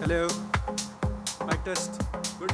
Hello. Mic test. Good.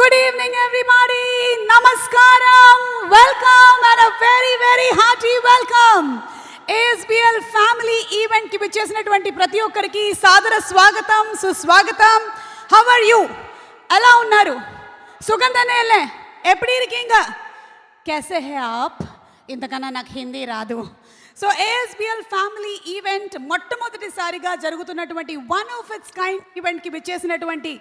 Good evening, everybody. Namaskaram. Welcome and a very, very hearty welcome. ASBL family event ki vichesinaటువంటి ప్రతి ఒక్కరికి సాదర స్వాగతం సుస్వాగతం. How are you? ఎలా ఉన్నారు? సుగంధనేలే ఎప్పుడు ఇరికింగా कैसे हैं आप? ఇంతకన్నా నాకు హిందీ రాదు. సో ASBL ఫ్యామిలీ ఈవెంట్ మొట్టమొదటిసారిగా జరుగుతున్నటువంటి వన్ ఆఫ్ ఇట్స్ కైండ్ ఈవెంట్కి విచ్చేసినటువంటి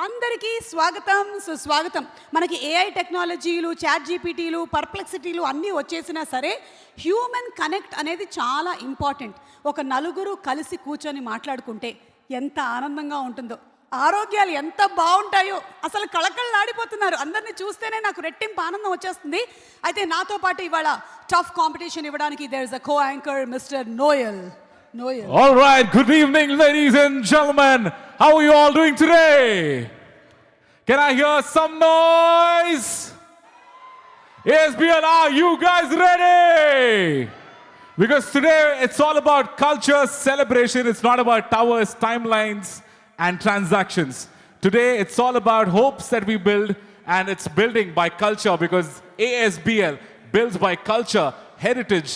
అందరికీ స్వాగతం సుస్వాగతం. మనకి ఏఐ టెక్నాలజీలు, చాట్ జీపీటీలు, పర్ప్లెక్సిటీలు అన్నీ వచ్చేసినా సరే హ్యూమన్ కనెక్ట్ అనేది చాలా ఇంపార్టెంట్. ఒక నలుగురు కలిసి కూర్చొని మాట్లాడుకుంటే ఎంత ఆనందంగా ఉంటుందో, ఆరోగ్యాలు ఎంత బాగుంటాయో, అసలు కళకళలాడిపోతున్నారు. అందరినీ చూస్తేనే నాకు రెట్టింపు ఆనందం వచ్చేస్తుంది. అయితే నాతో పాటు ఇవాళ టఫ్ కాంపిటీషన్ ఇవ్వడానికి there is a co anchor mister Noel. All right, good evening ladies and gentlemen. How are you all doing today? Can I hear some noise? ASBL, are you guys ready? Because today it's all about culture, celebration. It's not about towers, timelines and transactions. Today it's all about hopes that we build, and it's building by culture, because ASBL builds by culture, heritage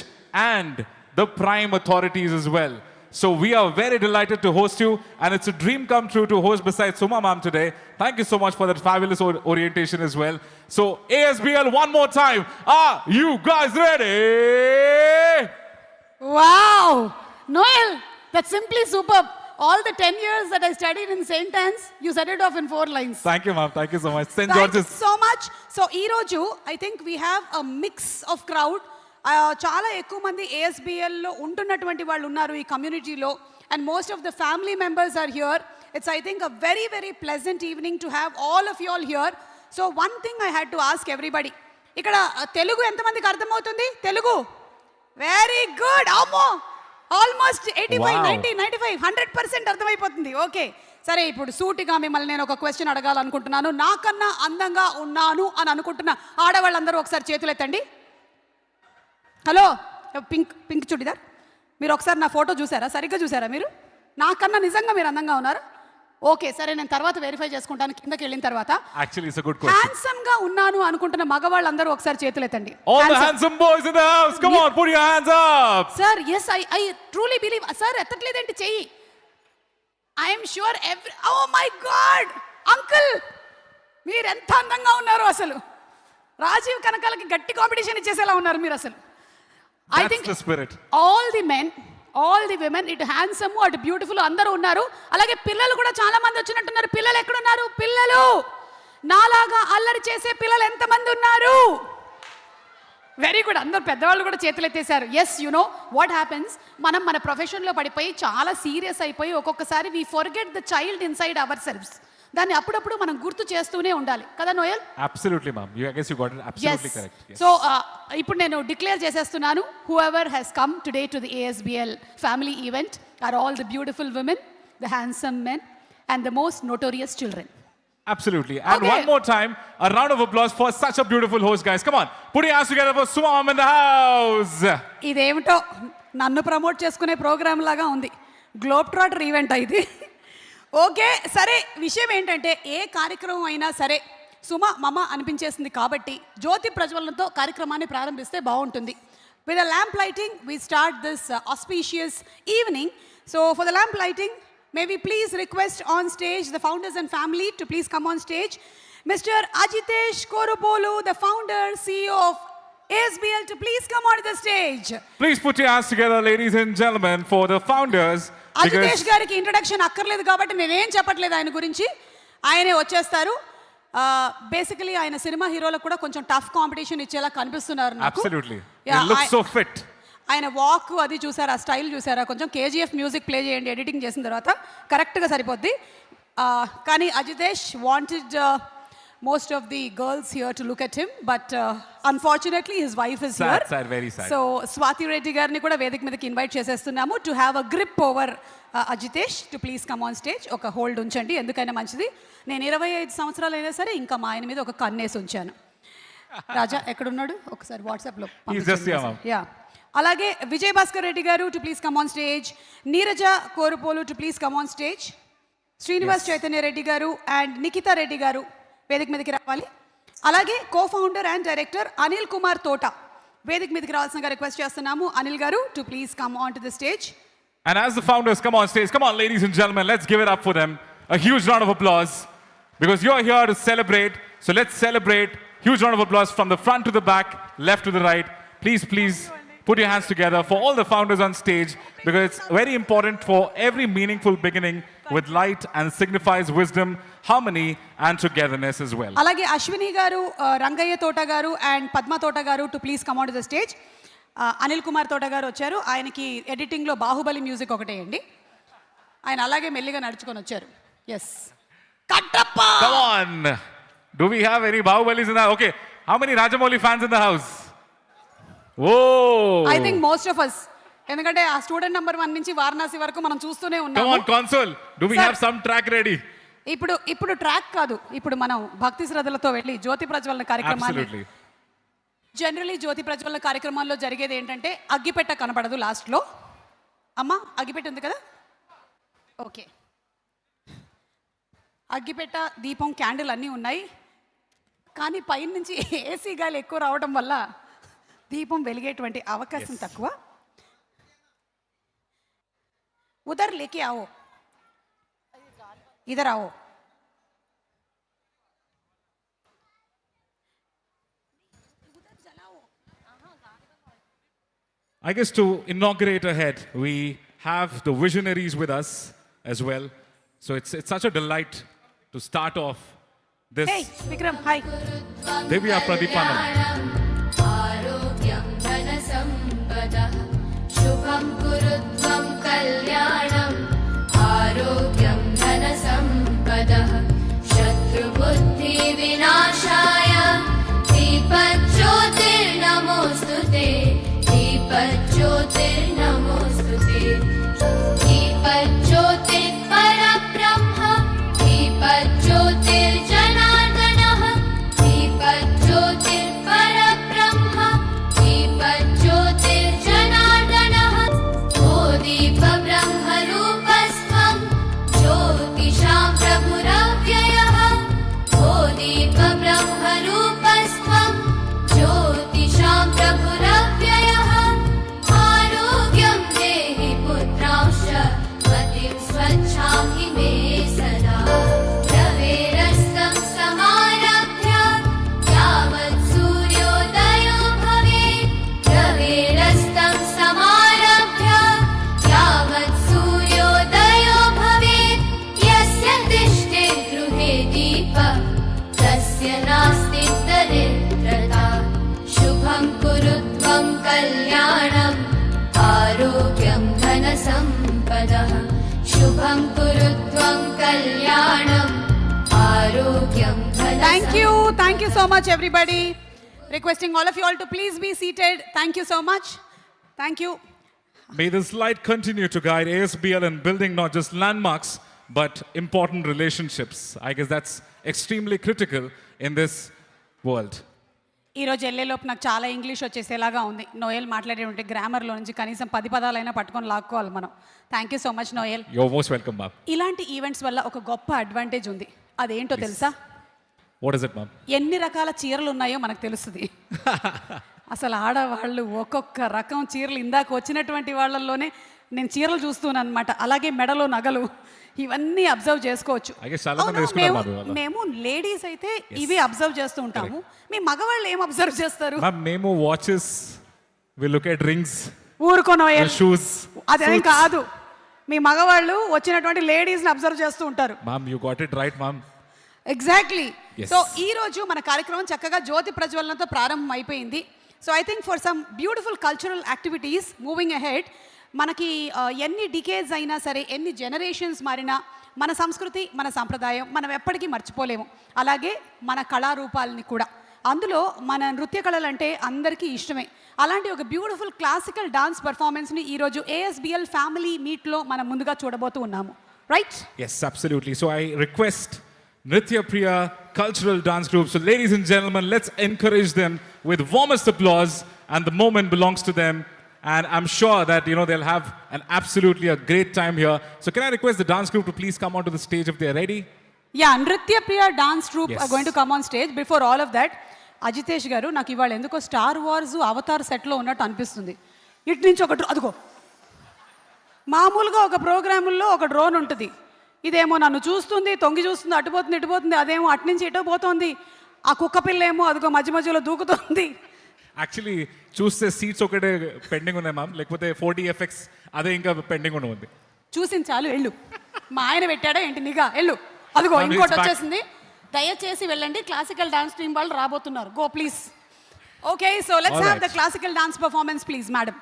and the prime authorities as well. So we are very delighted to host you, and it's a dream come true to host beside Suma ma'am today. Thank you so much for that fabulous orientation as well. So ASBL, one more time, are you guys ready? Wow, Noel, that's simply superb. All the 10 years that I studied in St. Anne's, you said it off in 4 lines. Thank you, ma'am. Thank you so much. St. Thank George's. you so much. So, ee roju, I think we have a mix of crowd. చాలా ఎక్కువ మంది ASBLలో ఉంటున్నటువంటి వాళ్ళు ఉన్నారు ఈ కమ్యూనిటీలో, and most of the family members are here. It's I think a very very pleasant evening to have all of you all here. So one thing I had to ask everybody, ఇక్కడ తెలుగు ఎంతమందికి అర్థమవుతుంది? Telugu very good. అమ్మో, almost 85, 90, 95, 100% అర్థమైపోతుంది. Okay, సరే. ఇప్పుడు సూటిగా మిమ్మల్ని నేను ఒక క్వశ్చన్ అడగాలనుకుంటున్నాను. నాకన్నా అందంగా ఉన్నాను అని అనుకుంటున్న ఆడవాళ్ళందరూ ఒకసారి చేతులు ఎత్తండి. హలో, పింక్ చుడిదార్, మీరు ఒకసారి నా ఫోటో చూసారా? సరిగ్గా చూసారా మీరు? నాకన్నా నిజంగా మీరు అందంగా ఉన్నారు? ఓకే, సరే, నేను తర్వాత వెరిఫై చేసుకుంటాను కిందకి వెళ్ళిన తర్వాత. Actually, it's a good question. Handsome గా ఉన్నాను అనుకుంటున్న మగవాళ్ళందరూ ఒకసారి చేతులు ఎత్తండి. All the handsome boys in the house, come on, put your hands up. Sir, yes, I truly believe. Sir, ఎత్తట్లేదేంటి చెయ్యి? I am sure oh my God, uncle, మీరు ఎంత అందంగా ఉన్నారు అసలు. రాజీవ్ కనకాలకి గట్టి కాంపిటీషన్ ఇచ్చేసేలా ఉన్నారు మీరు అసలు. I think the spirit. All the men, all the women, ఇటు హ్యాండ్సమ్ అటు బ్యూటిఫుల్ అందరూ ఉన్నారు. అలాగే పిల్లలు కూడా చాలా మంది వచ్చినట్టున్నారు. పిల్లలు ఎక్కడున్నారు? పిల్లలు నాలాగా అల్లరి చేసే పిల్లలు ఎంతమంది ఉన్నారు? వెరీ గుడ్, అందరు పెద్దవాళ్ళు కూడా చేతులు ఎత్తేసారు. Yes, you know what happens, మనం మన ప్రొఫెషన్లో పడిపోయి చాలా సీరియస్ అయిపోయి ఒక్కొక్కసారి we forget the child inside ourselves. దాన్ని అప్పుడప్పుడు మనం గుర్తు చేస్తూనే ఉండాలి కదా Noel? Absolutely, ma'am. I guess you got it absolutely correct. Yes. So, ఇప్పుడు నేను డిక్లేర్ చేసేస్తున్నాను, whoever has come today to the ASBL family event are all the beautiful women, the handsome men and the most notorious children. Absolutely. And okay, one more time, a round of applause for such a beautiful host, guys. Come on, put your hands together for Suma ma'am in the house. ఇదేమిటో నన్ను promote చేసుకునే programme లాగా ఉంది. Globe trotter event ఇది. Okay, సరే. విషయం ఏంటంటే ఏ కార్యక్రమం అయినా సరే సుమ మమ అనిపించేసింది కాబట్టి జ్యోతి ప్రజ్వలనతో కార్యక్రమాన్ని ప్రారంభిస్తే బాగుంటుంది. With the lamp lighting we start this auspicious evening. So for the lamp lighting, may we please request on stage the founders and family to please come on stage. Mr. Ajitesh Korupolu, the founder, CEO of ASBL, to please come on the stage. Please put your hands together, ladies and gentlemen, for the founders. Ajitesh గారికి introduction అక్కర్లేదు కాబట్టి నేనేం చెప్పట్లేదు ఆయన గురించి, ఆయనే వచ్చేస్తారు. Basically ఆయన సినిమా హీరోలకు కూడా కొంచెం టఫ్ కాంపిటీషన్ ఇచ్చేలా కనిపిస్తున్నారు నాకు. Absolutely. He looks so fit. ఆయన వాక్ అది చూసారా, స్టైల్ చూసారా? కొంచెం KGF మ్యూజిక్ ప్లే చేయండి ఎడిటింగ్ చేసిన తర్వాత, కరెక్ట్గా సరిపోద్ది. కానీ Ajitesh wanted most of the girls here to look at him, but unfortunately his wife is here. Sad, very sad. So Swati Reddy garni kuda vedik meedaki invite chesestunnamo to have a grip over Ajitesh to please come on stage. Oka hold unchandi, endukaina manchidi. Nenu 25 సంవత్సరాలు అయినా సరే ఇంకా మా ఆయన మీద ఒక కన్నేసి ఉంచాను. రాజా ఎక్కడున్నాడు? ఒకసారి వాట్సాప్ లో యా. అలాగే విజయ్ భాస్కర్ రెడ్డి గారు to please come on stage. Neeraja Korupolu to please come on stage. Srinivas Chaitanya Reddy గారు అండ్ నిఖితా రెడ్డి గారు వేదిక మీదకి రావాలి. అలాగే co founder and director Anil Kumar తోట వేదిక మీదకి రావాల్సిందిగా రిక్వెస్ట్ చేస్తున్నాము. అనిల్ గారు to please come on to the stage. And as the founders come on stage, come on, ladies and gentlemen, let's give it up for them. A huge round of applause because you're here to celebrate. So let's celebrate. Huge round of applause from the front to the back, left to the right. Please, please put your hands together for all the founders on stage because it's very important for every meaningful beginning with light and signifies wisdom, harmony and togetherness as well. అలాగే అశ్విని గారు, రంగయ్య తోట గారు and Padma తోట గారు to please come on to the stage. Anil Kumar తోట గారు వచ్చారు. ఆయనకి ఎడిటింగ్లో బాహుబలి మ్యూజిక్ ఒకటే అండి. ఆయన అలాగే మెల్లిగా నడుచుకొని వచ్చారు. Yes Kattappa. Come on. Do we have any Bahubalis in the house? Okay. How many Rajamouli fans in the house? Oh. I think most of us. ఎందుకంటే ఆ స్టూడెంట్ నెంబర్ 1 నుంచి వారణాసి వరకు మనం చూస్తూనే Come ఉన్నాము. on, console. Do we have some track ready? ఇప్పుడు track కాదు, ఇప్పుడు మనం భక్తి శ్రద్ధలతో వెళ్ళి జ్యోతి ప్రజ్వలన కార్యక్రమాన్ని. Absolutely. జనరలీ జ్యోతి ప్రజ్వలన కార్యక్రమాల్లో జరిగేది ఏంటంటే అగ్గిపెట్ట కనపడదు లాస్ట్లో. అమ్మా అగ్గిపెట్ట ఉంది కదా, ఓకే. అగ్గిపెట్ట, దీపం, క్యాండిల్ అన్నీ ఉన్నాయి. కానీ పైన నుంచి ఏసీ గాలి ఎక్కువ రావడం వల్ల దీపం వెలిగేటువంటి అవకాశం తక్కువ. ఉదర్ లేకే Ao, either Ao. I guess to inaugurate ahead, we have the visionaries with us as well. So it's such a delight to start off this. Hey, Vikram, hi. Devya Pradipanam. आरोग्यं धनसम्पदः शुभं कुरुत्वं कल्याणम् आरोग्यं धनसम्पदः शत्रुबुद्धिविनाशाय दीपज्योतिर्नमोऽस्तु ते दीपज्योतिर्नमोऽस्तु ते दीपज्योतिर्परब्रह्म दीपज्योतिर्जनार्दनः दीपज्योतिर्परब्रह्म दीपज्योतिर्जनार्दनः ओ दीपब्रह्मरूपस्त्वं ज्योतिषां प्रभुरव्ययः ओ दीपब्रह्मरूपस्त्वं ज्योतिषां प्रभुरव्ययः आरोग्यं देहि पुत्रांश्च मतिं स्वच्छां हि मे सदा रवेरस्तं समारभ्य यावत् सूर्योदयो भवेत् रवेरस्तं समारभ्य यावत् सूर्योदयो भवेत् यस्य तिष्ठे गृहे दीपः तस्य नास्ति दरिद्रता शुभं कुरु त्वं कल्याणम् आरोग्यं धनसम्पदः शुभं कुरु त्वं कल्याणम् आरोग्यं Thank you so much everybody. Requesting all of you all to please be seated. Thank you so much. Thank you. May this light continue to guide ASBL in building not just landmarks, but important relationships. I guess that's extremely critical in this world. ఈరోజు వెళ్ళేలోపు నాకు చాలా English వచ్చేసేలాగా ఉంది. Noel మాట్లాడేటువంటి గ్రామర్లో నుంచి కనీసం 10 పదాలైనా పట్టుకొని లాక్కోవాలి మనం. Thank you so much Noel. You're most welcome, ma'am. ఇలాంటి ఈవెంట్స్ వల్ల ఒక గొప్ప అడ్వాంటేజ్ ఉంది. అదేంటో తెలుసా? What is it, ma'am? ఎన్ని రకాల చీరలు ఉన్నాయో మనకు తెలుస్తుంది. అసలు ఆడవాళ్ళు ఒక్కొక్క రకం చీరలు, ఇందాక వచ్చినటువంటి వాళ్ళల్లోనే నేను చీరలు చూస్తున్నాను అనమాట. అలాగే మెడలో నగలు ఇవన్నీ అబ్జర్వ్ చేసుకోవచ్చు. I guess చాలా మంది వేసుకున్నారు మరి వాళ్ళ. మేము లేడీస్ అయితే ఇవి అబ్జర్వ్ చేస్తూ ఉంటాము. మీ మగవాళ్ళు ఏం అబ్జర్వ్ చేస్తారు? Ma'am, మేము watches, we look at rings, ఊరుకోనో shoes. అదేం కాదు. మీ మగవాళ్ళు వచ్చినటువంటి లేడీస్ని అబ్జర్వ్ చేస్తూ ఉంటారు. Ma'am, you got it right, ma'am. Exactly. Yes. So ఈ రోజు మన కార్యక్రమం చక్కగా జ్యోతి ప్రజ్వలనతో ప్రారంభం అయిపోయింది. So I think for some beautiful cultural activities moving ahead, మనకి ఎన్ని డికేడ్స్ అయినా సరే, ఎన్ని జనరేషన్స్ మారినా మన సంస్కృతి, మన సంప్రదాయం మనం ఎప్పటికీ మర్చిపోలేము. అలాగే మన కళారూపాలని కూడా. అందులో మన నృత్య కళలు అంటే అందరికీ ఇష్టమే. అలాంటి ఒక బ్యూటిఫుల్ క్లాసికల్ డాన్స్ పర్ఫార్మెన్స్ని ఈరోజు ASBL ఫ్యామిలీ మీట్లో మనం ముందుగా చూడబోతూ ఉన్నాము. Right? Yes, absolutely. So I request Nritya Priya cultural dance group. So ladies and gentlemen, let's encourage them with warmest applause, and the moment belongs to them. And I'm sure that, they'll have an absolutely a great time here. So can I request the dance group to please come onto the stage if they're ready? Yeah, Nritya Priya dance troupe Yes. are going to come on stage. Before all of that, Ajitesh గారు నాకు ఇవాళ ఎందుకో star wars Avatar సెట్లో ఉన్నట్టు అనిపిస్తుంది. ఇటు నుంచి ఒక అదిగో మామూలుగా ఒక ప్రోగ్రాముల్లో ఒక డ్రోన్ ఉంటుంది, ఇదేమో నన్ను చూస్తుంది, తొంగి చూస్తుంది, అటుపోతుంది ఇటుపోతుంది, అదేమో అటు నుంచి ఇటు పోతుంది, ఆ కుక్క పిల్ల ఏమో అదిగో మధ్య మధ్యలో దూకుతుంది. యాక్చువల్లీ చూస్తే సీట్స్ ఒకటే పెండింగ్ ఉన్నాయి మ్యామ్, లేకపోతే 40 FX అదే ఇంకా పెండింగ్ ఉంది. చూసింది చాలు, వెళ్ళు. మా ఆయన పెట్టాడా ఏంటి నిఘా, వెళ్ళు. అదిగో Ma'am, ఇంకోటి it's back. వచ్చేసింది, దయచేసి వెళ్ళండి, క్లాసికల్ డాన్స్ టీం వాళ్ళు రాబోతున్నారు. Go please. Okay, so let's All have the right. Classical dance performance please madam.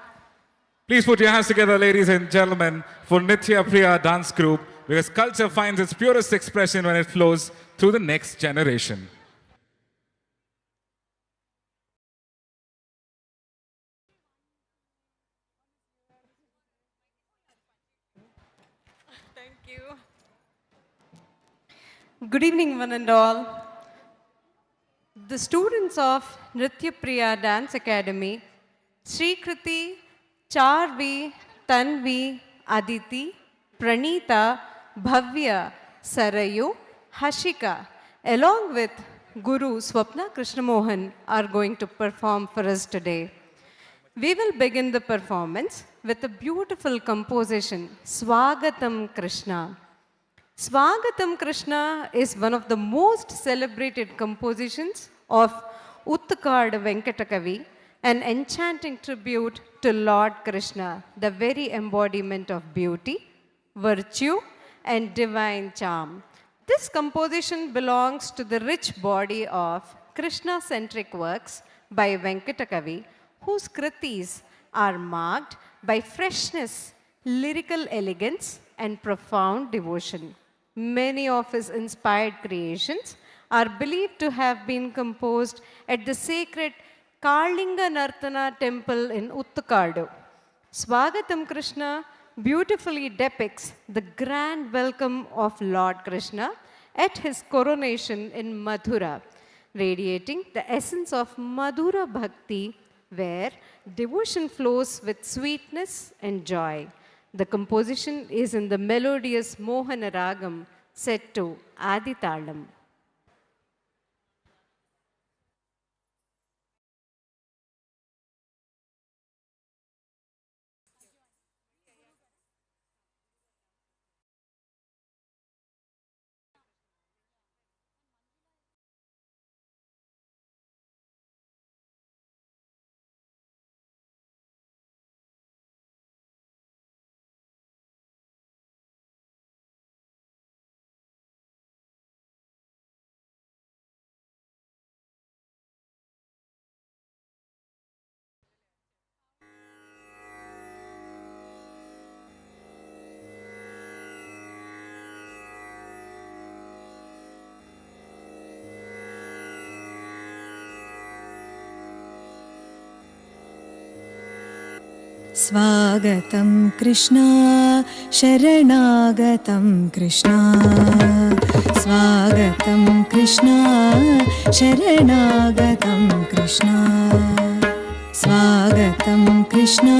Please put your hands together, ladies and gentlemen, for Nitya Priya Dance Group, because culture finds its purest expression when it flows through the next generation. Thank you. Good evening, one and all. The students of Nritya Priya Dance Academy, Sri Kriti, Charvi, Tanvi, Aditi, Pranita, Bhavya, Sarayu, Hashika, along with Guru Swapna Krishnamohan, are going to perform for us today. We will begin the performance with a beautiful composition, Swagatam Krishna. Swagatam Krishna is one of the most celebrated compositions of Uttakad Venkatakavi, an enchanting tribute to Lord Krishna, the very embodiment of beauty, virtue, and divine charm. This composition belongs to the rich body of Krishna-centric works by Venkatakavi, whose kritis are marked by freshness, lyrical elegance, and profound devotion. Many of his inspired creations are believed to have been composed at the sacred Kalinga Nartana temple in Uttakadu. Swagatam Krishna beautifully depicts the grand welcome of Lord Krishna at his coronation in Mathura, radiating the essence of Madhura Bhakti, where devotion flows with sweetness and joy. The composition is in the melodious Mohana Ragam set to Aditalam. स्वागतं कृष्णा शरणागतं कृष्णा स्वागतं कृष्णा शरणागतं कृष्णा स्वागतं कृष्णा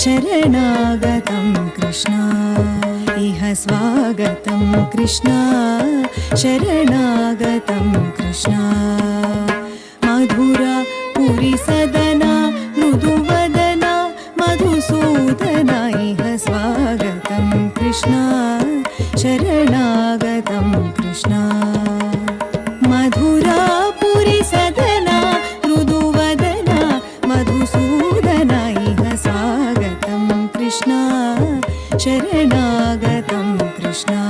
शरणागतं कृष्णा इह स्वागतं कृष्णा शरणागतं कृष्णा मधुरा पुरी सदना मृदुवदना मधुसूदना इह स्वागतं कृष्णा शरणागतं कृष्णा मधुरा पुरी सदना मृदुवदना मधुसूदना इह स्वागतं कृष्णा शरणागतं कृष्णा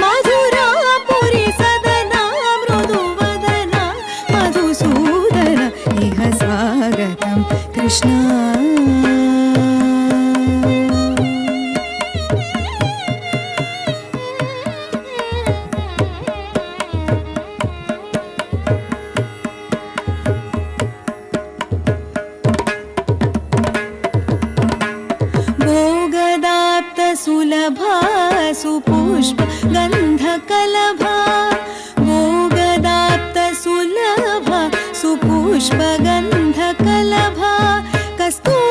मधुरा पुरी सदना मृदुवदना मधुसूदना इह स्वागतं कृष्णा सुलभा सुपुष्प गन्धकलभा भोगदाप्त सुलभा सुपुष्प गन्धकलभा कस्तूरी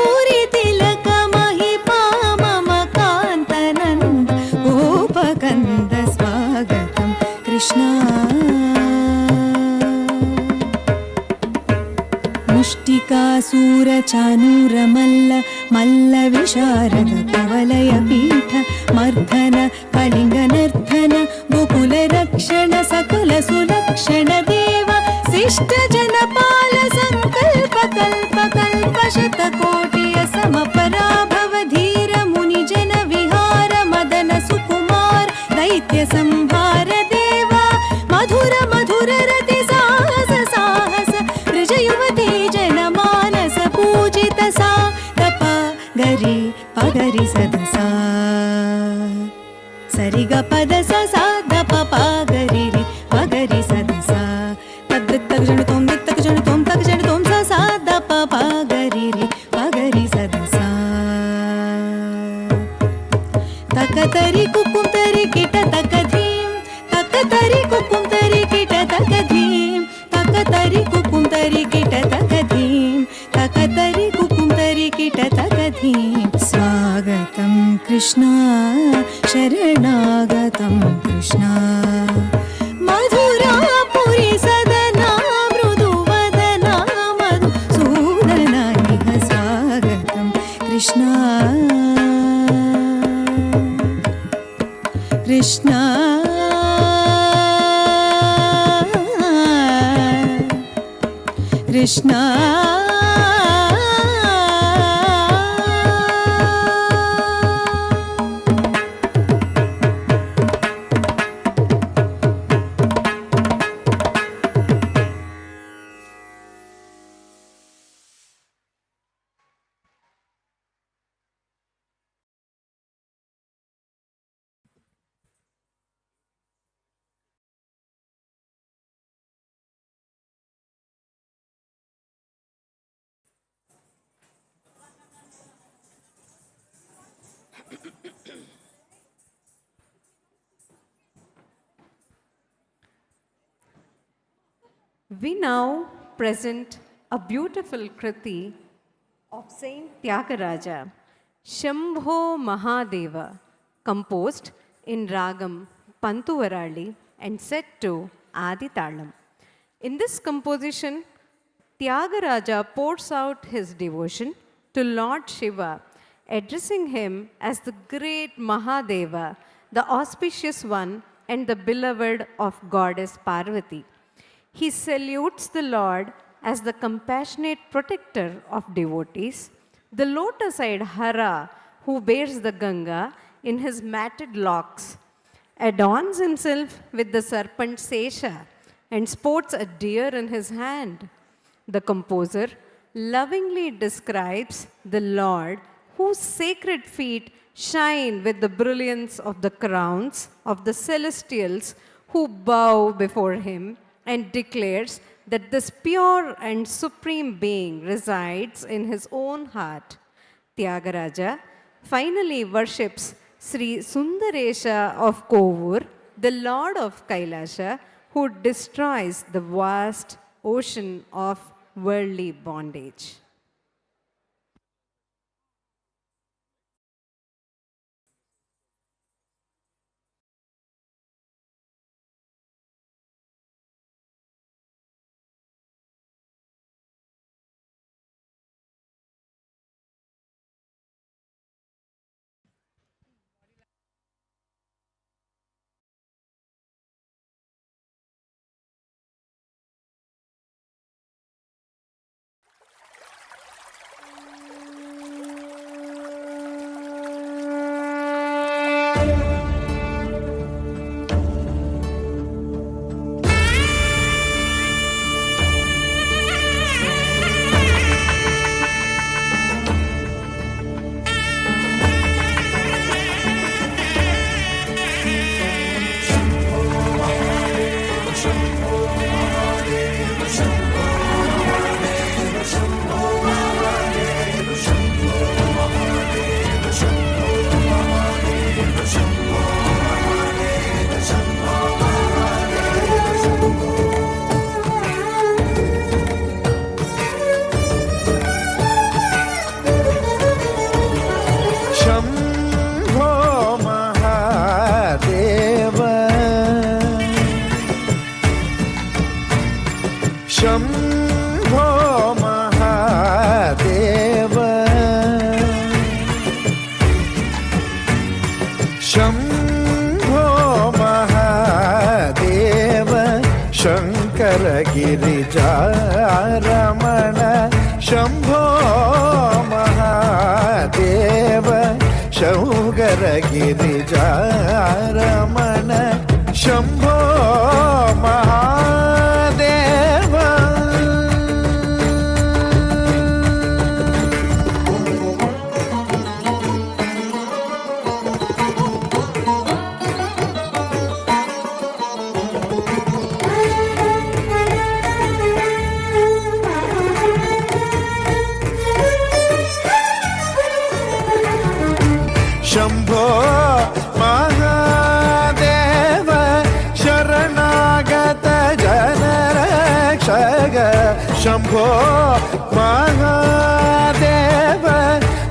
मुष्टिकासूरचानूरमल्ल मल्लविशारद कुवलयपीठ मर्धन कलिङ्गनर्धन गोकुलरक्षण सकलसुलक्षण देव शिष्टजनपाल सङ्कल्प कल्प कल्प शतकोटिय समपराभव धीर मुनिजन विहार मदन सुकुमार दैत्य संहार देवा मधुर मधुर रति साहस साहस ब्रज युवती जनमानस पूजित सा तप गरि पगरि सदसा सरिग पद सा दप पगरि रि पगरि सदसा तद् तग जण तोम तग जण तोम तग जण तोम सा दप पगरि रि पगरि सदसा तक तरि कुकुम तरि किट तक धीम तक तरि कुकुम तरि किट तक धीम तक तरि कुकुम तरि किट तक धीम तक तरि कुकुम तरि किट तक धीम स्वागतं कृष्णा शरणागतं कृष्णा मधुरापुरी सदना मृदुवदना मधुसूदना इह स्वागतं Krishna Krishna Krishna We now present a beautiful Kriti of Saint Tyagaraja, Shambho Mahadeva, composed in Ragam Pantuvarali and set to Adi Talam. In this composition, Tyagaraja pours out his devotion to Lord Shiva, addressing him as the great Mahadeva, the auspicious one and the beloved of goddess Parvati. He salutes the Lord as the compassionate protector of devotees, the lotus-eyed Hara who bears the Ganga in his matted locks, adorns himself with the serpent Sesha and sports a deer in his hand. The composer lovingly describes the Lord whose sacred feet shine with the brilliance of the crowns of the celestials who bow before him, and declares that this pure and supreme being resides in his own heart. Tyagaraja finally worships Sri Sundaresha of Kovur, the Lord of Kailasha, who destroys the vast ocean of worldly bondage. Shambho Mahadev शौगरगिरिजारमण Shambho Mahadev Shambho Mahadev शरणागत जनरक्षक शम्भो महादेव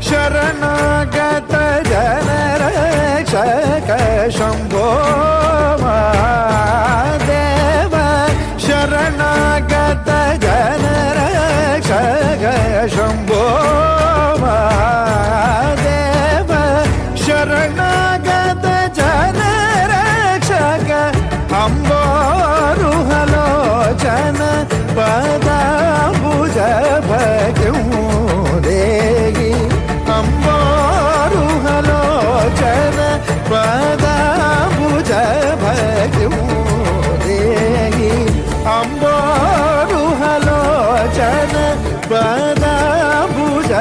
शरणागत जनरक्षक शम्भो महादेव शरणागत जनरक्षक शम्भो महादेव शरणागत जनरक्षक अम्बोरुहलोचन पदाम्बुज भगुदेहि अम्बोरुहलोचन पदाम्बुज भगुदेहि अम्बोरुहलोचन पदाम्बुज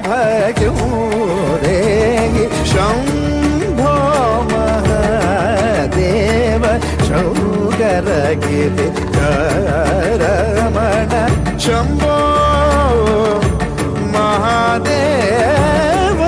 भगुदेहि शम्भो महादेव शौगरगिरिजारमण शम्भो महादेव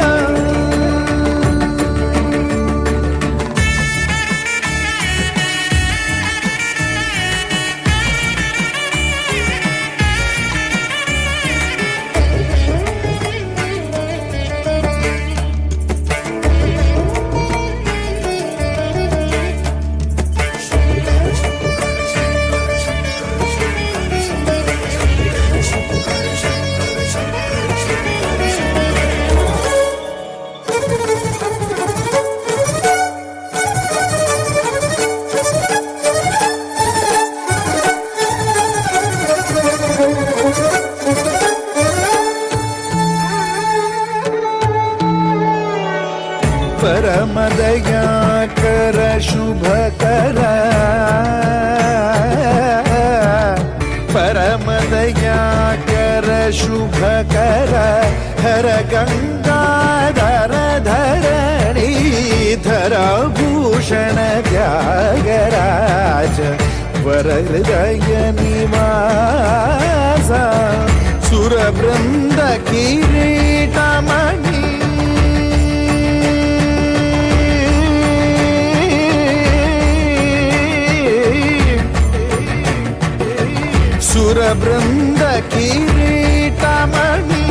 परमदयाकर शुभकर परमदयाकर शुभकर हर गंगाधर धरणीधर भूषण त्यागराज वरहृदय निवास सुरवृंद किरीटमणि सुरवृंद किरीटमणि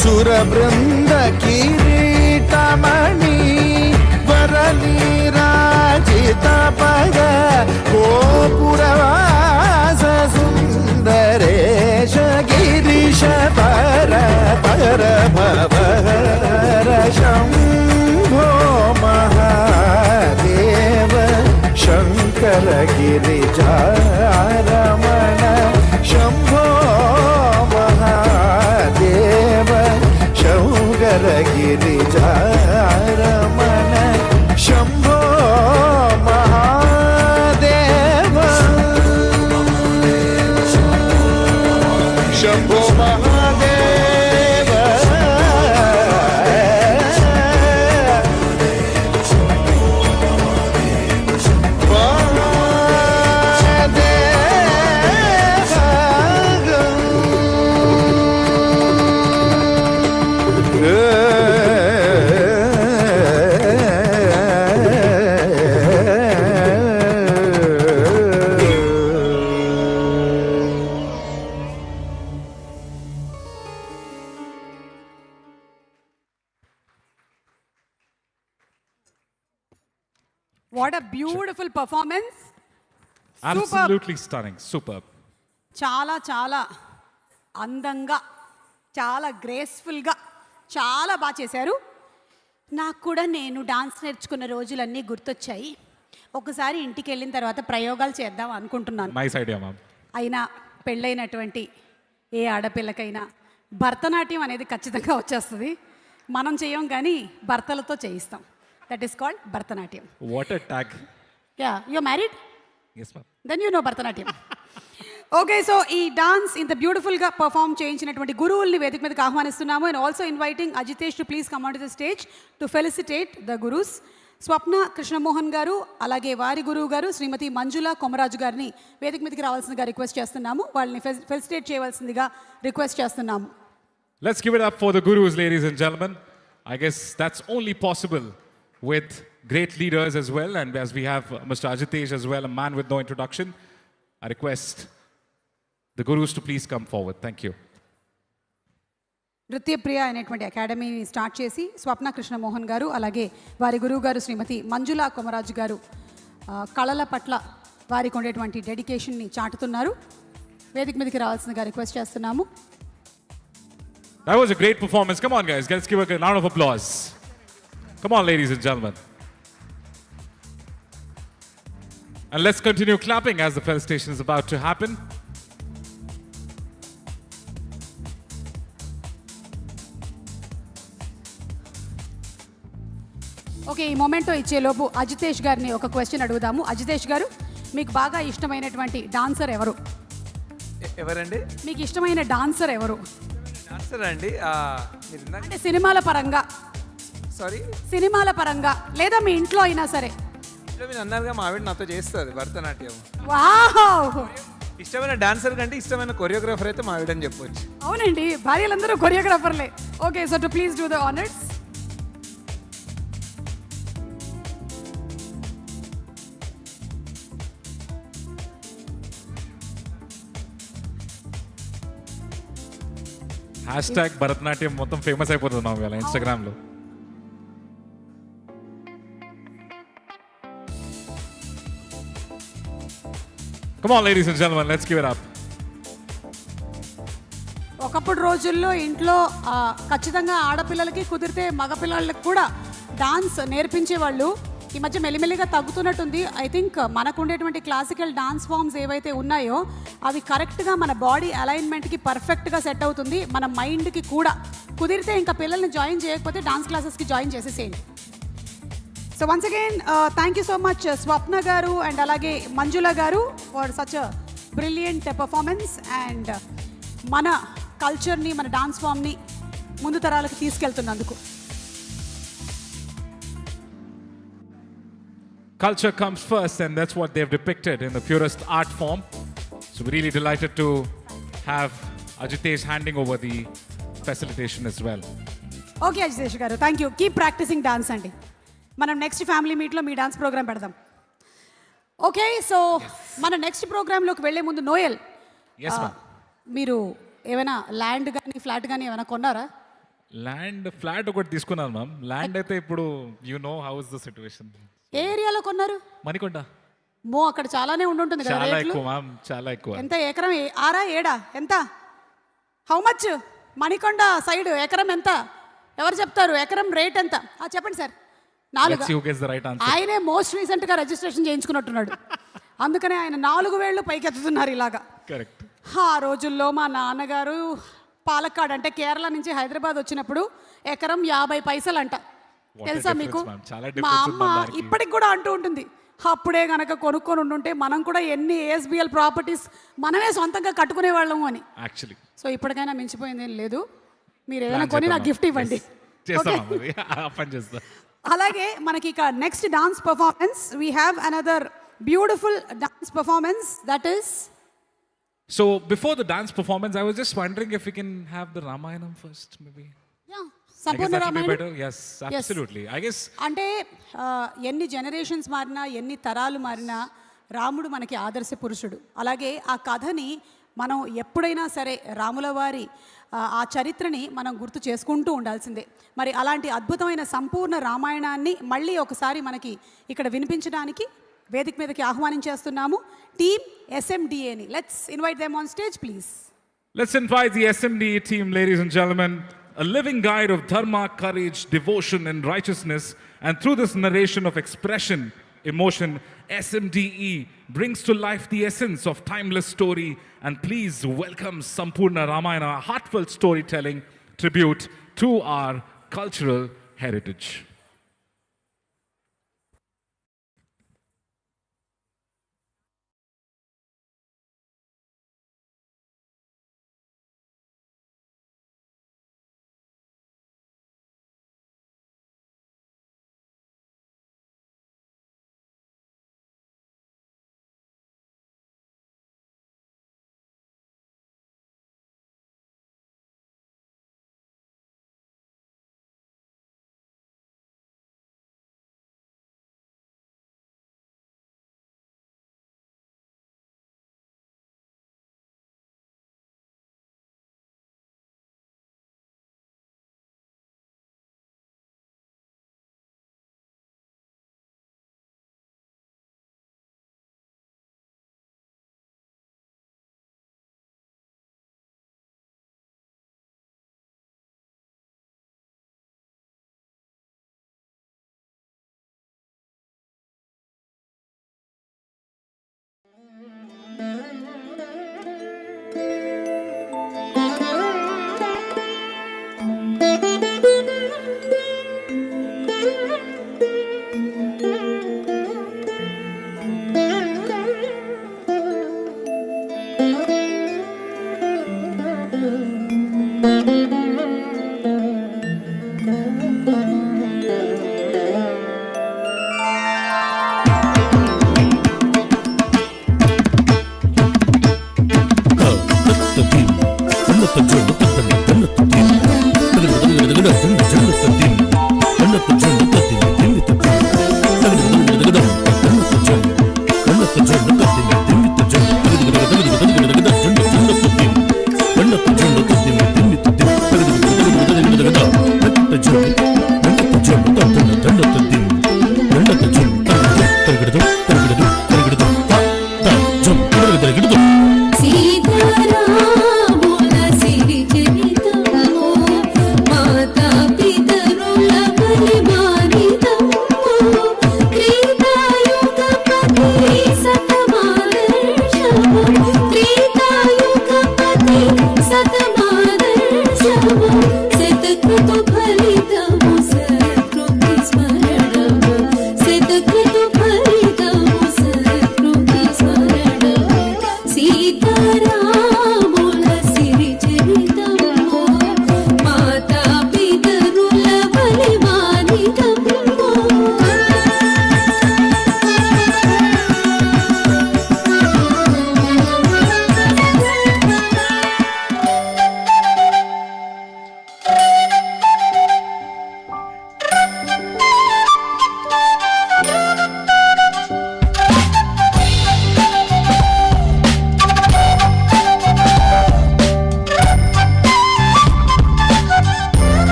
सुरवृंद किरीटमणि वरनीराजित पद गोपुरवास सुंदरेश गिरीश पर पर भवर Shambho Mahadev Shankar गिरिजारमण Shambho Mahadev शौगर गिरिजारमण Shambho Mahadev Shambho Mahadev What a beautiful performance. Absolutely stunning. Superb. చాలా చాలా అందంగా చాలా గ్రేస్ఫుల్గా చాలా బాగా చేశారు. నాకు కూడా నేను డాన్స్ నేర్చుకున్న రోజులన్నీ గుర్తొచ్చాయి. ఒకసారి ఇంటికి వెళ్ళిన తర్వాత ప్రయోగాలు చేద్దాం అనుకుంటున్నాను. Nice idea ma'am. అయినా పెళ్ళైనటువంటి ఏ ఆడపిల్లకైనా భరతనాట్యం అనేది ఖచ్చితంగా వచ్చేస్తుంది. మనం చేయం కానీ భర్తలతో చేయిస్తాం. That is called Bharatanatyam. What a tag. Yeah, you married? Yes ma'am. Then you know Bharatanatyam. Okay, so ఈ డాన్స్ ఇంత బ్యూటిఫుల్గా పర్ఫామ్ చేయించినటువంటి గురువుల్ని వేదిక మీదకి ఆహ్వానిస్తున్నాము. And also inviting Ajitesh to please come on to the stage to felicitate the gurus. Swapna Krishnamohan garu అలాగే వారి గురువు గారు శ్రీమతి మంజుల కొమరాజు గారిని వేదిక మీదకి రావాల్సిందిగా రిక్వెస్ట్ చేస్తున్నాము. వాళ్ళని ఫెలిసిటేట్ చేయవలసిందిగా రిక్వెస్ట్ చేస్తున్నాము. Let's give it up for the gurus, ladies and gentlemen. I guess that's only possible with great leaders as well. And as we have Mr. Ajitesh as well, a man with no introduction, I request the gurus to please come forward. Thank you. నృత్యప్రియ అనేటువంటి అకాడమీని start చేసి స్వప్న కృష్ణమోహన్ గారు అలాగే వారి గురువు గారు శ్రీమతి మంజుల కొమరాజు గారు కళల పట్ల వారికి ఉండేటువంటి డెడికేషన్ని చాటుతున్నారు. వేదిక మీదకి రావాల్సిందిగా రిక్వెస్ట్ చేస్తున్నాము. That was a great performance. Come on, guys. Let's give a round of applause. Come on, ladies and gentlemen. And let's continue clapping as the felicitation is about to happen. Okay, ఈ memento ఇచ్చేలోపు Ajitesh గారిని ఒక question అడుగుదాము. అజితేష్ గారు, మీకు బాగా ఇష్టమైనటువంటి dancer ఎవరు? ఎవరండి? మీకు ఇష్టమైన డాన్సర్ ఎవరు? డాన్సర్ అండి. మీరు ఇందాక అంటే సినిమాల పరంగా, సారీ సినిమాల పరంగా లేదా మీ ఇంట్లో అయినా సరే. ఇంట్లో మీరు అన్నారుగా మా ఆవిడ నాతో చేస్తుంది భరతనాట్యం. వావ్! ఇష్టమైన డాన్సర్ కంటే ఇష్టమైన కొరియోగ్రాఫర్ అయితే మా ఆవిడ అని చెప్పొచ్చు. అవునండి, భార్యలందరూ కొరియోగ్రాఫర్లే. Okay, so to please do the honours. Hashtag Bharatanatyam మొత్తం ఫేమస్ అయిపోతుంది మా వేళ ఇన్స్టాగ్రామ్లో. Come on, ladies and gentlemen, let's give it up. ఒకప్పుడు రోజుల్లో ఇంట్లో ఖచ్చితంగా ఆడపిల్లలకి కుదిరితే మగపిల్లలకి కూడా డాన్స్ నేర్పించేవాళ్ళు. ఈ మధ్య మెల్లిమెల్లిగా తగ్గుతున్నట్టుంది. ఐ థింక్ మనకు ఉండేటువంటి క్లాసికల్ డాన్స్ ఫామ్స్ ఏవైతే ఉన్నాయో అవి కరెక్ట్గా మన బాడీ అలైన్మెంట్కి పర్ఫెక్ట్గా సెట్ అవుతుంది. మన మైండ్కి కూడా కుదిరితే ఇంకా పిల్లల్ని జాయిన్ చేయకపోతే డాన్స్ క్లాసెస్కి జాయిన్ చేసేసేయండి. So once again thank you so much Swapna garu and అలాగే Manjula garu for such a brilliant performance and మన కల్చర్ని మన డాన్స్ ఫామ్ని ముందు తరాలకు తీసుకెళ్తున్నందుకు. Culture comes first, and that's what they've depicted in the purest art form. So we're really delighted to have Ajitesh handing over the facilitation as well. Okay Ajitesh garu, thank you. Keep practicing dance అండి. మనం next family మీట్లో మీ dance program పెడదాం. Okay, so మన next ప్రోగ్రాంలోకి వెళ్ళే ముందు Noel, Yes, ma'am. మీరు ఏమైనా ల్యాండ్ కానీ ఫ్లాట్ కానీ ఏమైనా కొన్నారా? ల్యాండ్ ఫ్లాట్ ఒకటి తీసుకున్నాను మ్యామ్. ల్యాండ్ అయితే ఇప్పుడు you know how is the situation. ఏ ఏరియాలో కొన్నారు? మణికొండ. మో అక్కడ చాలానే ఉంటుంది కదా చాలా రేట్లు. ఎక్కువ మ్యామ్, చాలా ఎక్కువ. ఎంత ఎకరం? 6 7 ఎంత? How much? మణికొండ సైడ్ ఎకరం ఎంత? ఎవరు చెప్తారు ఎకరం రేట్ ఎంత? చెప్పండి sir. 4. Let's see who gets the right answer. ఆయనే మోస్ట్ రీసెంట్గా రిజిస్ట్రేషన్ చేయించుకున్నట్టున్నాడు. అందుకనే ఆయన 4 వేళ్ళు పైకెత్తుతున్నారు ఇలాగా. కరెక్ట్. ఆ రోజుల్లో మా నాన్నగారు పాలక్కాడ్ అంటే కేరళ నుంచి హైదరాబాద్ వచ్చినప్పుడు ఎకరం 50 పైసలు అంట. తెలుసా మీకు? మా అమ్మ ఇప్పటికి కూడా అంటూ ఉంటుంది, అప్పుడే గనక కొనుక్కొని ఉండుంటే మనం కూడా ఎన్ని ASBL ప్రాపర్టీస్ మనమే సొంతంగా కట్టుకునే వాళ్ళము అని. యాక్చువల్లీ సో ఇప్పటికైనా మించిపోయింది ఏం లేదు. మీరు ఏదైనా కొని నాకు గిఫ్ట్ ఇవ్వండి. అలాగే మనకి ఇక next dance performance we have another beautiful dance performance that is. So before the dance performance, I was just wondering if we can have the Ramayanam first, maybe. Yeah, I guess Sampoorna that will be Ramayanam. better. Yes, absolutely. I guess అంటే ఎన్ని generations మారినా ఎన్ని తరాలు మారినా రాముడు మనకి ఆదర్శ పురుషుడు. అలాగే ఆ కథని మనం ఎప్పుడైనా సరే రాముల వారి ఆ చరిత్రని మనం గుర్తు చేసుకుంటూ ఉండాల్సిందే. మరి అలాంటి అద్భుతమైన సంపూర్ణ రామాయణాన్ని మళ్ళీ ఒకసారి మనకి ఇక్కడ వినిపించడానికి వేదిక మీదకి ఆహ్వానించేస్తున్నాము టీమ్ SMDA ని. Let's invite them on stage please. let's invite the SMD team, ladies and gentlemen. a living guide of dharma, courage, devotion, and righteousness. And through this narration of expression, emotion, SMDE brings to life the essence of timeless story. And please welcome Sampurna Ramayana, a heartfelt storytelling tribute to our cultural heritage.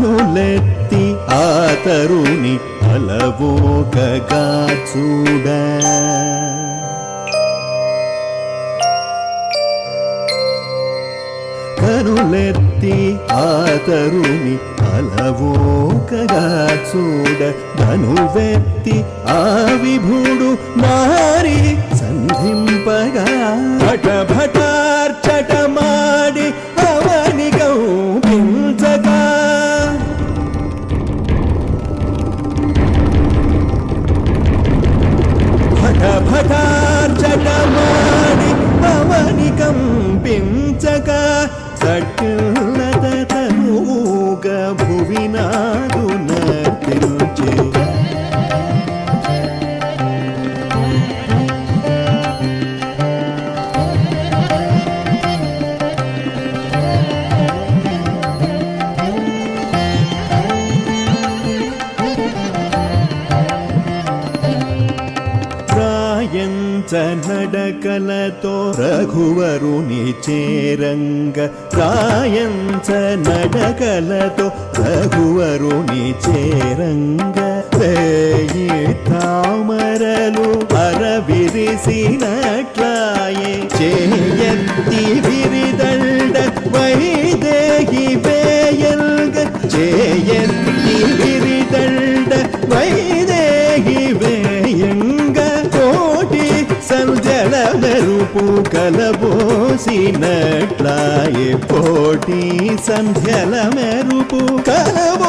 కనులెత్తి ఆ తరుణి అలవోకగా చూడ కనులెత్తి ఆ తరుణి అలవోకగా చూడ ధనువెత్తి ఆ విభుడు నారి సంధింపగా భటార్చటమాడి అవని కౌపించగా భటార్చటమాడి అవని కంపించగా సట్టులతనుగా భువినాడు నర్తించే నడకలతో రఘువరుని చేరంగ రాయంచ నడకలతో రఘువరుని చేరంగ వేయి తామరలు అరవిరిసినట్లాయే చేయెత్తి విరిదండ వైదేహి వేయంగ చేయెత్తి విరిదండ వైదేహి వేయంగ కోటి సంధ్యల మెరుపు కలబోసినట్లాయే కోటి సంధ్యల మెరుపు కలబోసినట్లాయే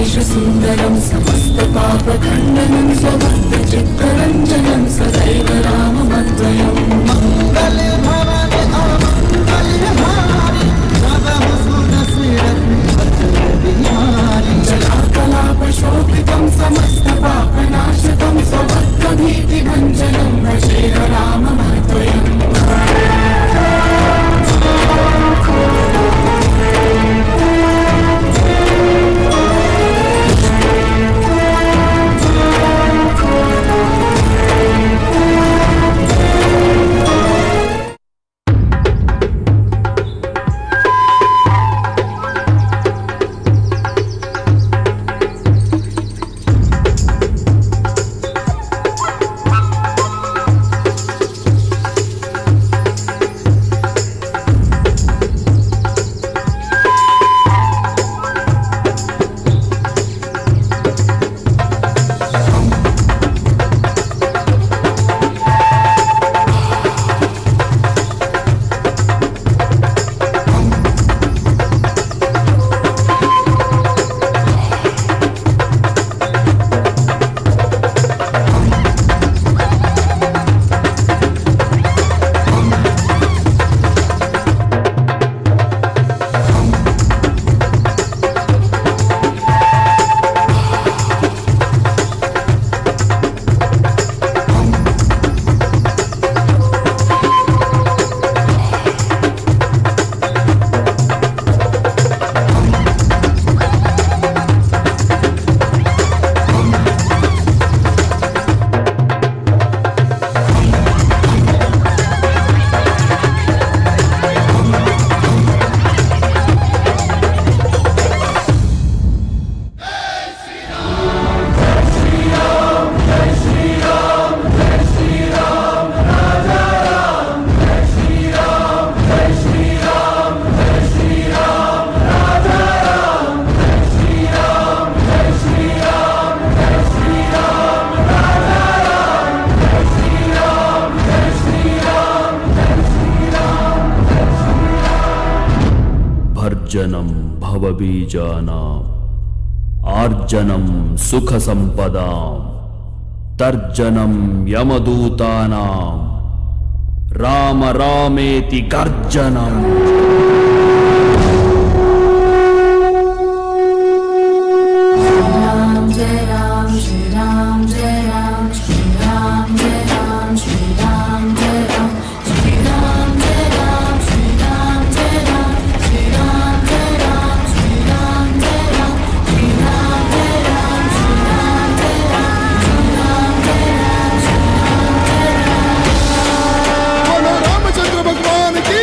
वेशसुन्दरं समस्तपापखण्डनं स्वभक्तचित्तरञ्जनं सदैव राममद्वयम् मङ्गले भवने अमङ्गलहारि नवमुसुरश्रीरत्नविहारि जलाकलापशोभितं समस्तपापनाशकं स्वभक्तभीतिभञ्जनं भजे राममद्वयम् भर्जनं भवबीजानाम् आर्जनं सुखसम्पदां तर्जनं यमदूतानां राम रामेति गर्जनम् राम जय राम श्री राम जय राम श्री राम जय राम श्री राम जय राम श्री राम जय राम श्री राम जय राम श्री राम जय राम श्री राम जय राम श्री राम जय राम श्री राम जय राम श्री राम जय राम श्री राम जय राम। बोलो रामचंद्र भगवान की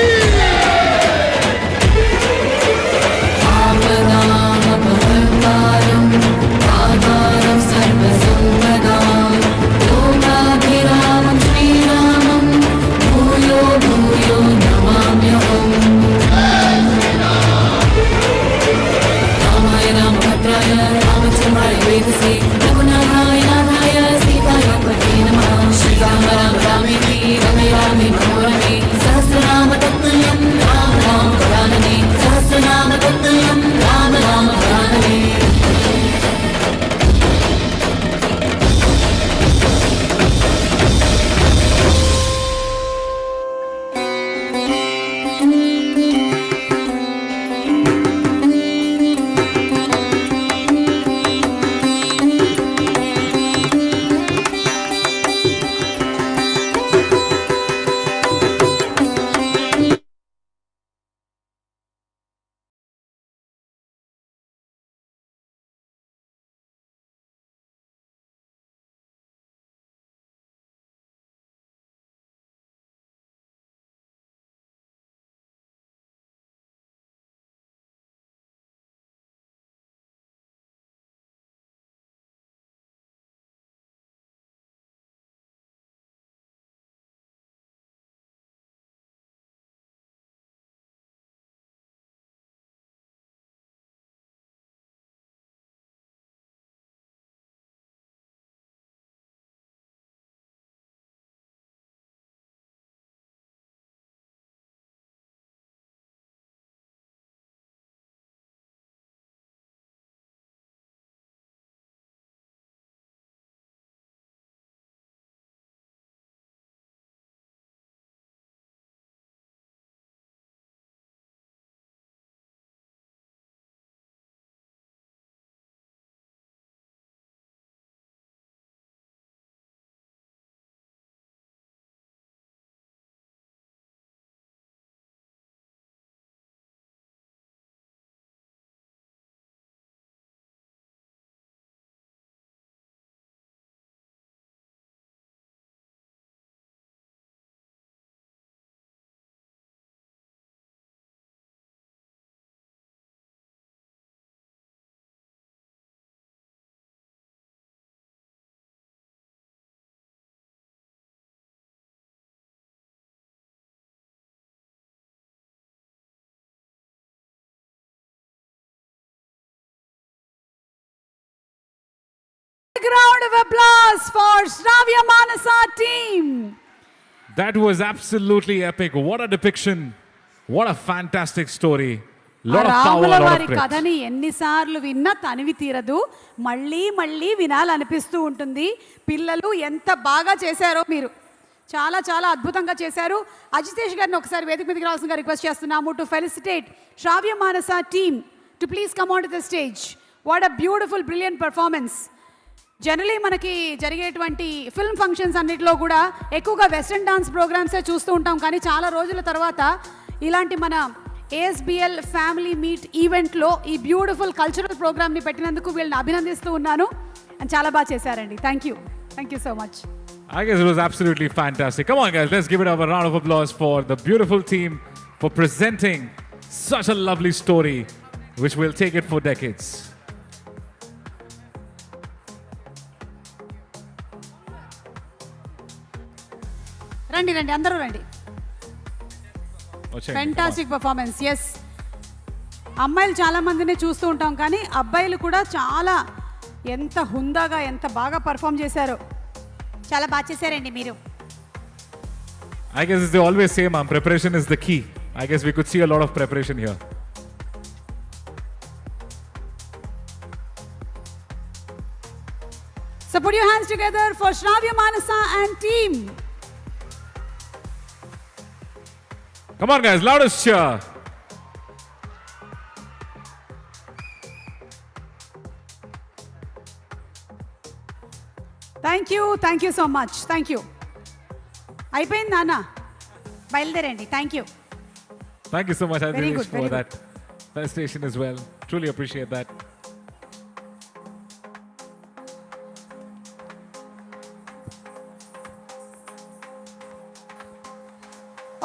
big round of applause for Shravya Manasa team. That was absolutely epic. What a depiction. What a fantastic story. Lot of power, రాముల lot వారి of credit. కథని ఎన్నిసార్లు విన్నా తనివి తీరదు, మళ్ళీ మళ్ళీ వినాలనిపిస్తూ ఉంటుంది. పిల్లలు ఎంత బాగా చేశారో మీరు, చాలా చాలా అద్భుతంగా చేశారు. అజితేష్ గారిని ఒకసారి వేదిక మీదకి రావాల్సిందిగా రిక్వెస్ట్ చేస్తున్నాము to felicitate Shravya Manasa team to please come on to the stage. What a beautiful brilliant performance. Generally మనకి జరిగేటువంటి ఫిల్మ్ ఫంక్షన్స్ అన్నిటిలో కూడా ఎక్కువగా వెస్ట్రన్ డాన్స్ ప్రోగ్రామ్సే చూస్తూ ఉంటాం, కానీ చాలా రోజుల తర్వాత ఇలాంటి మన ASBL ఫ్యామిలీ మీట్ ఈవెంట్లో ఈ బ్యూటిఫుల్ కల్చరల్ ప్రోగ్రామ్ని పెట్టినందుకు వీళ్ళని అభినందిస్తూ ఉన్నాను. అండ్ చాలా బాగా చేశారండి. Thank you so much. I guess it was absolutely fantastic. Come on, guys, let's give it a round of applause for the beautiful team for presenting such a lovely story, which will take it for decades. రండి రండి అందరూ రండి. Fantastic performance. Yes, అమ్మాయిలు చాలా మందిని చూస్తూ ఉంటాం, కానీ అబ్బాయిలు కూడా చాలా ఎంత హుందాగా ఎంత బాగా పర్ఫామ్ చేశారో. చాలా బాగా చేశారండి మీరు. I guess as they always say, ma'am, preparation is the key. I guess we could see a lot of preparation here. So put your hands together for Shravya Manasa and team. Come on, guys, loudest cheer. Thank you so much. Thank you. అయిపోయింది నాన్న, బయలుదేరండి. Thank you. Thank you so much, Very Adish, good, for very that presentation as well. Truly appreciate that.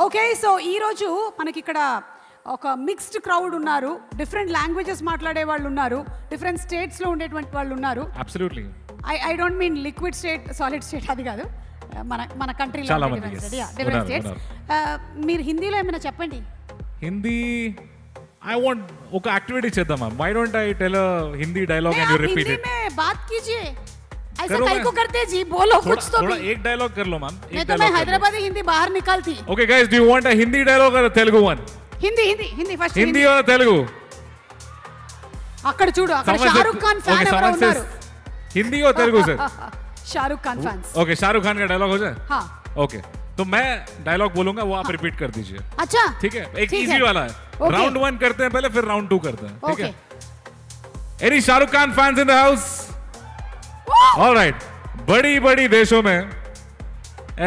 Okay, so ఈరోజు మనకి ఇక్కడ ఒక mixed crowd ఉన్నారు. Different languages మాట్లాడే వాళ్ళు ఉన్నారు, డిఫరెంట్ స్టేట్స్లో ఉండేటువంటి వాళ్ళు ఉన్నారు. Absolutely. I don't mean liquid state, solid state అది కాదు, మన కంట్రీలో చాలా మంది, yes. డిఫరెంట్ ఉన్నారు, స్టేట్స్. మీరు హిందీలో ఏమైనా చెప్పండి. Hindi, I want ఒక యాక్టివిటీ చేద్దాం ma'am. Why don't I tell a Hindi dialogue and you repeat Hindi it? में बात कीजिए. ऐसा करो काहे मैं। को करते जी, बोलो कुछ तो थोड़ा भी. एक डायलॉग कर लो मैम. नहीं तो मैं हैदराबादी हिंदी बाहर निकालती. Okay guys, do you want a Hindi dialogue or a Telugu one? Hindi Hindi Hindi first. Hindi or Telugu? అక్కడ చూడు, అక్కడ Someone Shahrukh Khan okay, fan ఎవరో someone says ఉన్నారు. Hindi or Telugu sir? Shahrukh Khan fans. Okay, Shahrukh Khan का डायलॉग हो जाए? हाँ. Okay, तो मैं डायलॉग बोलूंगा, वो आप रिपीट कर दीजिए. अच्छा ठीक है, एक ठीक इजी है. वाला है. Okay. राउंड 1 करते हैं पहले, फिर राउंड 2 करते हैं. ठीक Okay. है. Any Shahrukh Khan fans in the house? Alright. बड़ी बड़ी देशों में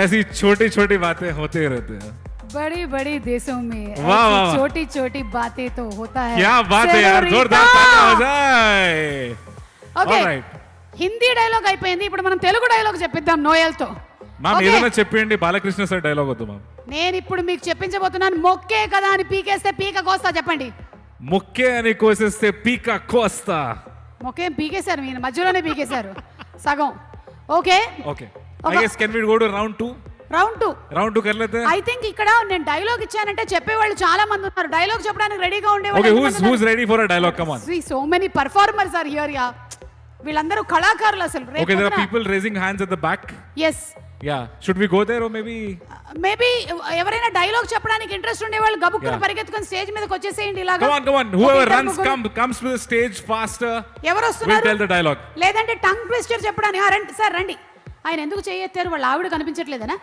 ऐसी छोटी छोटी बातें होते रहते हैं. बड़ी बड़ी देशों में वाह, वाह, वाह. छोटी छोटी बातें तो होता है. क्या बात है यार, जोरदार तालियां हो जाए. Okay, Alright. హిందీ డైలాగ్ అయిపోయింది. ఇప్పుడు మనం తెలుగు డైలాగ్ చెప్పిద్దాం నోయల్తో. మ్యామ్ ఏదైనా చెప్పండి, బాలకృష్ణ సార్ డైలాగ్ వద్దు మ్యామ్. నేను ఇప్పుడు మీకు చెప్పించబోతున్నాను. మొక్కే కదా అని పీకేస్తే పీక కోస్తా. చెప్పండి. ముక్కే అని కోసేస్తే పీక కోస్తా. మొక్కేం పీకేశారు, మీరు మధ్యలోనే పీకేశారు సగం. Okay okay, I guess can we go to round 2? Round 2 round 2 कर लेते हैं. ఐ థింక్ ఇక్కడ నేను డైలాగ్ ఇచ్చానంటే చెప్పేవాళ్ళు చాలా మంది ఉన్నారు. డైలాగ్ చెప్పడానికి రెడీగా ఓకే, ఉండేవాళ్ళు. who's ready for a dialogue? Come on. So many performers are here. Yeah, వీళ్ళందరూ కళాకారులు అసలు. Okay, there are people raising hands at the back. yes, Yeah, should we go there or maybe? Maybe ఎవరైనా dialogue చెప్పడానికి interest ఉండే వాళ్ళు గబుక్కున Yeah. పరిగెత్తుకొని stage మీదకి వచ్చేసేయండి ఇలాగా. Come on, whoever ఇద్దరు runs ముగ్గురు. comes to the stage faster. ఎవరు We'll వస్తున్నారు? tell the dialogue. లేదంటే టంగ్ ట్విస్టర్ చెప్పడానికి. రండి సార్ రండి. ఆయన ఎందుకు చేయెత్తారు? వాళ్ళ ఆవిడ కనిపించట్లేదనా?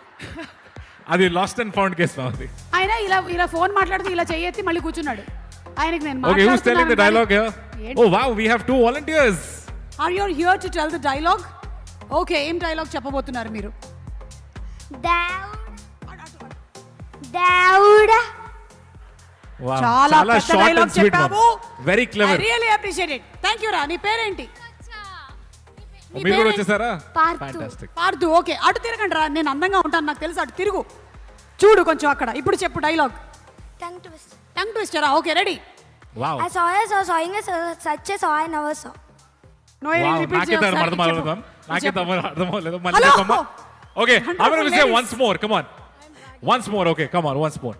అది లాస్ట్ అండ్ ఫౌండ్ కేస్ మాది. ఆయన ఇలా ఫోన్ మాట్లాడుతూ ఇలా చేయెత్తి మళ్ళీ కూర్చున్నాడు. ఆయనకి నేను Okay, who's telling the dialogue here? ఏంటి? Oh wow, we have 2 volunteers. Are you here to tell the dialogue? Okay, ఏం డైలాగ్ చెప్పబోతున్నారు మీరు? Dauda. Wow, చాలా పెద్ద short dialogue and sweet, ma'am. చెప్పావు. Very I clever. really appreciate it. Thank you రా. నీ పేరేంటి? నీ మీరు కూడా పేరేంటి? వచ్చేసారా? పార్థు. Fantastic. పార్థు. ఓకే, అటు తిరగండి రా. నేను అందంగా ఉంటాను నాకు తెలుసు. అటు తిరుగు, చూడు కొంచెం అక్కడ. ఇప్పుడు చెప్పు డైలాగ్. Tongue twist. టంగ్ ట్విస్టరా? Okay, ready. Wow. I saw sawing a such a saw I never saw. Noel Wow, repeat నాకే చేయండి. అర్థం అవ్వలేదు మ్యామ్. నాకే అర్థం అవ్వలేదు. మళ్ళీ Hello. చెప్పమ్మా. Okay, I'm going to say ladies. once more. Come on. Once more. Okay, come on, once more.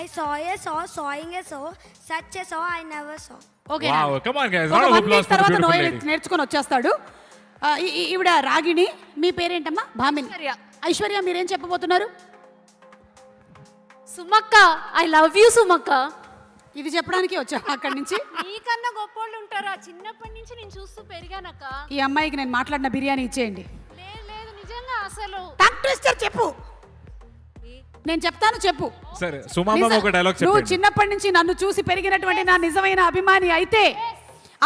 I saw a saw sawing a saw such a saw I never saw. Okay, Wow, come on guys. ఒక Round of 1 applause week for the తర్వాత beautiful Noel lady. నేర్చుకొని వచ్చేస్తాడు. ఈవిడ రాగిణి. మీ పేరేంటమ్మా? భామిని. ఐశ్వర్య, మీరేం చెప్పబోతున్నారు? సుమక్క, I love you సుమక్క. ఇది చెప్పడానికి వచ్చా అక్కడి నుంచి? నీకన్నా గొప్పోళ్ళు ఉంటారా? చిన్నప్పటి నుంచి నేను చూస్తూ పెరిగానక్క. ఈ అమ్మాయికి నేను మాట్లాడిన బిర్యానీ ఇచ్చేయండి. లేదు లేదు, నిజంగా అసలు. టంగ్ ట్విస్టర్ చెప్పు. నేను చెప్తాను, చెప్పు. సరే, సుమామ ఒక డైలాగ్ చెప్పండి. నువ్వు చిన్నప్పటి నుంచి నన్ను చూసి పెరిగినటువంటి నా నిజమైన అభిమాని అయితే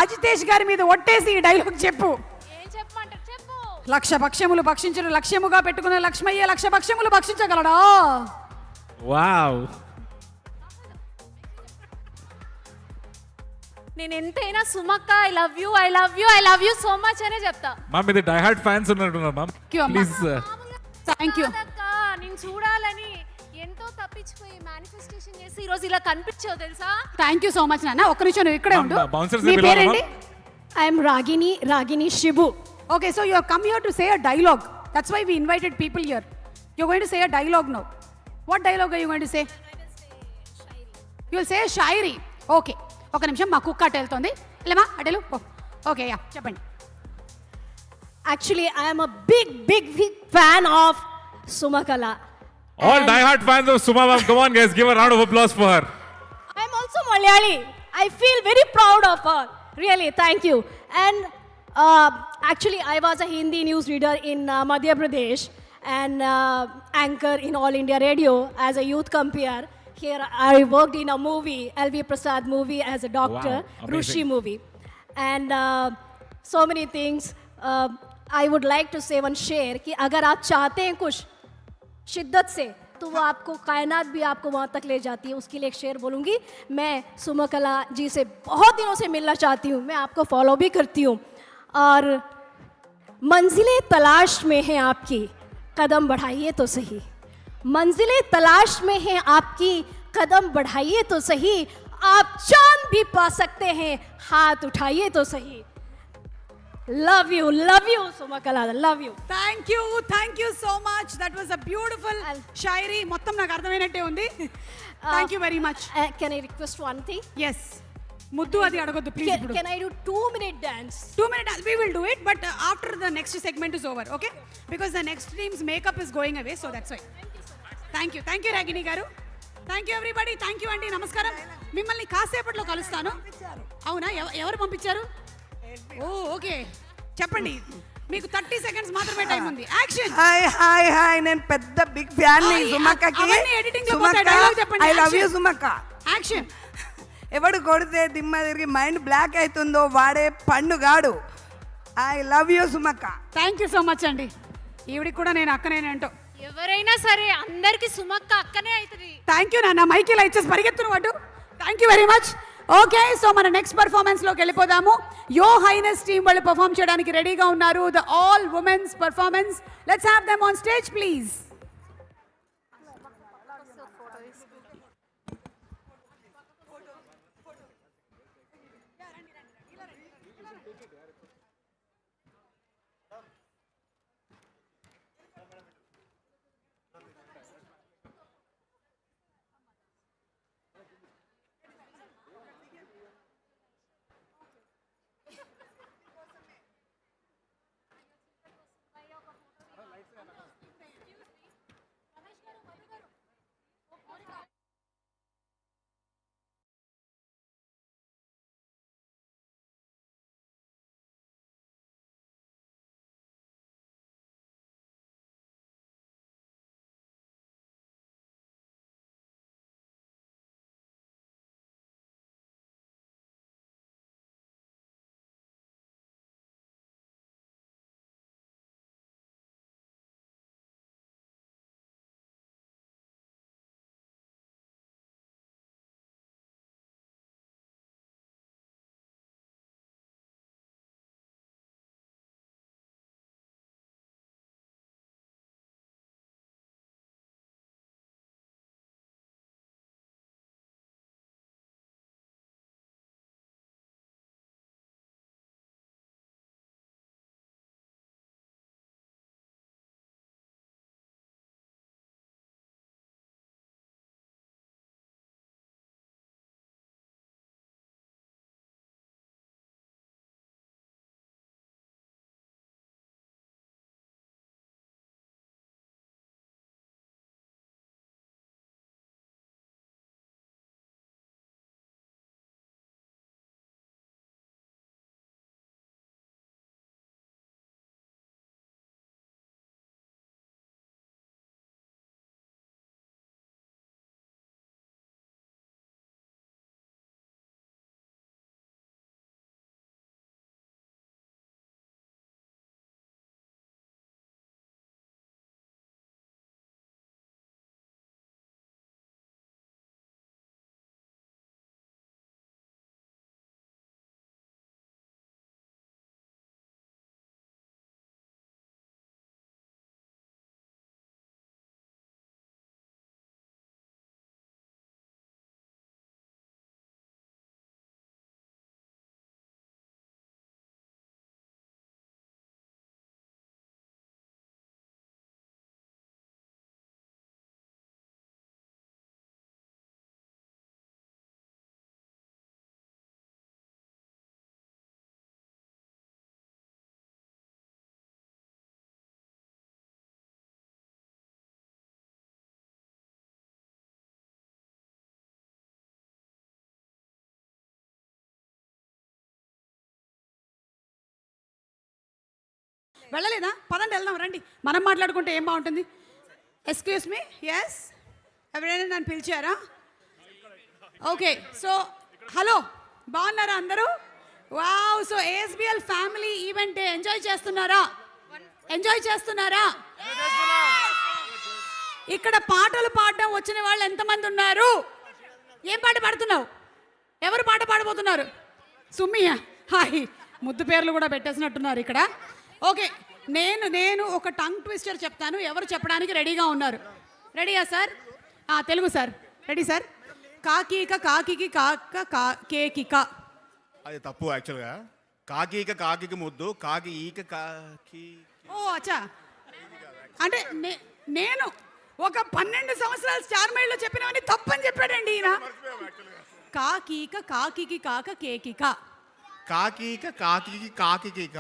అజితేష్ గారి మీద ఒట్టేసి ఈ డైలాగ్ చెప్పు. ఏం చెప్పమంటారు? చెప్పు. లక్ష భక్ష్యములు భక్షించను లక్ష్యముగా పెట్టుకున్న లక్ష్మయ్య లక్ష భక్ష్యములు భక్షించగలడా? వావ్. నేను ఎంతైనా సుమక్క, I love you, I love you, I love you so much అనే చెప్తా. మ్యామ్, ఇది డై హార్ట్ ఫ్యాన్స్ ఉన్నట్టున్నారు మ్యామ్. ప్లీజ్. Thank you. నేను చూడాలని ఎంతో తప్పించిపోయి మేనిఫెస్టేషన్ చేసి ఈ రోజు ఇలా కనిపించావు తెలుసా? థ్యాంక్ యూ సో మచ్ నాన్న. ఒక్క నిమిషం నువ్వు ఇక్కడే ఉండు. బౌన్సర్స్ మీ పేరేంటి? I'm Ragini Shibu. Okay, so you have come here to say a dialogue. That's why we invited people here. You're going to say a dialogue now. What dialogue are you going to say? You will say a shairi. Okay. ఒక నిమిషం, మా కుక్క అటు వెళ్తుంది. లేమా అటెలు. Okay, yeah చెప్పండి. Actually, I am a big fan of Sumakala. All die-hard fans of Suma ma'am, come on guys, give a round of applause for her. I am also Malayali. I feel very proud of her. Really, thank you. And actually, I was a Hindi news reader in Madhya Pradesh and anchor in All India Radio as a youth compere. Here, I worked in a movie, L.V. Prasad movie as a doctor, Wow, Rushi movie. And so many things. I would like to say one share कि अगर आप चाहते हैं कुछ शिद्दत से तो वो आपको कायनात भी आपको वहाँ तक ले जाती है. उसके लिए एक शेर बोलूँगी. मैं सुमकला जी से बहुत दिनों से मिलना चाहती हूँ. मैं आपको फॉलो भी करती हूँ और मंजिलें तलाश में हैं आपकी, कदम बढ़ाइए तो सही. मंजिलें तलाश में हैं आपकी, कदम बढ़ाइए तो सही. आप चांद भी पा सकते हैं, हाथ उठाइए तो सही. Love you, Sumakala, love you. Thank you so much. That was a beautiful shairi. మొత్తం నాకు అర్థమైనట్టే ఉంది. Thank you very much. Can I request one thing? Yes. ముద్దు అది అడగొద్దు please. Can I do 2-minute dance? 2-minute dance. We will do it, but after the next segment is over, okay? Because the next team's makeup is going away, so that's why. Thank you Ragini garu. Thank you everybody. Thank you అండి. నమస్కారం. మిమ్మల్ని కాసేపట్లో కలుస్తాను. అవునా? ఎవరు పంపించారు? ఓ okay, చెప్పండి. మీకు 30 seconds మాత్రమే టైం ఉంది. యాక్షన్. హాయ్ నేను పెద్ద బిగ్ ఫ్యాన్ ని సుమక్కకి. ఎడిటింగ్ లో పోతే డైలాగ్ చెప్పండి. ఐ లవ్ యూ సుమక్క. యాక్షన్. ఎవడు కొడితే దిమ్మ తిరిగి మైండ్ బ్లాక్ అవుతుందో వాడే పండుగాడు. ఐ లవ్ యూ సుమక్క. థ్యాంక్ యూ సో మచ్ అండి. ఈవిడికి కూడా నేను అక్కనేనంటో. ఎవరైనా సరే అందరికి సుమక్క అక్కనే అవుతుంది. థ్యాంక్ యూ నాన్న. మైక్ ఇలా ఇచ్చేసి పరిగెత్తును వాటు. Thank you very much. Okay, so మన నెక్స్ట్ పర్ఫార్మెన్స్ లోకి వెళ్ళిపోదాము. యో హైనెస్ టీమ్ వాళ్ళు పర్ఫామ్ చేయడానికి రెడీగా ఉన్నారు. The all women's performance. Let's have them on stage please. వెళ్ళలేదా? పదండి వెళ్దాం, రండి. మనం మాట్లాడుకుంటే ఏం బాగుంటుంది. ఎక్స్క్యూజ్ మీ, ఎస్, ఎవరైనా నన్ను పిలిచారా? ఓకే, సో హలో, బాగున్నారా అందరూ? Wow, so ASBL family event enjoy చేస్తున్నారా? ఎంజాయ్ చేస్తున్నారా? ఇక్కడ పాటలు పాడడం వచ్చిన వాళ్ళు ఎంతమంది ఉన్నారు? ఏం పాట పాడుతున్నావు? ఎవరు పాట పాడబోతున్నారు? సుమ్మియ, హాయ్, ముద్దు పేర్లు కూడా పెట్టేసినట్టున్నారు ఇక్కడ. ఓకే, నేను ఒక టంగ్ ట్విస్టర్ చెప్తాను, ఎవరు చెప్పడానికి రెడీగా ఉన్నారు? రెడీయా sir? Telugu sir, ready sir? కాకీక కాకికి కాక కేకిక. అది తప్పు యాక్చువల్గా. కాకి ముద్దు, కాకి ఈక కాకి. ఓ అచ్చా, అంటే నేను ఒక 12 సంవత్సరాలు స్టార్ మైల్లో చెప్పినవని తప్పని చెప్పాడండి ఈయన. కాకీక కాకికి కాక కేకిక. కాకీక కాకి కాకిక.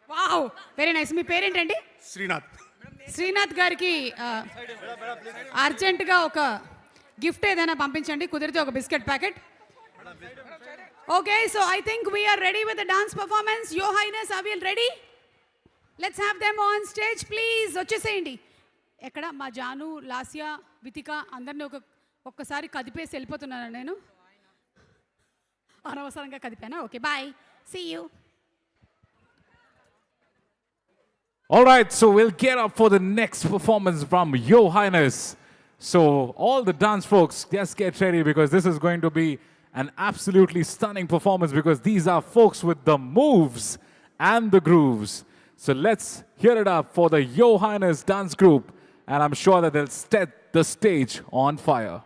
Wow, very nice. మీ పేరేంటండి? శ్రీనాథ్. శ్రీనాథ్ గారికి అర్జెంటుగా ఒక గిఫ్ట్ ఏదైనా పంపించండి, కుదిరితే ఒక biscuit packet. Okay, so I think we are ready with the dance performance. Your highness, are we ready? Let's have them on stage please. వచ్చేసేయండి. ఎక్కడ మా జాను, లాస్యా, వితిక అందరినీ ఒక్కసారి కదిపేసి వెళ్ళిపోతున్నాను నేను. అనవసరంగా కదిపానా? Okay, bye, see you. All right, so we'll get up for the next performance from Your Highness. So all the dance folks, just get ready because this is going to be an absolutely stunning performance because these are folks with the moves and the grooves. So let's hear it up for the Your Highness dance group, and I'm sure that they'll set the stage on fire.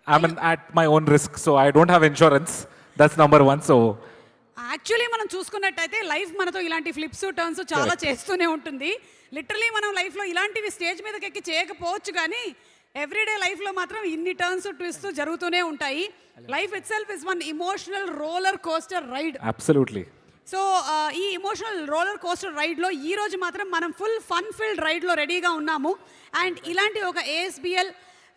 I'm at my own risk, so I don't have insurance. That's number one. So actually మనం చూసుకున్నట్టయితే life మనతో ఇలాంటి flips turns చాలా చేస్తూనే ఉంటుంది. Literally మనం లైఫ్లో ఇలాంటివి స్టేజ్ మీదకి ఎక్కి చేయకపోవచ్చు, కానీ ఎవ్రీడే లైఫ్లో మాత్రం ఇన్ని టర్న్స్ ట్విస్ట్ జరుగుతూనే ఉంటాయి. Life itself is one emotional roller coaster ride. absolutely. So ఈ ఇమోషనల్ రోలర్ కోస్టర్ రైడ్లో ఈ రోజు మాత్రం మనం ఫుల్ ఫన్ ఫిల్డ్ రైడ్లో రెడీగా ఉన్నాము. అండ్ ఇలాంటి ఒక ASBL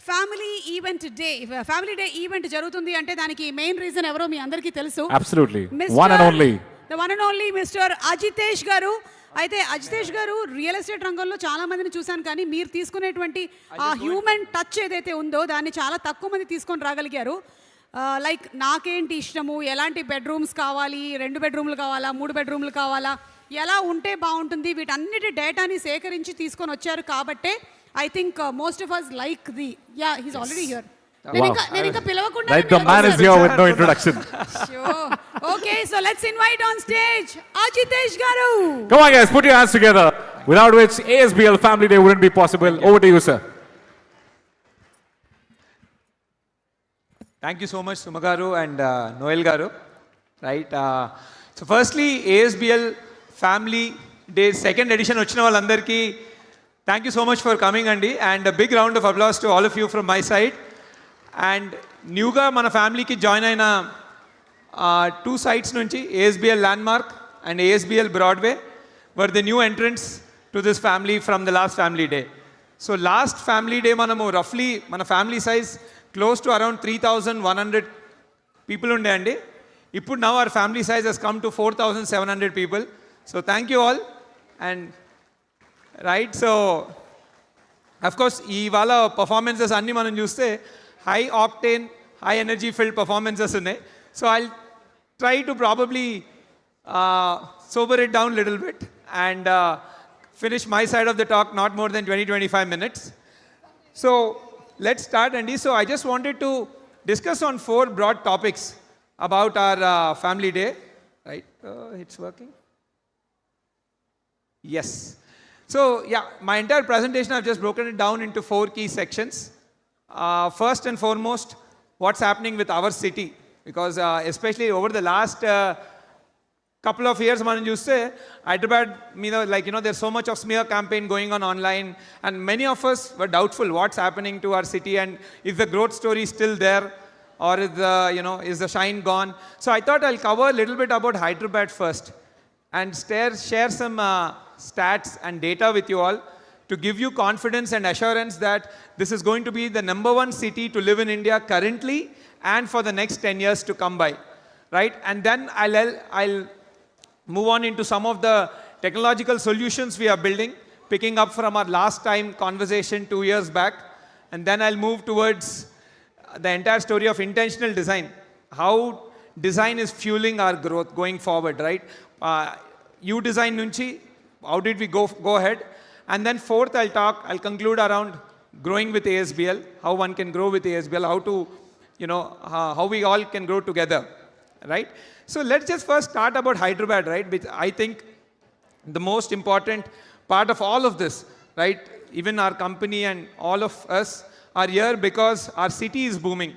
ఫ్యామిలీ డే ఈవెంట్ జరుగుతుంది అంటే దానికి మెయిన్ రీజన్ ఎవరో మీ అందరికీ తెలుసు. Absolutely. One and only. The one and only mister Ajitesh గారు. అయితే అజితేష్ గారు రియల్ ఎస్టేట్ రంగంలో చాలా మందిని చూశాను, కానీ మీరు తీసుకునేటువంటి ఆ హ్యూమన్ టచ్ ఏదైతే ఉందో దాన్ని చాలా తక్కువ మంది తీసుకొని రాగలిగారు. లైక్ నాకేంటి ఇష్టము, ఎలాంటి బెడ్రూమ్స్ కావాలి, 2 బెడ్రూమ్లు కావాలా, 3 బెడ్రూమ్లు కావాలా, ఎలా ఉంటే బాగుంటుంది, వీటన్నిటి డేటాని సేకరించి తీసుకొని వచ్చారు. కాబట్టే I think most of us like he's already here. నేను ఇంకా పిలవకుండా Right, the man is here with no introduction. Okay, so let's invite on stage Ajitesh గారు. Come on guys, put your hands together, without which ASBL Family Day wouldn't be possible. Over to you, sir. Thank you so much, Sumagaru and Noel Garu. Right. So firstly, ASBL Family Day second edition వచ్చిన వాళ్ళందరికీ thank you so much for coming అండి, and a big round of applause to all of you from my side. And న్యూగా మన ఫ్యామిలీకి join అయిన 2 sites నుంచి ASBL Landmark and ASBL Broadway were the new entrants to this family from the last family day. So last family day మనము roughly మన family size close to around 3,100 people ఉండే అండి. ఇప్పుడు now our family size has come to 4,700 people. So thank you all. And right, so of course ఇవాళ performances అన్నీ మనం చూస్తే high octane high energy filled performances ఉన్నాయి. So I try to probably sober it down a little bit and finish my side of the talk not more than 20-25 minutes. So let's start, Andy. So I just wanted to discuss on 4 broad topics about our family day. Right? It's working? Yes. So yeah, my entire presentation I've just broken it down into 4 key sections. First and foremost, what's happening with our city, because especially over the last couple of years మనం చూస్తే Hyderabad, like there's so much of smear campaign going on online, and many of us were doubtful what's happening to our city and is the growth story still there, or is the shine gone. So I thought I'll cover a little bit about Hyderabad first and share some stats and data with you all to give you confidence and assurance that this is going to be the number 1 city to live in India currently and for the next 10 years to come by, right? And then I'll move on into some of the technological solutions we are building, picking up from our last time conversation 2 years back. And then I'll move towards the entire story of intentional design, how design is fueling our growth going forward, right? You design nunchi, how did we go ahead? And then fourth, I'll conclude around growing with ASBL, how one can grow with ASBL, how to, how we all can grow together, right? So let's just first start about Hyderabad, right? Which I think the most important part of all of this, right? Even our company and all of us are here because our city is booming.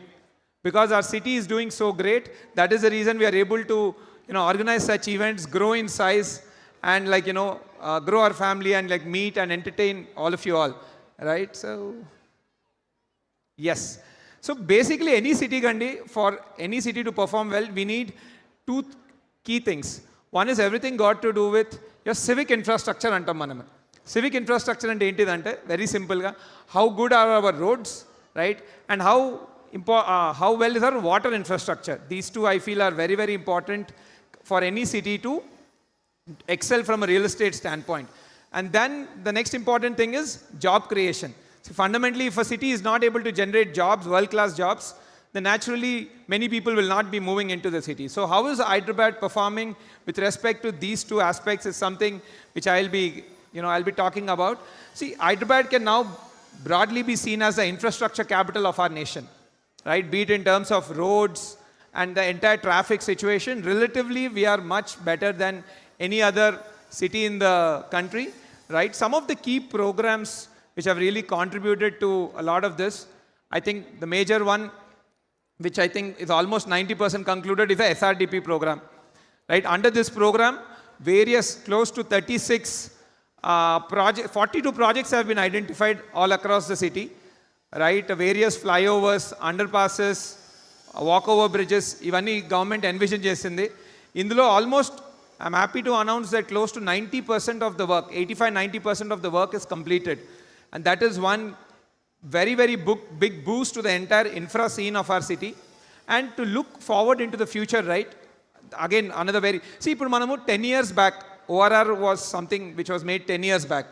Because our city is doing so great, that is the reason we are able to, organize such events, grow in size, and grow our family and meet and entertain all of you all, right? So yes, so basically any city gandi, for any city to perform well, we need 2 key things. One is everything got to do with your civic infrastructure antam manam. Civic infrastructure ante entidante very simple ga how good are our roads, right? And how well is our water infrastructure. These 2 I feel are very, very important for any city to excel from a real estate standpoint. And then the next important thing is job creation. So fundamentally, if a city is not able to generate jobs, world-class jobs, then naturally many people will not be moving into the city. So how is Hyderabad performing with respect to these 2 aspects is something which I'll be talking about. See, Hyderabad can now broadly be seen as the infrastructure capital of our nation, right? Be it in terms of roads and the entire traffic situation. Relatively, we are much better than any other city in the country, right? Some of the key programs which have really contributed to a lot of this, I think the major one which I think is almost 90% concluded, is the SRDP program. Right? Under this program, various close to 36 42 projects have been identified all across the city. Right? Various flyovers, underpasses, walkover bridges, ivanni government envision chesindi. Indulo almost, I'm happy to announce that close to 90% of the work, 85-90% of the work is completed. And that is one very, very big boost to the entire infra scene of our city. And to look forward into the future, right? Again, another very... See, ఇప్పుడు మనము 10 years back, ORR was something which was made 10 years back.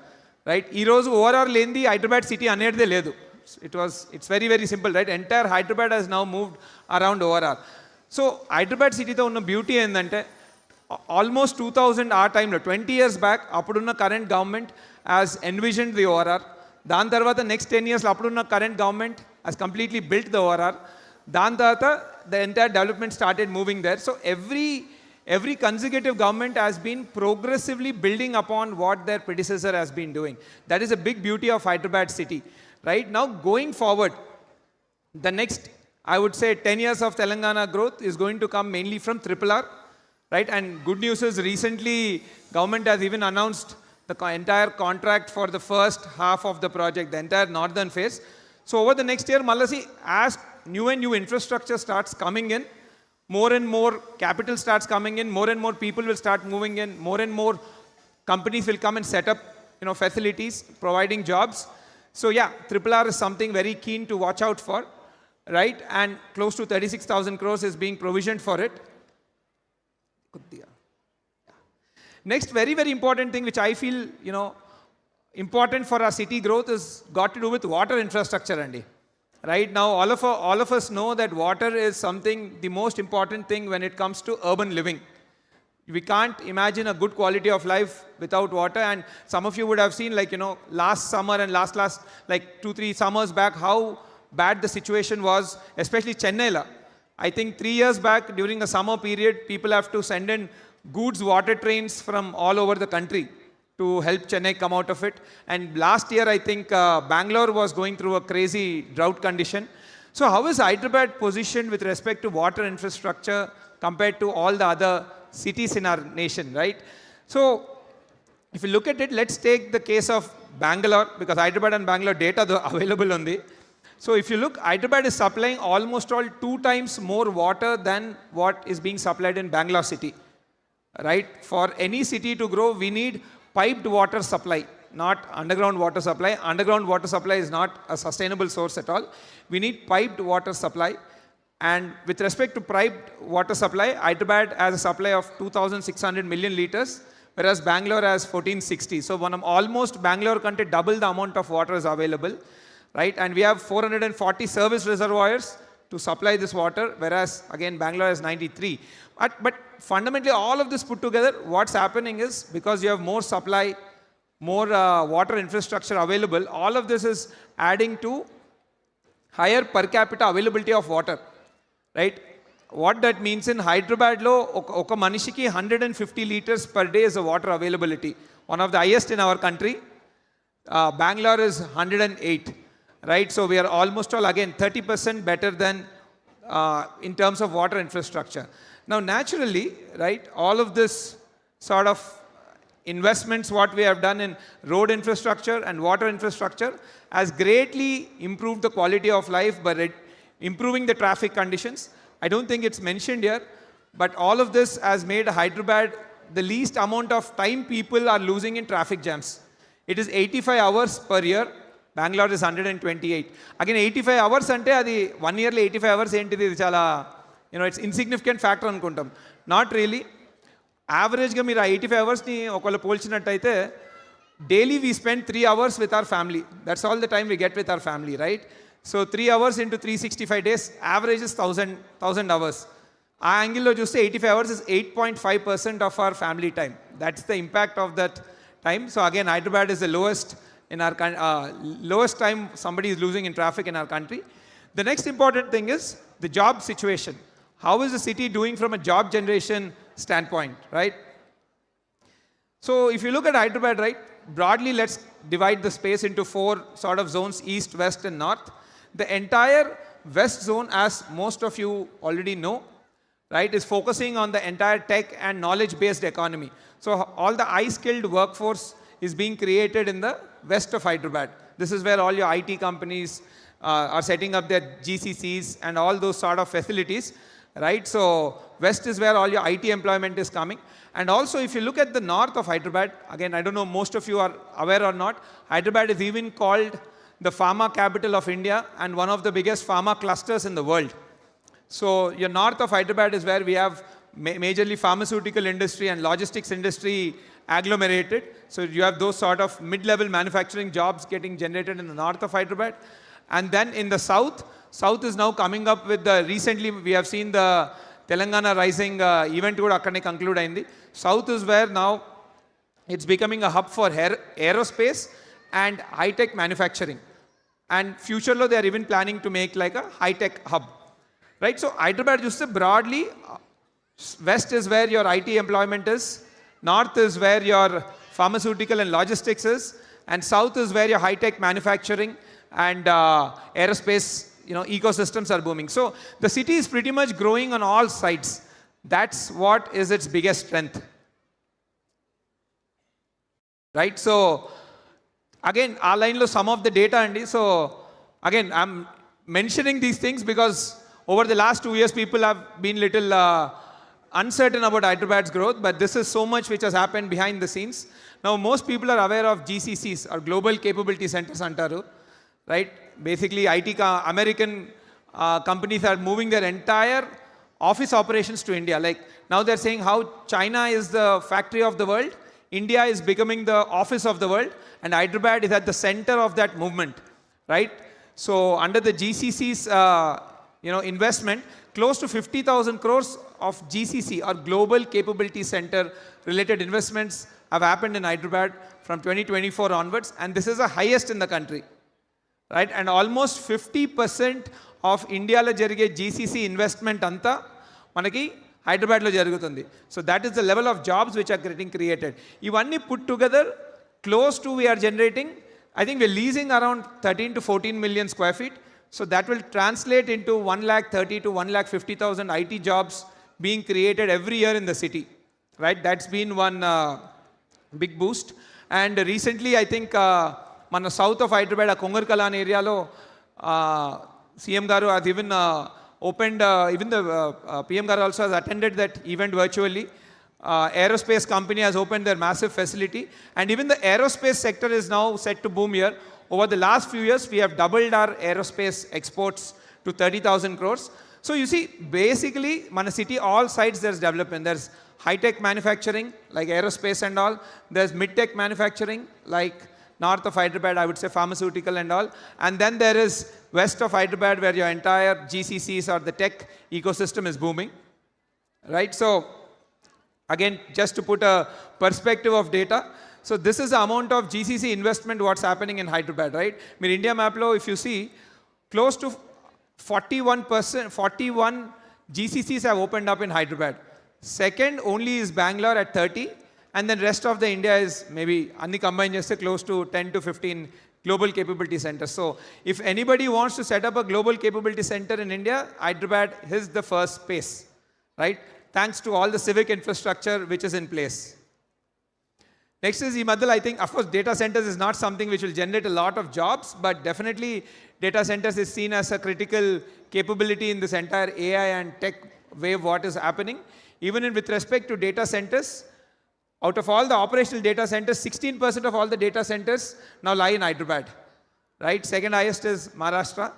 Right? ఈ రోజు ORR లేనిది Hyderabad city అనేదే లేదు. It's very, very simple, right? Entire Hyderabad has now moved around ORR. So, Hyderabad city తో ఉన్న beauty ఏంటంటే almost 2000 ఆ టైంలో 20 years back అప్పుడున్న current government has envisioned the ORR. దాని తర్వాత నెక్స్ట్ 10 years అప్పుడున్న current government has completely built the ORR. దాని తర్వాత the entire development started moving there. So every consecutive government has been progressively building upon what their predecessor has been doing. That is a big beauty of Hyderabad city. Right? Now going forward, the next, I would say 10 years of Telangana growth is going to come mainly from RRR. Right? And good news is recently government has even announced the entire contract for the first half of the project, the entire northern phase. So over the next year, Malasi, as new and new infrastructure starts coming in, more and more capital starts coming in, more and more people will start moving in, more and more companies will come and set up, facilities, providing jobs. So yeah, RRR is something very keen to watch out for, right? And close to 36,000 crores is being provisioned for it. Next, very, very important thing which I feel, important for our city growth is got to do with water infrastructure, Andy. Right now, all of us know that water is something, the most important thing when it comes to urban living. We can't imagine a good quality of life without water. And some of you would have seen, last summer and last, 2-3 summers back, how bad the situation was, especially Chennai. I think 3 years back, during the summer period, people have to send in goods water trains from all over the country to help Chennai come out of it. And last year, I think Bangalore was going through a crazy drought condition. So how is Hyderabad positioned with respect to water infrastructure compared to all the other cities in our nation, right? So if you look at it, let's take the case of Bangalore, because Hyderabad and Bangalore data are available on the... So if you look, Hyderabad is supplying almost all 2 times more water than what is being supplied in Bangalore city. Right? For any city to grow, we need piped water supply, not underground water supply. Underground water supply is not a sustainable source at all. We need piped water supply. And with respect to piped water supply, Hyderabad has a supply of 2,600 million liters, whereas Bangalore has 1,460. So almost Bangalore country double the amount of water is available. Right? And we have 440 service reservoirs to supply this water, whereas again Bangalore has 93. But fundamentally, all of this put together, what's happening is because you have more supply, more water infrastructure available, all of this is adding to higher per capita availability of water. Right? What that means in Hyderabad, oka manishiki 150 liters per day is the water availability. One of the highest in our country. Bangalore is 108. Right? So we are almost all, again, 30% better than in terms of water infrastructure. Now, naturally, right, all of this sort of investments, what we have done in road infrastructure and water infrastructure has greatly improved the quality of life by improving the traffic conditions. I don't think it's mentioned here, but all of this has made Hyderabad the least amount of time people are losing in traffic jams. It is 85 hours per year. Bangalore is 128. Again, 85 hours ante adi 1 yearly 85 hours entidi idi chala it's insignificant factor anukuntam. Not really. Average ga meer 85 hours ni okala polchinattaithe daily we spend 3 hours with our family. That's all the time we get with our family, right? So 3 hours into 365 days, average is 1000 hours. Aa angle lo chuste 85 hours is 8.5% of our family time. That's the impact of that time. So again, Hyderabad is the lowest in our lowest time somebody is losing in traffic in our country. The next important thing is the job situation. How is the city doing from a job generation standpoint, right? So if you look at Hyderabad, right, broadly let's divide the space into 4 sort of zones, east, west and north. The entire West Zone, as most of you already know, right, is focusing on the entire tech and knowledge-based economy. So all the high-skilled workforce is being created in the west of Hyderabad. This is where all your IT companies are setting up their GCCs and all those sort of facilities, right? So west is where all your IT employment is coming. And also, if you look at the north of Hyderabad, again, I don't know most of you are aware or not, Hyderabad is even called the pharma capital of India and one of the biggest pharma clusters in the world. So your north of Hyderabad is where we have majorly pharmaceutical industry and logistics industry agglomerated. So you have those sort of mid-level manufacturing jobs getting generated in the north of Hyderabad. And then in the south is now coming up with the, recently we have seen the Telangana Rising event kuda akkane conclude ayindi. South is where now it's becoming a hub for aerospace and high-tech manufacturing. And future lo they are even planning to make like a high-tech hub. Right? So Hyderabad just broadly, west is where your IT employment is, north is where your pharmaceutical and logistics is, and south is where your high-tech manufacturing and aerospace, ecosystems are booming. So the city is pretty much growing on all sides. That's what is its biggest strength. Right? So again, our line lo some of the data and so again, I'm mentioning these things because over the last 2 years, people have been little uncertain about Hyderabad's growth, but this is so much which has happened behind the scenes. Now, most people are aware of GCCs, or Global Capability Centers antaru, right? Basically, American companies are moving their entire office operations to India. Like now they're saying how China is the factory of the world, India is becoming the office of the world, and Hyderabad is at the center of that movement, right? So under the GCC's investment, close to 50,000 crores of GCC or Global Capability Center related investments have happened in Hyderabad from 2024 onwards, and this is the highest in the country, right? And almost 50% of India lo jarige GCC investment anta manaki Hyderabad lo jarugutundi. So that is the level of jobs which are getting created. Ivanni put together, close to we are generating, I think we're leasing around 13 to 14 million square feet. So that will translate into 1,30,000 to 1,50,000 IT jobs being created every year in the city, right? That's been one big boost. And recently, I think, మన south of Hyderabad, a Kongarkalan area lo, CM Garu has even opened, even the PM Garu also has attended that event virtually. Aerospace company has opened their massive facility, and even the aerospace sector is now set to boom here. Over the last few years, we have doubled our aerospace exports to 30,000 crores. So you see, basically, Mana city, all sides there's development. There's high-tech manufacturing, like aerospace and all. There's mid-tech manufacturing, like north of Hyderabad, I would say pharmaceutical and all. And then there is west of Hyderabad, where your entire GCCs or the tech ecosystem is booming, right? So again, just to put a perspective of data, so this is the amount of GCC investment what's happening in Hyderabad, right? Mir India map lo, if you see, close to 41 GCCs have opened up in Hyderabad. Second only is Bangalore at 30, and then rest of the India is maybe anni combined just close to 10 to 15 global capability centers. So if anybody wants to set up a global capability center in India, Hyderabad is the first space, right? Thanks to all the civic infrastructure which is in place. Next is Madhul. I think, of course, data centers is not something which will generate a lot of jobs, but definitely data centers is seen as a critical capability in this entire AI and tech wave what is happening. Even with respect to data centers, out of all the operational data centers, 16% of all the data centers now lie in Hyderabad, right? Second highest is Maharashtra,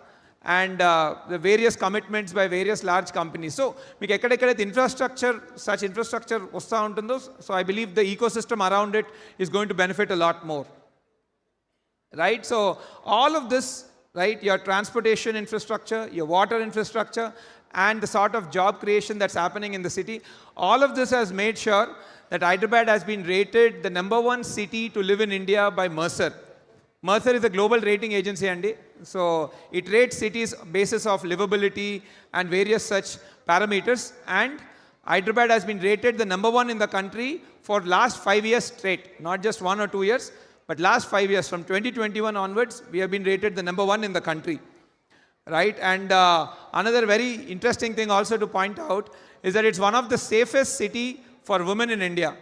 and the various commitments by various large companies. So, meeku ekkadekkaithe infrastructure, such infrastructure vastha untundo, so I believe the ecosystem around it is going to benefit a lot more, right? So, all of this, right, your transportation infrastructure, your water infrastructure, and the sort of job creation that's happening in the city, all of this has made sure that Hyderabad has been rated the #1 city to live in India by Mercer. Mercer is a global rating agency, Andy. So it rates cities basis of livability and various such parameters. And Hyderabad has been rated the #1 in the country for last 5 years straight, not just 1 or 2 years, but last 5 years. From 2021 onwards, we have been rated the #1 in the country. right? And another very interesting thing also to point out is that it's one of the safest city for women in India,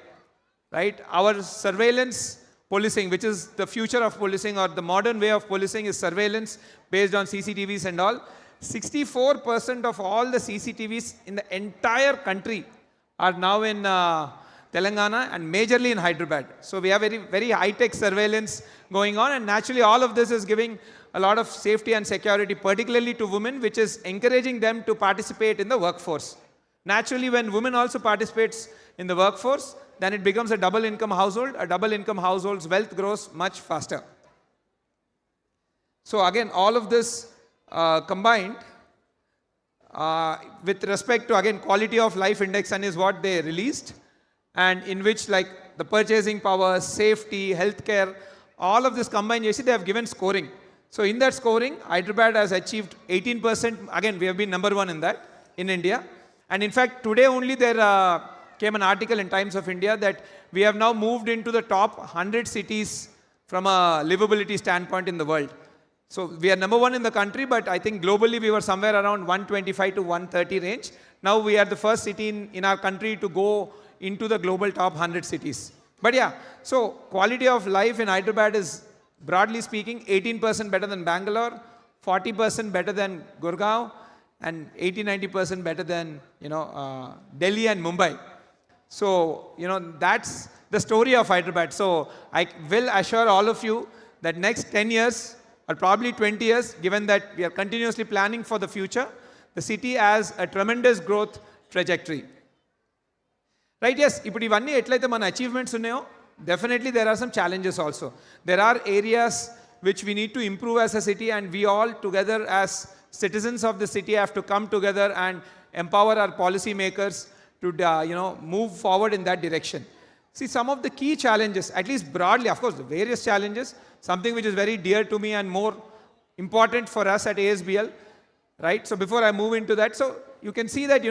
right? Our surveillance policing, which is the future of policing or the modern way of policing, is surveillance based on CCTVs and all. 64% of all the CCTVs in the entire country are now in Telangana and majorly in Hyderabad. So we have very, very high-tech surveillance going on, and naturally all of this is giving a lot of safety and security, particularly to women, which is encouraging them to participate in the workforce. Naturally, when women also participates in the workforce, then it becomes a double income household. A double income household's wealth grows much faster. So again, all of this combined with respect to, again, quality of life index and is what they released, and in which like the purchasing power, safety, healthcare, all of this combined, you see, they have given scoring. So in that scoring, Hyderabad has achieved 18%. Again, we have been number one in that in India. And in fact, today only there came an article in Times of India that we have now moved into the top 100 cities from a livability standpoint in the world. So we are number one in the country, but I think globally we were somewhere around 125 to 130 range. Now we are the first city in our country to go into the global top 100 cities. But yeah, so quality of life in Hyderabad is, broadly speaking, 18% better than Bangalore, 40% better than Gurgaon, and 80-90% better than, Delhi and Mumbai. So, that's the story of Hyderabad. So I will assure all of you that next 10 years or probably 20 years, given that we are continuously planning for the future, the city has a tremendous growth trajectory. Right, yes, ఇప్పుడు ఇవన్నీ ఎట్లయితే మన achievements ఉన్నాయో, definitely there are some challenges also. There are areas which we need to improve as a city, and we all together as citizens of the city have to come together and empower our policy makers to move forward in that direction. See, some of the key challenges, at least broadly, of course, the various challenges, something which is very dear to me and more important for us at ASBL, right? So before I move into that, so you can see that,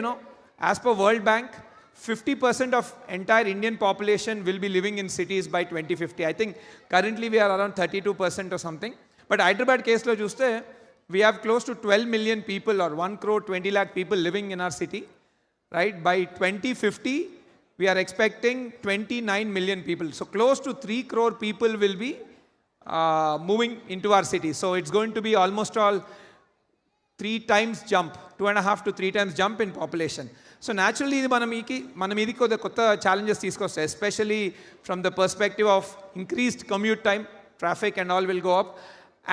as per World Bank, 50% of entire Indian population will be living in cities by 2050. I think currently we are around 32% or something. But Hyderabad case lo chuste, we have close to 12 million people or 1 crore 20 lakh people living in our city, right? By 2050, we are expecting 29 million people. So close to 3 crore people will be moving into our city. So it's going to be almost all 3 times jump, 2.5 to 3 times jump in population. So naturally, మనం ఇది కొత్త challenges తీసుకొస్తాయి, especially from the perspective of increased commute time, traffic and all will go up.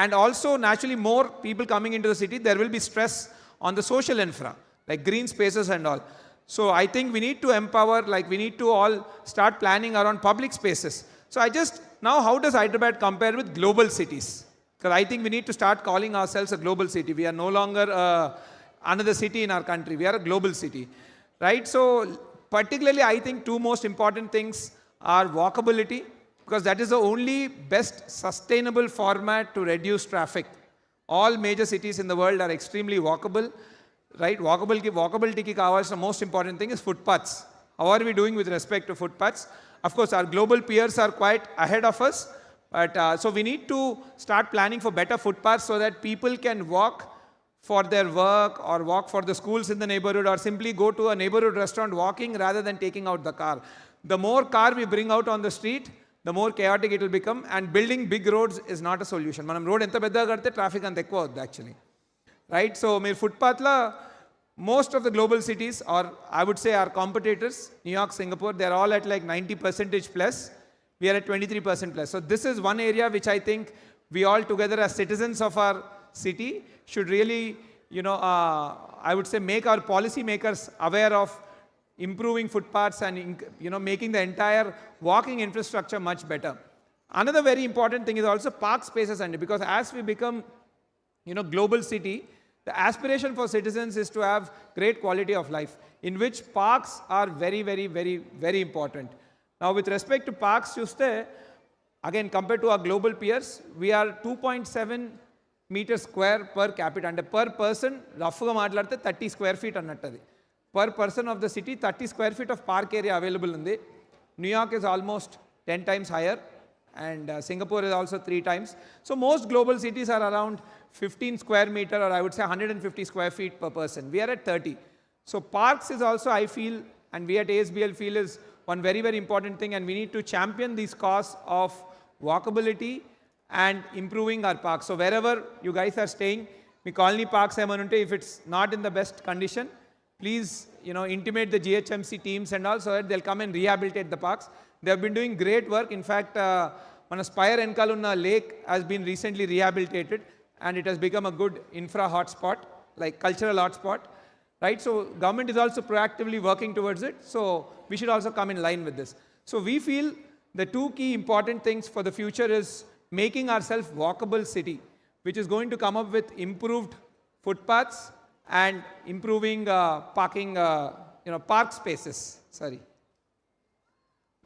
And also naturally more people coming into the city, there will be stress on the social infra, like green spaces and all. So I think we need to empower, like we need to all start planning around public spaces. So now how does Hyderabad compare with global cities? Because I think we need to start calling ourselves a global city. We are no longer another city in our country. We are a global city, right? So particularly I think 2 most important things are walkability, because that is the only best sustainable format to reduce traffic. All major cities in the world are extremely walkable, right? Walkability ki kavalsina most important thing is footpaths. How are we doing with respect to footpaths? Of course, our global peers are quite ahead of us, but so we need to start planning for better footpaths so that people can walk for their work or walk for the schools in the neighborhood, or simply go to a neighborhood restaurant walking rather than taking out the car. The more car we bring out on the street, the more chaotic it will become, and building big roads is not a solution. Manam road enta peddaga kadte traffic anta ekkuva avuddu actually, right? So meer footpath la most of the global cities, or I would say our competitors, New York, Singapore, they are all at like 90% plus. We are at 23% plus. So this is one area which I think we all together as citizens of our city should really, I would say make our policy makers aware of improving footpaths and, making the entire walking infrastructure much better. Another very important thing is also park spaces, and because as we become, global city, the aspiration for citizens is to have great quality of life, in which parks are very, very, very, very important. Now with respect to parks, again compared to our global peers, we are 2.7 meters square per capita, and per person, roughly maatladte 30 square feet annattadi. Per person of the city, 30 square feet of park area available undi. New York is almost 10 times higher, and Singapore is also 3 times. So most global cities are around 15 square meter, or I would say 150 square feet per person. We are at 30. So parks is also, I feel, and we at ASBL feel, is one very, very important thing, and we need to champion this cause of walkability and improving our parks. So wherever you guys are staying, me colony parks ఏమైనా ఉంటే, if it's not in the best condition, please, intimate the GHMC teams and all, so that they'll come and rehabilitate the parks. They have been doing great work. In fact, మన Spire Enkalunna lake has been recently rehabilitated, and it has become a good infra hotspot, like cultural hotspot, right? So government is also proactively working towards it, so we should also come in line with this. So we feel the 2 key important things for the future is making ourselves walkable city, which is going to come up with improved footpaths and improving parking, park spaces,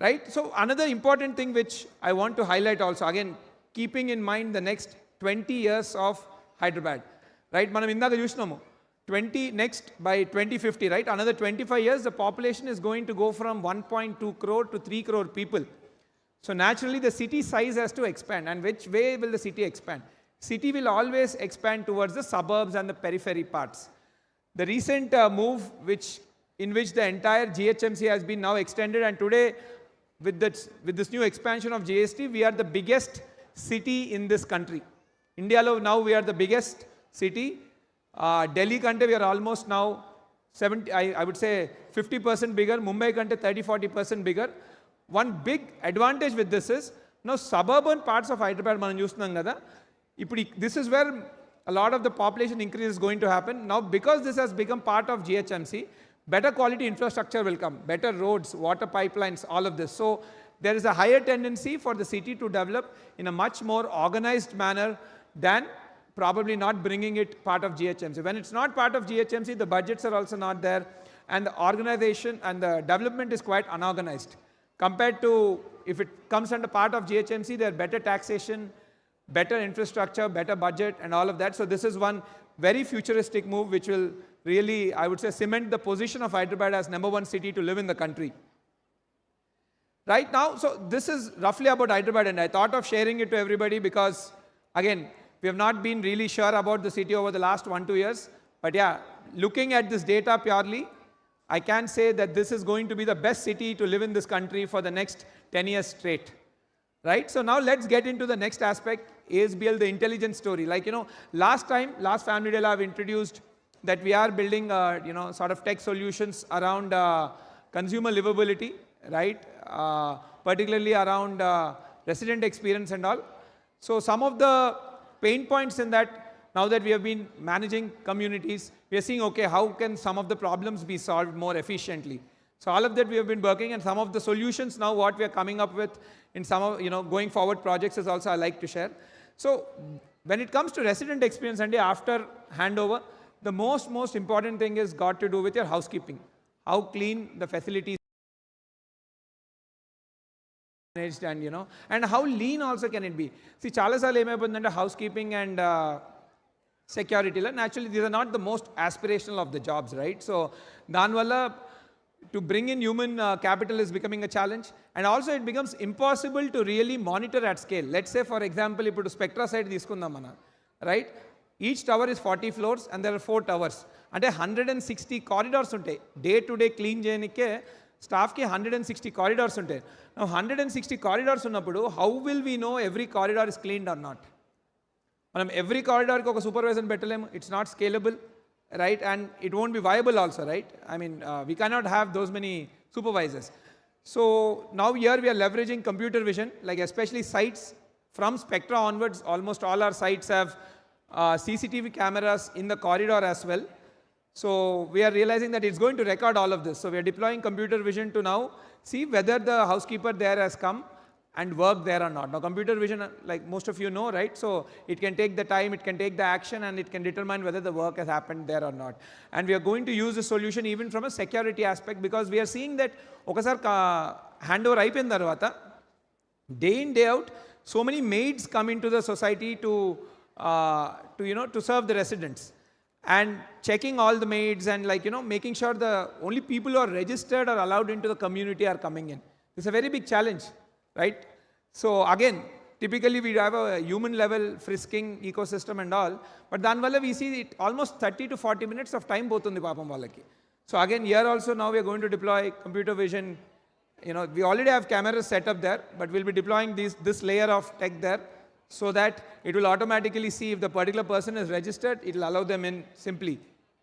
right? So another important thing which I want to highlight also, again, keeping in mind the next 20 years of Hyderabad, right? Manam indaka chusnamu, next by 2050, right? Another 25 years, the population is going to go from 1.2 crore to 3 crore people. So naturally, the city size has to expand. And which way will the city expand? City will always expand towards the suburbs and the periphery parts. The recent move in which the entire GHMC has been now extended, and today with this new expansion of GST, we are the biggest city in this country. India lo now we are the biggest city. Delhi kante we are almost now 70, I would say 50% bigger. Mumbai kante 30-40% bigger. One big advantage with this is, now suburban parts of Hyderabad మనం చూస్తున్నాం కదా, ఇప్పుడు this is where a lot of the population increase is going to happen. Now because this has become part of GHMC, better quality infrastructure will come, better roads, water pipelines, all of this. So there is a higher tendency for the city to develop in a much more organized manner than probably not bringing it part of GHMC. When it's not part of GHMC, the budgets are also not there, and the organization and the development is quite unorganized. Compared to if it comes under part of GHMC, there are better taxation, better infrastructure, better budget, and all of that. So this is one very futuristic move which will really, I would say, cement the position of Hyderabad as #1 city to live in the country. Right now, so this is roughly about Hyderabad, and I thought of sharing it to everybody because, again, we have not been really sure about the city over the last 1-2 years. But yeah, looking at this data purely, I can say that this is going to be the best city to live in this country for the next 10 years straight. Right? So now let's get into the next aspect, ASBL, the intelligence story. Like, last Family Day, I've introduced that we are building, sort of tech solutions around consumer livability, right? Particularly around resident experience and all. So some of the pain points in that, now that we have been managing communities, we are seeing, okay, how can some of the problems be solved more efficiently? So all of that we have been working, and some of the solutions now what we are coming up with in some of, going forward projects is also I like to share. So when it comes to resident experience, and after handover, the most important thing is got to do with your housekeeping. How clean the facilities managed, and how lean also can it be. See, chala saal emaipundante housekeeping and security, naturally these are not the most aspirational of the jobs, right? So danvalla to bring in human capital is becoming a challenge, and also it becomes impossible to really monitor at scale. Let's say, for example, ipudu Spectra side తీసుకుందాం mana, right? Each tower is 40 floors and there are 4 towers. అంటే 160 corridors ఉంటాయి. Day to day clean చేయనికే స్టాఫ్కి 160 corridors ఉంటాయి. Now 160 corridors ఉన్నప్పుడు how will we know every corridor is cleaned or not? మనం every corridorకి ఒక supervisor పెట్టలేము. It's not scalable, right? And it won't be viable also, right? I mean, we cannot have those many supervisors. So now here we are leveraging computer vision, like especially sites from Spectra onwards, almost all our sites have CCTV cameras in the corridor as well. So we are realizing that it's going to record all of this. So we are deploying computer vision to now see whether the housekeeper there has come and work there or not. Now computer vision, like most of you know, right? So it can take the time, it can take the action, and it can determine whether the work has happened there or not. And we are going to use the solution even from a security aspect, because we are seeing that okasar handover అయిపోయిన తర్వాత day in day out so many maids come into the society to serve the residents, and checking all the maids and making sure the only people who are registered or allowed into the community are coming in. It's a very big challenge, right? So again, typically we have a human level frisking ecosystem and all, but danvalla we see it almost 30 to 40 minutes of time potundi paapam vallaki. So again, here also now we are going to deploy computer vision. We already have cameras set up there, but we'll be deploying this layer of tech there so that it will automatically see if the particular person is registered, it will allow them in simply,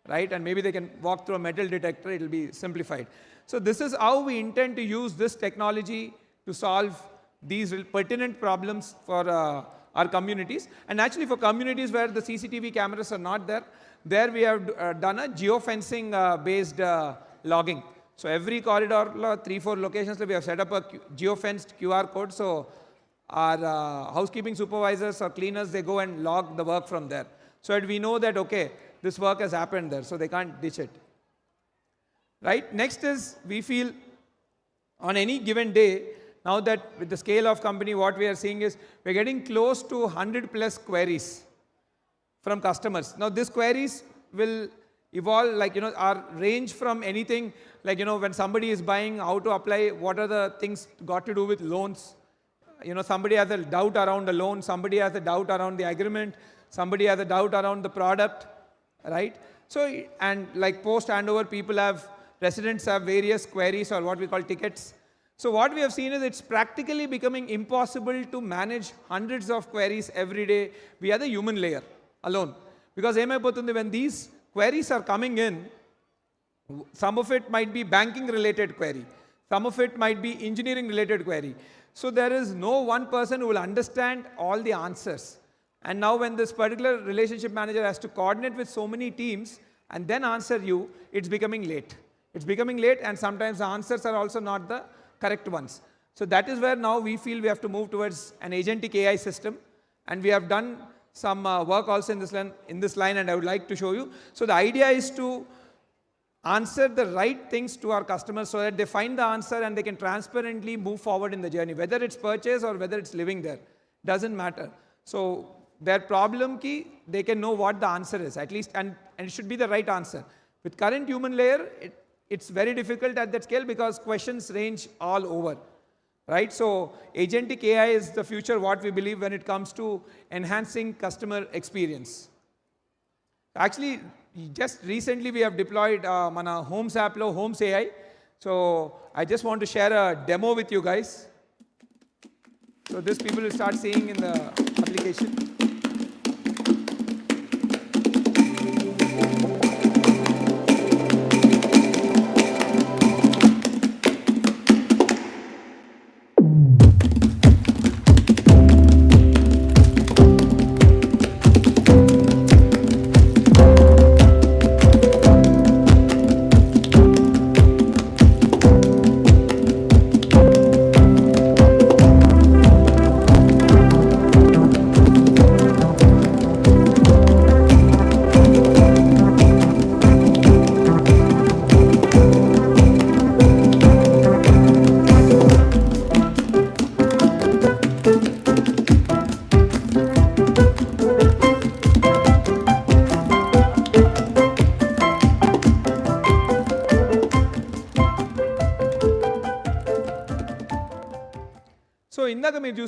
right? And maybe they can walk through a metal detector, it will be simplified. So this is how we intend to use this technology to solve these pertinent problems for our communities. And actually for communities where the CCTV cameras are not there, there we have done a geofencing based logging. So every corridor, 3-4 locations, we have set up a geofenced QR code. So our housekeeping supervisors or cleaners, they go and log the work from there. So that we know that, okay, this work has happened there, so they can't ditch it. Right? Next is, we feel on any given day, now that with the scale of company, what we are seeing is, we're getting close to 100 plus queries from customers. Now these queries will evolve, our range from anything, when somebody is buying, how to apply, what are the things got to do with loans. Somebody has a doubt around the loan, somebody has a doubt around the agreement, somebody has a doubt around the product, right? So, and like post handover, residents have various queries or what we call tickets. So what we have seen is it's practically becoming impossible to manage hundreds of queries every day via the human layer alone. Because when these queries are coming in, some of it might be banking related query, some of it might be engineering related query. So there is no one person who will understand all the answers. And now when this particular relationship manager has to coordinate with so many teams and then answer you, it's becoming late. It's becoming late, and sometimes the answers are also not the correct ones. So that is where now we feel we have to move towards an agentic AI system. And we have done some work also in this line, and I would like to show you. So the idea is to answer the right things to our customers so that they find the answer and they can transparently move forward in the journey. Whether it's purchase or whether it's living there, doesn't matter. So their problem key, they can know what the answer is, at least, and it should be the right answer. With current human layer, it's very difficult at that scale because questions range all over, right? So agentic AI is the future, what we believe when it comes to enhancing customer experience. Actually, just recently we have deployed mana Homes app lo Homes AI. So I just want to share a demo with you guys. So this people will start seeing in the application.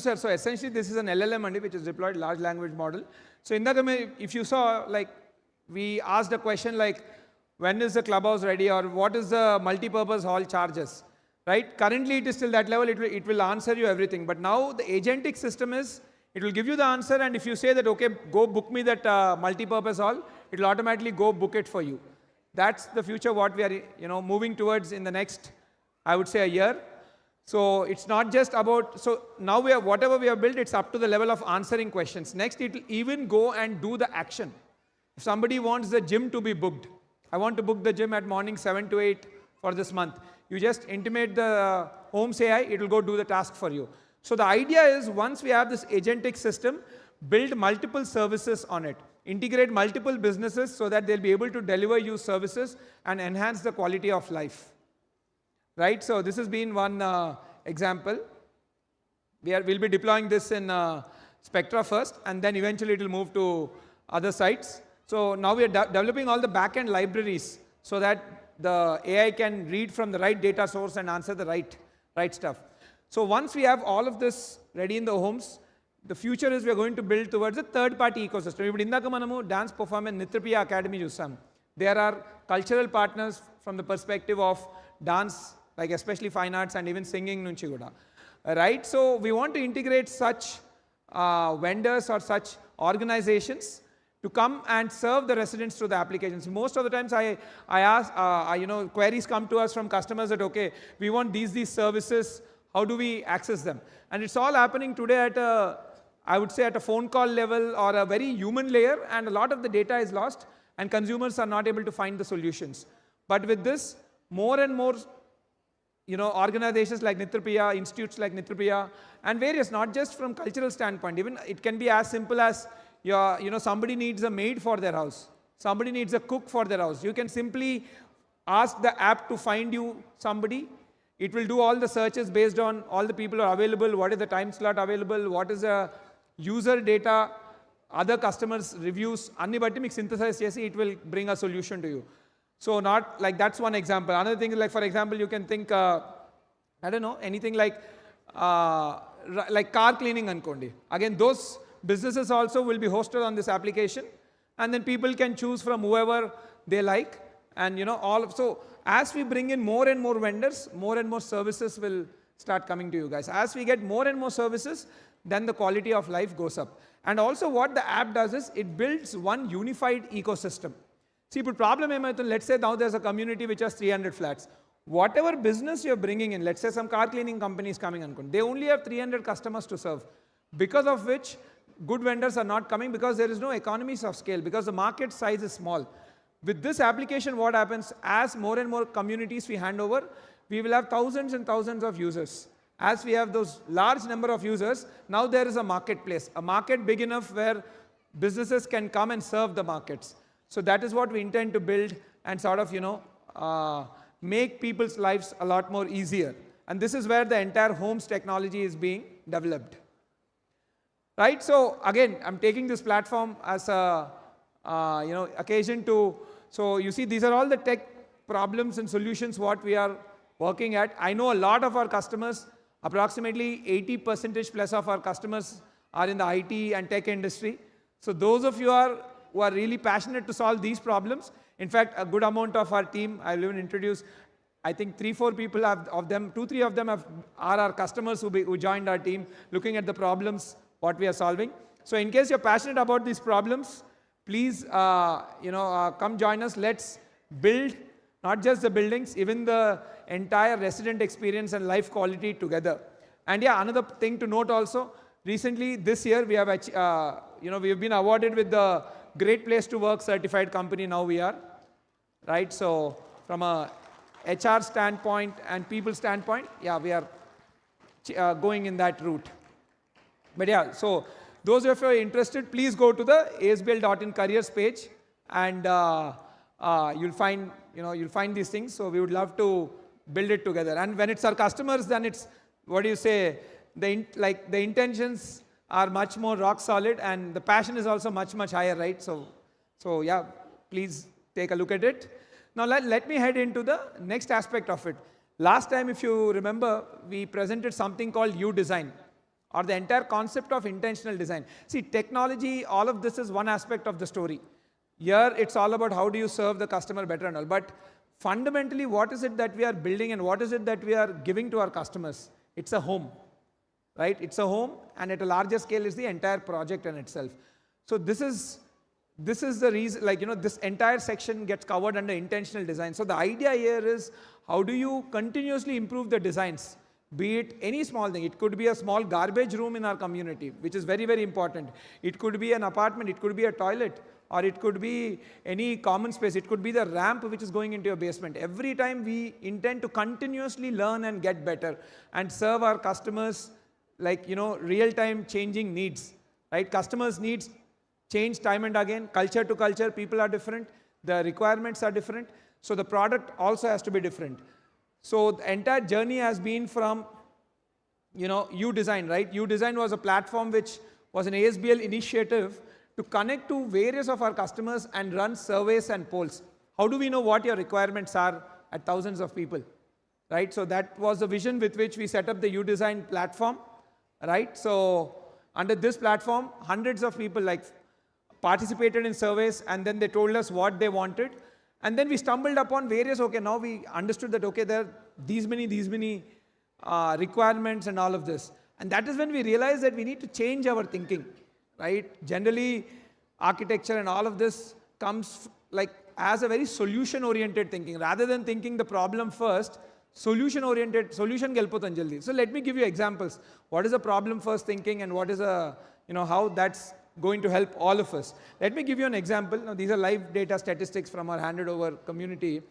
So essentially this is an LLM which is deployed large language model. So if you saw, like, we asked a question like, when is the clubhouse ready, or what is the multi-purpose hall charges, right? Currently it is still that level, it will answer you everything. But now the agentic system is, it will give you the answer, and if you say that, okay, go book me that multi-purpose hall, it will automatically go book it for you. That's the future what we are moving towards in the next, I would say, a year. So it's not just about, so now whatever we have built, it's up to the level of answering questions. Next, it will even go and do the action. If somebody wants the gym to be booked, I want to book the gym at morning 7 to 8 for this month. You just intimate the Homes AI, it will go do the task for you. So the idea is, once we have this agentic system, build multiple services on it. Integrate multiple businesses so that they'll be able to deliver you services and enhance the quality of life. Right, so this has been one example. We'll be deploying this in Spectra first, and then eventually it will move to other sites. So now we are developing all the backend libraries so that the AI can read from the right data source and answer the right stuff. So once we have all of this ready in the homes, the future is we are going to build towards a third-party ecosystem. ఇప్పుడు ఇందాక మనము dance performance నిత్యప్రియ academy చూసాం. There are cultural partners from the perspective of dance, like especially fine arts and even singing nunchi kuda. Right? So we want to integrate such vendors or such organizations to come and serve the residents through the applications. Most of the times I ask, queries come to us from customers that, okay, we want these services, how do we access them? And it's all happening today at I would say at a phone call level or a very human layer, and a lot of the data is lost and consumers are not able to find the solutions. But with this, more and more organizations like Nitrapriya, institutes like Nitrapriya, and various, not just from cultural standpoint, even it can be as simple as somebody needs a maid for their house, somebody needs a cook for their house. You can simply ask the app to find you somebody. It will do all the searches based on all the people who are available, what is the time slot available, what is the user data, other customers' reviews, anni batti meeku synthesize chesi it will bring a solution to you. So not like that's one example. Another thing is like, for example, you can think, I don't know, anything like car cleaning ankondi. Again, those businesses also will be hosted on this application, and then people can choose from whoever they like, and so as we bring in more and more vendors, more and more services will start coming to you guys. As we get more and more services, then the quality of life goes up. And also what the app does is it builds one unified ecosystem. See, but problem emaitund, let's say now there's a community which has 300 flats. Whatever business you're bringing in, let's say some car cleaning company is coming ankondi, they only have 300 customers to serve, because of which good vendors are not coming, because there is no economies of scale, because the market size is small. With this application, what happens, as more and more communities we hand over, we will have thousands and thousands of users. As we have those large number of users, now there is a marketplace, a market big enough where businesses can come and serve the markets. So that is what we intend to build and sort of, make people's lives a lot more easier. And this is where the entire homes technology is being developed. Right? So again, I'm taking this platform as a, occasion to, so you see, these are all the tech problems and solutions what we are working at. I know a lot of our customers, approximately 80% plus of our customers are in the IT and tech industry. So those of you who are really passionate to solve these problems, in fact, a good amount of our team, I'll even introduce, I think 3-4 people of them, 2-3 of them are our customers who joined our team, looking at the problems, what we are solving. So in case you're passionate about these problems, please, come join us. Let's build not just the buildings, even the entire resident experience and life quality together. And yeah, another thing to note also, recently this year we have, we have been awarded with the Great Place to Work certified company. Now we are, right? So from a HR standpoint and people standpoint, yeah, we are going in that route. But yeah, so those of you who are interested, please go to the asbl.in careers page, and you'll find these things. So we would love to build it together. And when it's our customers, then it's, what do you say, the intentions are much more rock solid, and the passion is also much, much higher, right? So yeah, please take a look at it. Now let me head into the next aspect of it. Last time, if you remember, we presented something called U-Design, or the entire concept of intentional design. See, technology, all of this is one aspect of the story. Here, it's all about how do you serve the customer better and all. But fundamentally, what is it that we are building and what is it that we are giving to our customers? It's a home, right? It's a home, and at a larger scale is the entire project in itself. So this is the reason, this entire section gets covered under intentional design. So the idea here is, how do you continuously improve the designs? Be it any small thing. It could be a small garbage room in our community, which is very, very important. It could be an apartment, it could be a toilet, or it could be any common space. It could be the ramp which is going into your basement. Every time we intend to continuously learn and get better and serve our customers real-time changing needs, right? Customers' needs change time and again, culture to culture, people are different, the requirements are different, so the product also has to be different. So the entire journey has been from, U-Design, right? U-Design was a platform which was an ASBL initiative to connect to various of our customers and run surveys and polls. How do we know what your requirements are at thousands of people, right? So that was the vision with which we set up the UDesign platform, right? So under this platform, hundreds of people like participated in surveys, and then they told us what they wanted. And then we stumbled upon various, okay, now we understood that, okay, there are these many requirements and all of this. And that is when we realized that we need to change our thinking, right? Generally, architecture and all of this comes like as a very solution-oriented thinking. Rather than thinking the problem first, solution-oriented, solution gelpotan jaldi. So let me give you examples. What is a problem-first thinking and what is a, how that's going to help all of us. Let me give you an example. Now, these are live data statistics from our handed over community.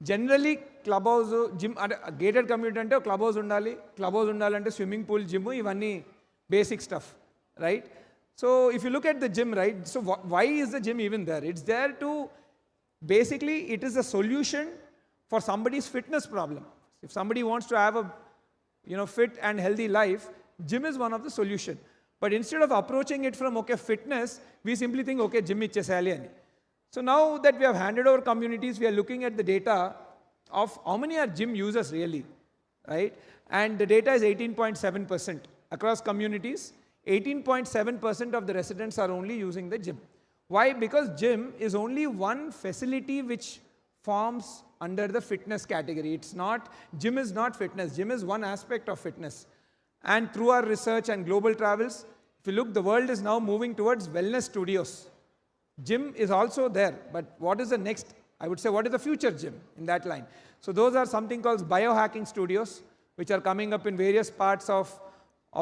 Generally, clubhouse, gym, gated community ante clubhouse undalante swimming pool, gym, ivanni basic stuff, right? So if you look at the gym, right, so why is the gym even there? It's there to, basically, it is a solution for somebody's fitness problem. If somebody wants to have a, fit and healthy life, gym is one of the solution. But instead of approaching it from, okay, fitness, we simply think, okay, gym ichchesayali ani. So now that we have handed over communities, we are looking at the data of how many are gym users really, right? And the data is 18.7% across communities. 18.7% of the residents are only using the gym. Why? Because gym is only one facility which forms under the fitness category. It's not, gym is not fitness. Gym is one aspect of fitness. And through our research and global travels, if you look, the world is now moving towards wellness studios. Gym is also there, but what is the next, I would say, what is the future gym in that line? So those are something called biohacking studios, which are coming up in various parts of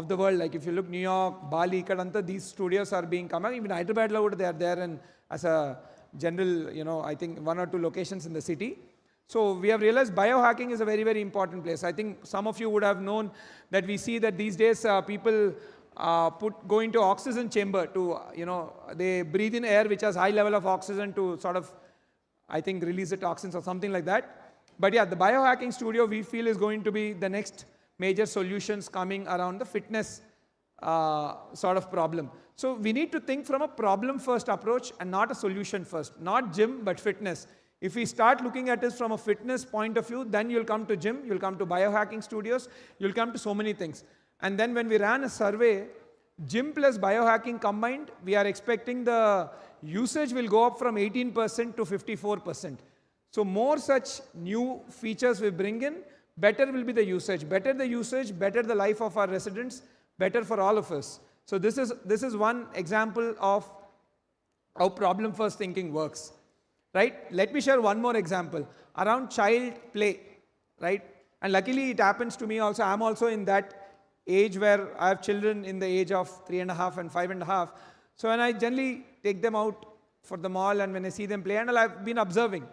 the world. Like if you look New York, Bali, Kadanta, these studios are being come up. Even Hyderabad, they are there and as a general, I think 1 or 2 locations in the city. So we have realized biohacking is a very, very important place. I think some of you would have known that we see that these days people go into oxygen chamber to, they breathe in air which has high level of oxygen to sort of, I think, release the toxins or something like that. But yeah, the biohacking studio we feel is going to be the next major solutions coming around the fitness sort of problem. So we need to think from a problem-first approach and not a solution-first. Not gym, but fitness. If we start looking at this from a fitness point of view, then you'll come to gym, you'll come to biohacking studios, you'll come to so many things. And then when we ran a survey, gym plus biohacking combined, we are expecting the usage will go up from 18% to 54%. So more such new features we bring in, better will be the usage. Better the usage, better the life of our residents, better for all of us. So this is one example of how problem-first thinking works. Right? Let me share one more example around child play, right? And luckily it happens to me also. I'm also in that age where I have children in the age of 3.5 and 5.5. So when I generally take them out for the mall and when I see them play and all, I've been observing,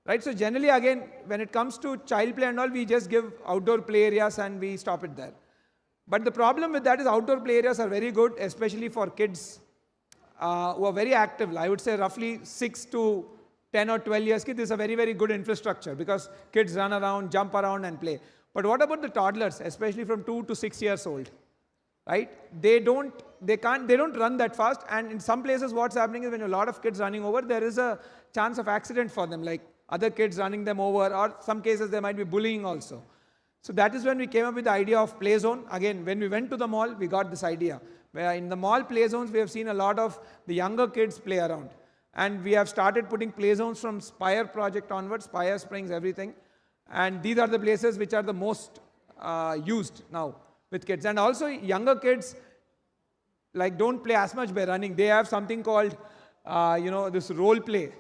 right? So generally again, when it comes to child play and all, we just give outdoor play areas and we stop it there. But the problem with that is outdoor play areas are very good, especially for kids who are very active. I would say roughly 6 to 10 or 12 years, this is a very, very good infrastructure because kids run around, jump around and play. But what about the toddlers, especially from 2 to 6 years old, right? They don't run that fast. And in some places, what's happening is when a lot of kids running over, there is a chance of accident for them, like other kids running them over, or some cases there might be bullying also. So that is when we came up with the idea of play zone. Again, when we went to the mall, we got this idea. Where in the mall play zones, we have seen a lot of the younger kids play around. And we have started putting play zones from Spire project onwards, Spire, Springs, everything. And these are the places which are the most used now with kids. And also younger kids like don't play as much by running. They have something called, this role play.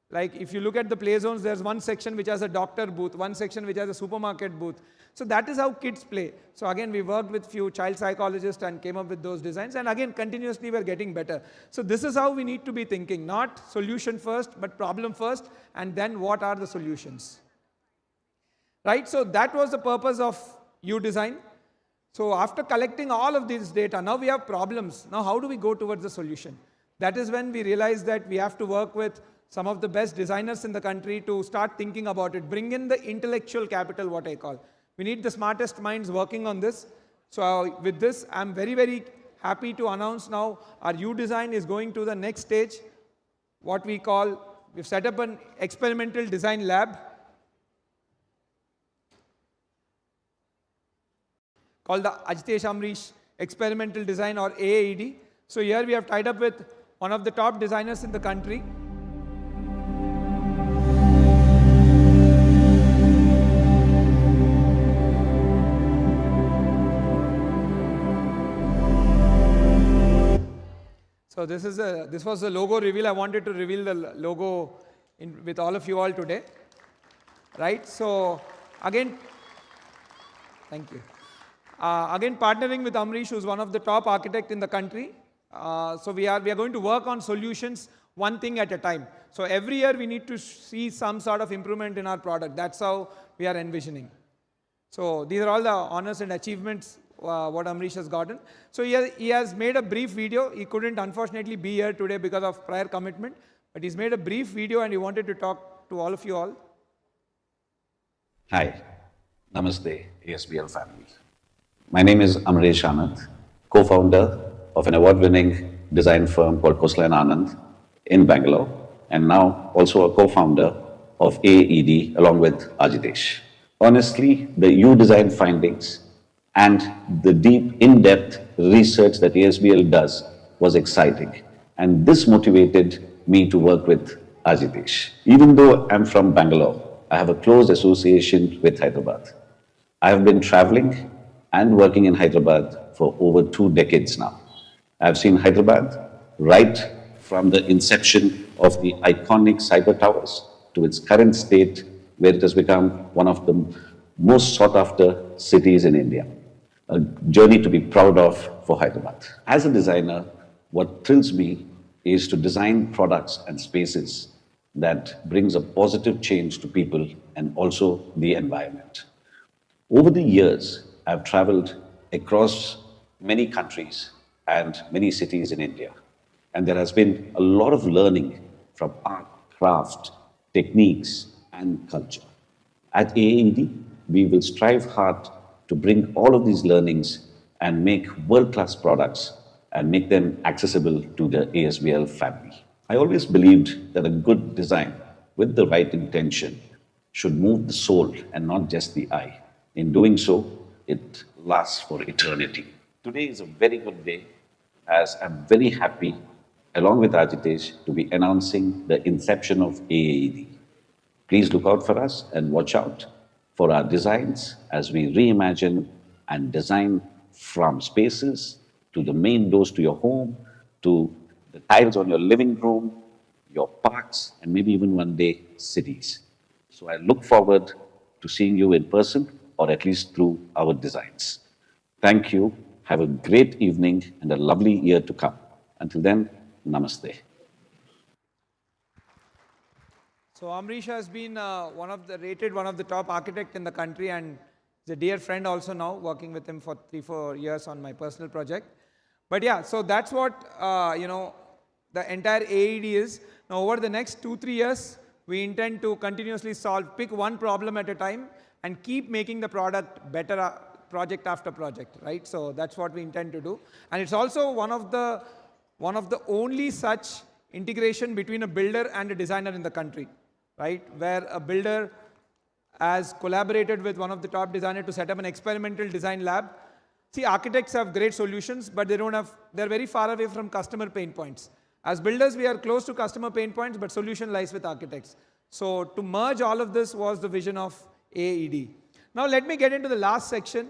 Like if you look at the play zones, there's one section which has a doctor booth, one section which has a supermarket booth. So that is how kids play. So again, we worked with few child psychologists and came up with those designs. And again, continuously we're getting better. So this is how we need to be thinking, not solution first, but problem first, and then what are the solutions. Right? So that was the purpose of UDesign. So after collecting all of this data, now we have problems. Now how do we go towards the solution? That is when we realized that we have to work with some of the best designers in the country to start thinking about it. Bring in the intellectual capital, what I call. We need the smartest minds working on this. So with this, I'm very, very happy to announce now our UDesign is going to the next stage, what we call, we've set up an experimental design lab. called the Ajitesh Amrish Experimental Design or AAED. So here we have tied up with one of the top designers in the country. So this was the logo reveal. I wanted to reveal the logo with all of you all today, right? So again, thank you. Again, partnering with Amrish, who's one of the top architects in the country. So we are going to work on solutions one thing at a time. So every year we need to see some sort of improvement in our product. That's how we are envisioning. So these are all the honors and achievements what Amrish has gotten. So he has made a brief video. He couldn't unfortunately be here today because of prior commitment, but he's made a brief video and he wanted to talk to all of you all. Hi, Namaste, ASBL family. My name is Amresh Anand, co-founder of an award-winning design firm called Khosla & Anand in Bangalore, and now also a co-founder of AED along with Ajitesh. Honestly, the U-Design findings and the deep, in-depth research that ASBL does was exciting. And this motivated me to work with Ajitesh. Even though I'm from Bangalore, I have a close association with Hyderabad. I have been traveling and working in Hyderabad for over 2 decades now. I've seen Hyderabad right from the inception of the iconic cyber towers to its current state, where it has become one of the most sought after cities in India. A journey to be proud of for Hyderabad. As a designer, what thrills me is to design products and spaces that brings a positive change to people and also the environment. Over the years, I've traveled across many countries and many cities in India. And there has been a lot of learning from art, craft, techniques, and culture. At AAED, we will strive hard to bring all of these learnings and make world-class products and make them accessible to the ASBL family. I always believed that a good design with the right intention should move the soul and not just the eye. In doing so, it lasts for eternity. Today is a very good day, as I'm very happy, along with Ajitesh, to be announcing the inception of AAED. Please look out for us and watch out for our designs as we reimagine and design from spaces to the main doors to your home, to the tiles on your living room, your parks, and maybe even one day cities. So I look forward to seeing you in person, or at least through our designs. Thank you. Have a great evening and a lovely year to come. Until then, namaste. So Amrish has been one of the top architect in the country, and is a dear friend also now, working with him for 3-4 years on my personal project. But yeah, so that's what the entire AED is. Now over the next 2-3 years, we intend to continuously pick one problem at a time and keep making the product better project after project, right? So that's what we intend to do. And it's also one of the only such integration between a builder and a designer in the country, right? Where a builder has collaborated with one of the top designers to set up an experimental design lab. See, architects have great solutions, but they're very far away from customer pain points. As builders, we are close to customer pain points, but solution lies with architects. So to merge all of this was the vision of AED. Now let me get into the last section,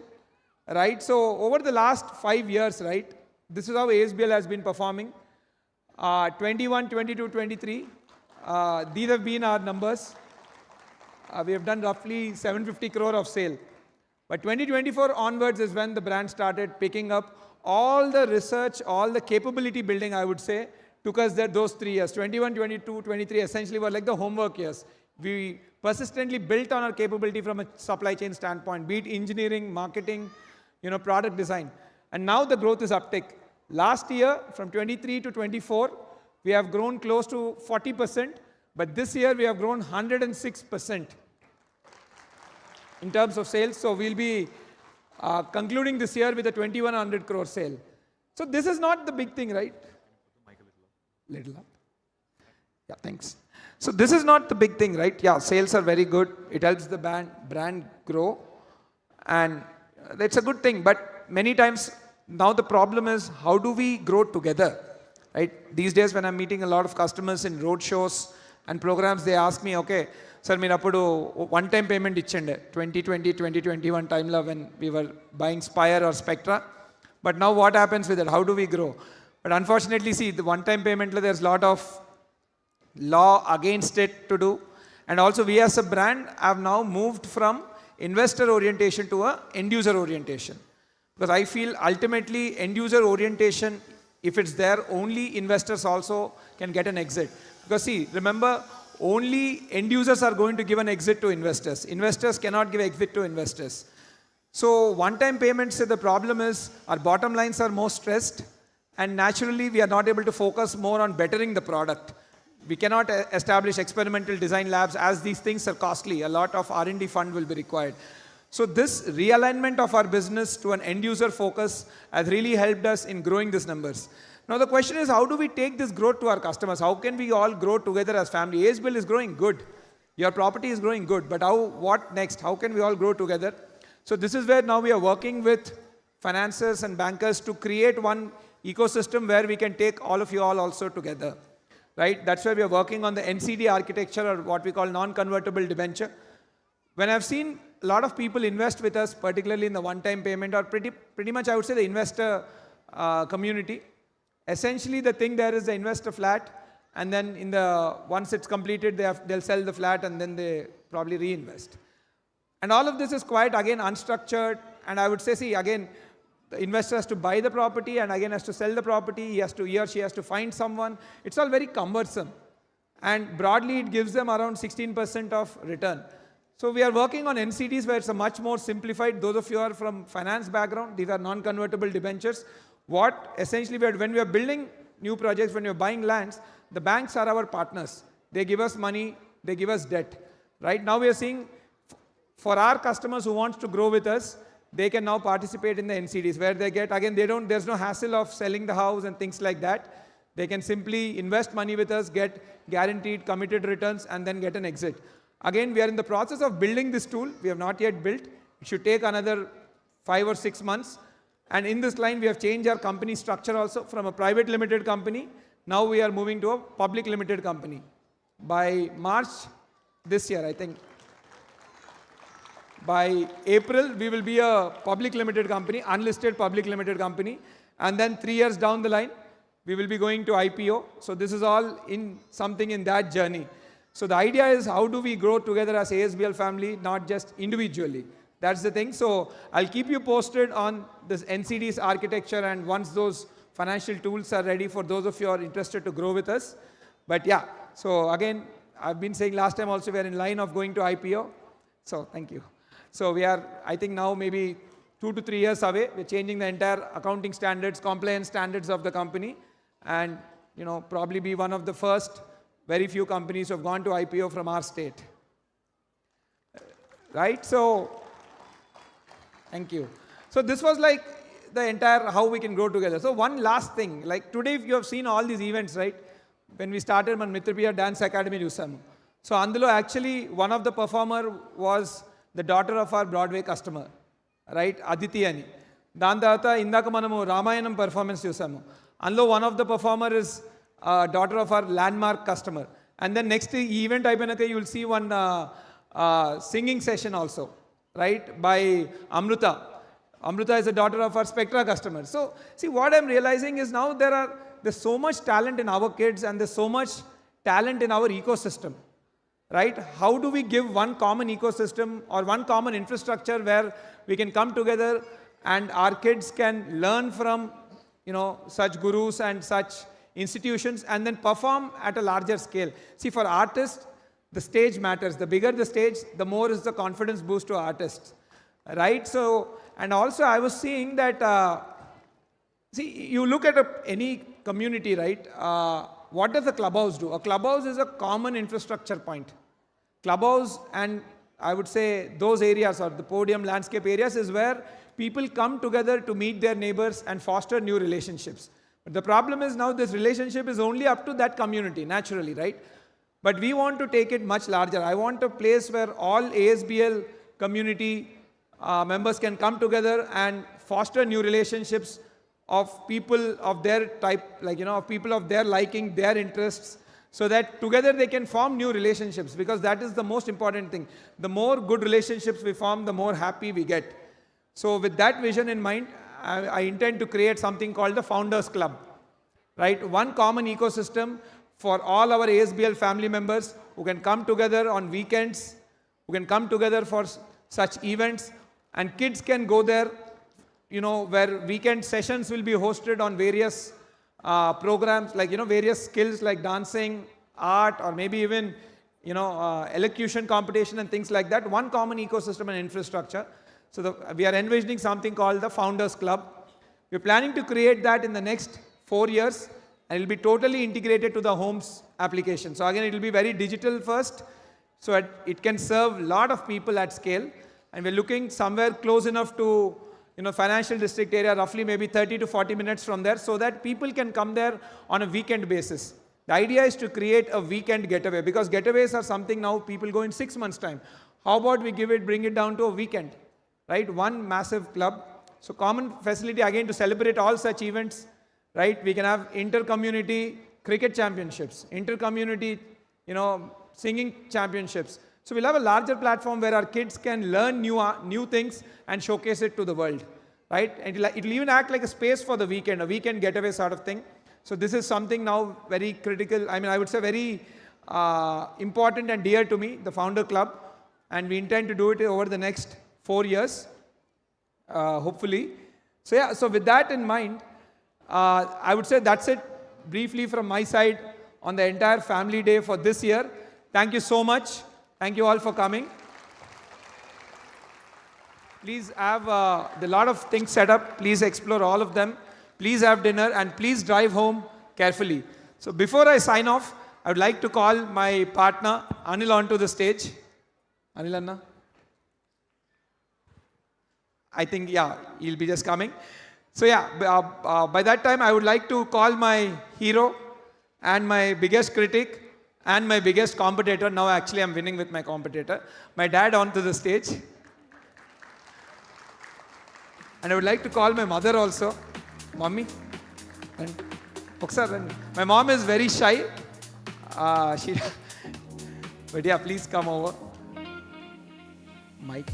right? So over the last 5 years, right, this is how ASBL has been performing. 21, 22, 23, these have been our numbers. We have done roughly 750 crore of sale. But 2024 onwards is when the brand started picking up. All the research, all the capability building, I would say, took us there those 3 years. 21, 22, 23 essentially were like the homework years. We persistently built on our capability from a supply chain standpoint, be it engineering, marketing, product design. And now the growth is uptick. Last year, from 23 to 24, we have grown close to 40%, but this year we have grown 106% in terms of sales. So we'll be concluding this year with a 2100 crore sale. So this is not the big thing, right? Little up. Yeah, thanks. So this is not the big thing, right? Yeah, sales are very good. It helps the brand grow. And that's a good thing. But many times now the problem is how do we grow together, right? These days when I'm meeting a lot of customers in road shows and programs, they ask me, okay, sir, మీరు అప్పుడు one time payment ఇచ్చండి 2020, 2021 timeలో when we were buying Spire or Spectra. But now what happens with it? How do we grow? But unfortunately, see, the one time payment, there's a lot of law against it to do. And also we as a brand have now moved from investor orientation to a end user orientation. Because I feel ultimately end user orientation, if it's there, only investors also can get an exit. Because see, remember, only end users are going to give an exit to investors. Investors cannot give exit to investors. So one-time payments, the problem is our bottom lines are more stressed, and naturally we are not able to focus more on bettering the product. We cannot establish experimental design labs as these things are costly. A lot of R&D fund will be required. So this realignment of our business to an end user focus has really helped us in growing these numbers. Now the question is, how do we take this growth to our customers? How can we all grow together as family? ASBL is growing good. Your property is growing good. But what next? How can we all grow together? So this is where now we are working with financiers and bankers to create one ecosystem where we can take all of you all also together. Right? That's why we are working on the NCD architecture, or what we call non-convertible debenture. When I've seen a lot of people invest with us, particularly in the one-time payment, or pretty much I would say the investor community, essentially the thing there is they invest a flat, and then once it's completed, they'll sell the flat and then they probably reinvest. And all of this is quite, again, unstructured. And I would say, see, again, the investor has to buy the property and again has to sell the property. He or she has to find someone. It's all very cumbersome. And broadly, it gives them around 16% of return. So we are working on NCDs where it's a much more simplified. Those of you who are from finance background, these are non-convertible debentures. What essentially, when we are building new projects, when we are buying lands, the banks are our partners. They give us money, they give us debt. Right now we are seeing, for our customers who want to grow with us, they can now participate in the NCDs where they get, again, there's no hassle of selling the house and things like that. They can simply invest money with us, get guaranteed committed returns, and then get an exit. Again, we are in the process of building this tool. We have not yet built. It should take another 5 or 6 months. And in this line, we have changed our company structure also from a private limited company. Now we are moving to a public limited company. By March this year, I think, by April, we will be a public limited company, unlisted public limited company. And then 3 years down the line, we will be going to IPO. So this is all in something in that journey. So the idea is, how do we grow together as ASBL family, not just individually? That's the thing. So I'll keep you posted on this NCD's architecture, and once those financial tools are ready for those of you who are interested to grow with us. But yeah, so again, I've been saying last time also, we are in line of going to IPO. So thank you. So we are, I think now maybe 2 to 3 years away. We're changing the entire accounting standards, compliance standards of the company, and probably be one of the first very few companies who have gone to IPO from our state. Right? So thank you. So this was like the entire how we can grow together. So one last thing, like today, if you have seen all these events, right? When we started మన మిత్రప్రియ dance academy చూసాము. So అందులో actually one of the performer was the daughter of our Broadway customer, right? Aditi అని. దాని తర్వాత ఇందాక మనము Ramayanam performance చూసాము. అందులో one of the performer is daughter of our landmark customer. And then next event అయిపోయినాక you will see one singing session also, right, by Amruta. Amruta is a daughter of our Spectra customer. So see, what I'm realizing is now there's so much talent in our kids, and there's so much talent in our ecosystem, right? How do we give one common ecosystem or one common infrastructure where we can come together and our kids can learn from such gurus and such institutions and then perform at a larger scale? See, for artists, the stage matters. The bigger the stage, the more is the confidence boost to artists, right? So, and also I was seeing that, see, you look at any community, right? What does a clubhouse do? A clubhouse is a common infrastructure point. Clubhouse, and I would say those areas, or the podium landscape areas, is where people come together to meet their neighbors and foster new relationships. But the problem is now this relationship is only up to that community, naturally, right? But we want to take it much larger. I want a place where all ASBL community members can come together and foster new relationships of people of their type, like, of people of their liking, their interests, so that together they can form new relationships, because that is the most important thing. The more good relationships we form, the more happy we get. So with that vision in mind, I intend to create something called the Founders Club, right? One common ecosystem for all our ASBL family members who can come together on weekends, who can come together for such events, and kids can go there, where weekend sessions will be hosted on various programs, like, various skills like dancing, art, or maybe even, elocution competition and things like that. One common ecosystem and infrastructure. So we are envisioning something called the Founders Club. We're planning to create that in the next 4 years, and it will be totally integrated to the homes application. So again, it will be very digital first, so it can serve a lot of people at scale. And we're looking somewhere close enough to, financial district area, roughly maybe 30 to 40 minutes from there, so that people can come there on a weekend basis. The idea is to create a weekend getaway, because getaways are something now people go in 6 months' time. How about we bring it down to a weekend, right? One massive club. So common facility again to celebrate all such events, right? We can have inter-community cricket championships, inter-community, singing championships. So we'll have a larger platform where our kids can learn new things and showcase it to the world, right? And it'll even act like a space for the weekend, a weekend getaway sort of thing. So this is something now very critical, I would say very important and dear to me, the Founder Club. And we intend to do it over the next 4 years, hopefully. So yeah, so with that in mind, I would say that's it briefly from my side on the entire family day for this year. Thank you so much. Thank you all for coming. Please have a lot of things set up. Please explore all of them. Please have dinner, and please drive home carefully. So before I sign off, I would like to call my partner Anil onto the stage. Anil Anna? I think, yeah, he'll be just coming. So yeah, by that time I would like to call my hero and my biggest critic and my biggest competitor. Now actually I'm winning with my competitor, my dad, onto the stage. And I would like to call my mother also. Mommy. And my mom is very shy. But yeah, please come over. Mike.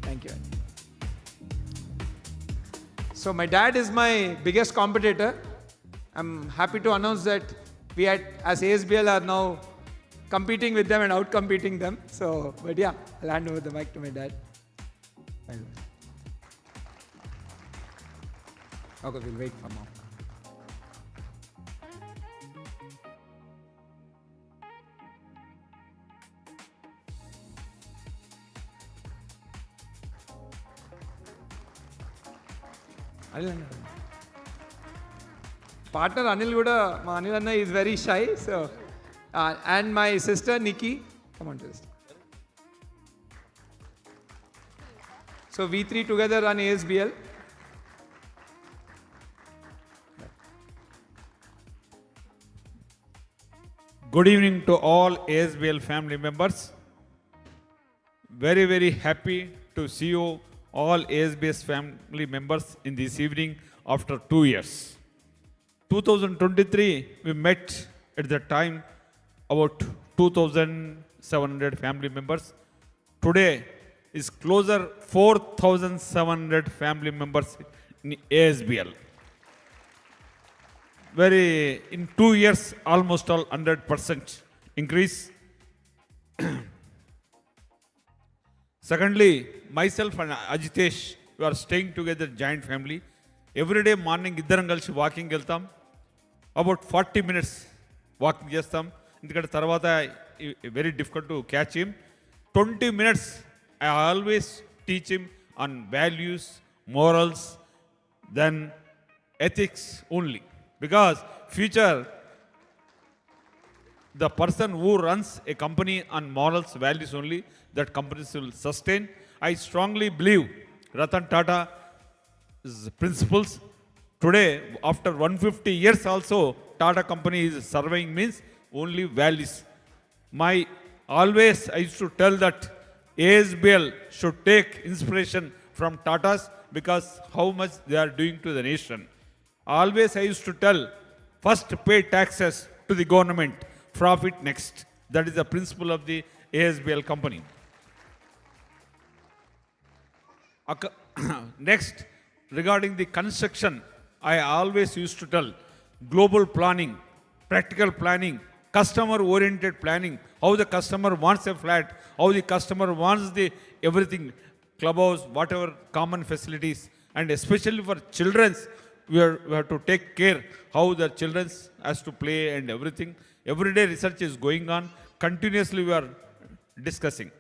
Thank you. So my dad is my biggest competitor. I'm happy to announce that we as ASBL are now competing with them and out-competing them. So, but yeah, I'll hand over the mic to my dad. Okay, we'll wait for mom. Partner Anil Guda, Anil Anna is very shy, so and my sister Nikki, come on to this. So we three together run ASBL. Good evening to all ASBL family members. Very, very happy to see you all ASBS family members in this evening after 2 years. 2023, we met at that time about 2,700 family members. Today is closer 4,700 family members in ASBL. In 2 years, almost all 100% increase. Secondly, myself and Ajitesh, we are staying together, giant family. Every day morning, iddaram kalisi walking veltam. About 40 minutes walking chestam. Indukante tarvata very difficult to catch him. 20 minutes I always teach him on values, morals, then ethics only. Because future, the person who runs a company on morals, values only, that companies will sustain. I strongly believe Ratan Tata's principles. Today, after 150 years also, Tata company is surveying means only values. My Always I used to tell that ASBL should take inspiration from Tatas because how much they are doing to the nation. Always I used to tell, first pay taxes to the government, profit next. That is the principle of the ASBL company. Next, regarding the construction, I always used to tell global planning, practical planning, customer-oriented planning, how the customer wants a flat, how the customer wants the everything, clubhouse, whatever common facilities, and especially for children's, we have to take care how the children has to play and everything. Every day research is going on. Continuously we are discussing.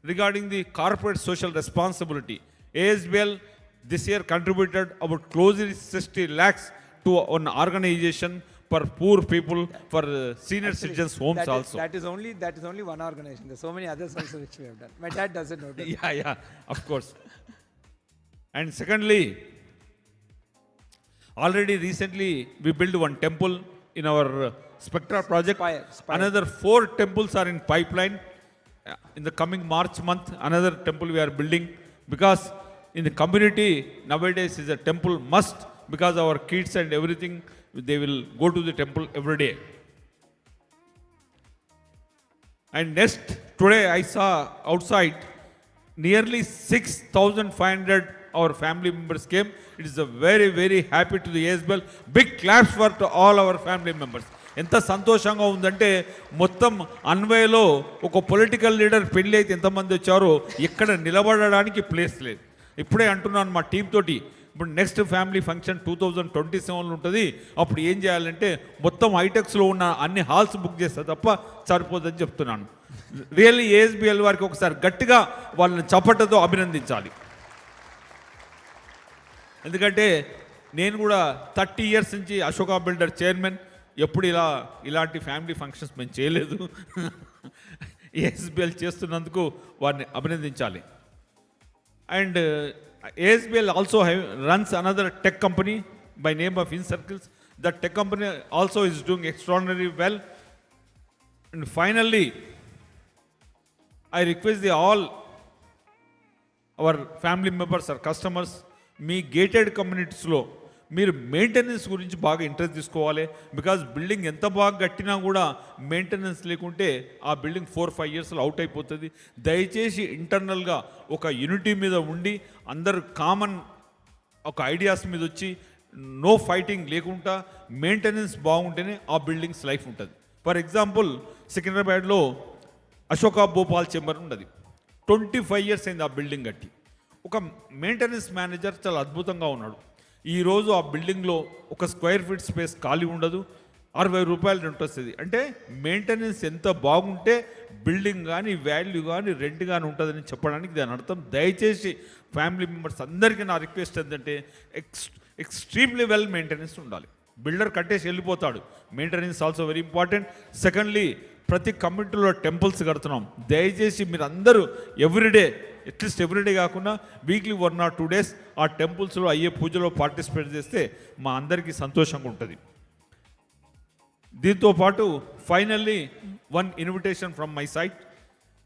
Regarding the corporate social responsibility, ASBL this year contributed about closely 60 lakhs to an organization for poor people, for senior citizens homes also. That is only one organization. There's so many others also which we have done. My dad doesn't know that. Yeah, of course. And secondly, already recently we built one temple in our Spectra project. Spire. Another 4 temples are in pipeline. In the coming March month, another temple we are building, because in the community nowadays is a temple must, because our kids and everything, they will go to the temple every day. And next, today I saw outside nearly 6,500 our family members came. It is a very, very happy to the ASBL. Big claps for to all our family members. ఎంత సంతోషంగా ఉందంటే మొత్తం అన్వయలో ఒక political leader పెళ్ళి అయితే ఎంతమంది వచ్చారో ఇక్కడ నిలబడడానికి ప్లేస్ లేదు. ఇప్పుడే అంటున్నాను మా టీం తోటి, ఇప్పుడు నెక్స్ట్ ఫ్యామిలీ ఫంక్షన్ 2027లో ఉంటుంది. అప్పుడు ఏం చేయాలంటే మొత్తం హైటెక్స్లో ఉన్న అన్ని హాల్స్ బుక్ చేస్తా తప్ప సరిపోదని చెప్తున్నాను. రియల్లీ ASBL వారికి ఒకసారి గట్టిగా వాళ్ళని చప్పటతో అభినందించాలి. ఎందుకంటే నేను కూడా 30 years నుంచి అశోకా బిల్డర్ చైర్మన్, ఎప్పుడు ఇలాంటి ఫ్యామిలీ ఫంక్షన్స్ మేము చేయలేదు. ASBL చేస్తున్నందుకు వారిని అభినందించాలి. And ASBL also runs another tech company by name of InCircles. That tech company also is doing extraordinarily well. And finally, I request all our family members or customers, మీ gated కమ్యూనిటీస్లో మీరు maintenance గురించి బాగా interest తీసుకోవాలి. Because building ఎంత బాగా కట్టినా కూడా మెయింటెనెన్స్ లేకుంటే ఆ బిల్డింగ్ 4-5 yearsలో అవుట్ అయిపోతుంది. దయచేసి ఇంటర్నల్గా ఒక యూనిటీ మీద ఉండి అందరు కామన్ ఒక ఐడియాస్ మీద వచ్చి నో ఫైటింగ్ లేకుండా మెయింటెనెన్స్ బాగుంటేనే ఆ బిల్డింగ్స్ లైఫ్ ఉంటుంది. ఫర్ ఎగ్జాంపుల్ సికింద్రాబాద్లో అశోకా భోపాల్ చెంబర్ ఉన్నది. 25 years అయింది ఆ బిల్డింగ్ కట్టి. ఒక మెయింటెనెన్స్ మేనేజర్ చాలా అద్భుతంగా ఉన్నాడు. ఈరోజు ఆ బిల్డింగ్లో ఒక స్క్వేర్ ఫీట్ స్పేస్ ఖాళీ ఉండదు, 60 రూపాయలు రెంట్ వస్తుంది. అంటే మెయింటెనెన్స్ ఎంత బాగుంటే బిల్డింగ్ కానీ వాల్యూ కానీ రెంట్ కానీ ఉంటుందని చెప్పడానికి దాని అర్థం. దయచేసి ఫ్యామిలీ మెంబర్స్ అందరికీ నా రిక్వెస్ట్ ఏంటంటే ఎక్స్ట్రీమ్లీ వెల్ మెయింటెనెన్స్ ఉండాలి. బిల్డర్ కట్టేసి వెళ్ళిపోతాడు, maintenance also very important. Secondly, ప్రతి కమ్యూనిటీలో టెంపుల్స్ కడుతున్నాం. దయచేసి మీరు అందరూ ఎవ్రీడే, అట్లీస్ట్ ఎవ్రీడే కాకుండా వీక్లీ 1 or 2 days ఆ టెంపుల్స్లో అయ్యే పూజలో పార్టిసిపేట్ చేస్తే మా అందరికీ సంతోషంగా ఉంటుంది. దీంతో పాటు finally one invitation from my side.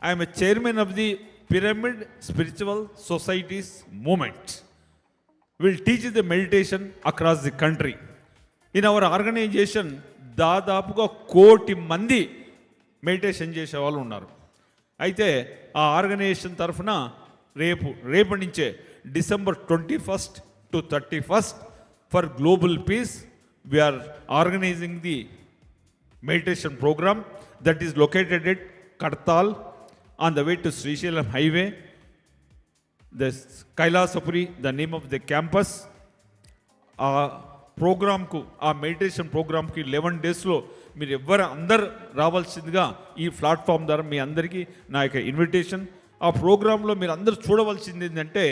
I'm a chairman of the Pyramid Spiritual Societies Movement. Will teach the meditation across the country. In our organisation దాదాపుగా 1 కోటి మంది మెడిటేషన్ చేసే వాళ్ళు ఉన్నారు. అయితే ఆ ఆర్గనైజేషన్ తరఫున రేపు నుంచే December 21st to 31st for global peace we are organising the meditation programme that is located at Kadthal on the way to Srisailam highway. The Kailasapuri the name of the campus. ఆ ప్రోగ్రామ్కు, ఆ మెడిటేషన్ ప్రోగ్రామ్కి 11 daysలో మీరు అందరు రావాల్సిందిగా ఈ ప్లాట్ఫామ్ ద్వారా మీ అందరికీ నా యొక్క ఇన్విటేషన్. ఆ ప్రోగ్రాంలో మీరు అందరూ చూడవలసింది ఏంటంటే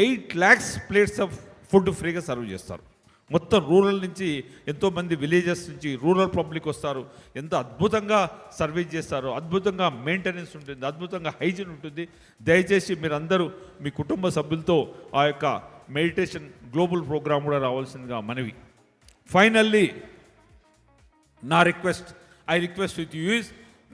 8 lakhs plates ఆఫ్ ఫుడ్ ఫ్రీగా సర్వ్ చేస్తారు. మొత్తం రూరల్ నుంచి ఎంతోమంది విలేజెస్ నుంచి రూరల్ పబ్లిక్ వస్తారు. ఎంత అద్భుతంగా సర్వీస్ చేస్తారు, అద్భుతంగా మెయింటెనెన్స్ ఉంటుంది, అద్భుతంగా హైజీన్ ఉంటుంది. దయచేసి మీరందరూ మీ కుటుంబ సభ్యులతో ఆ యొక్క మెడిటేషన్ గ్లోబల్ ప్రోగ్రామ్ కూడా రావాల్సిందిగా మనవి. ఫైనల్లీ నా request, I request with you is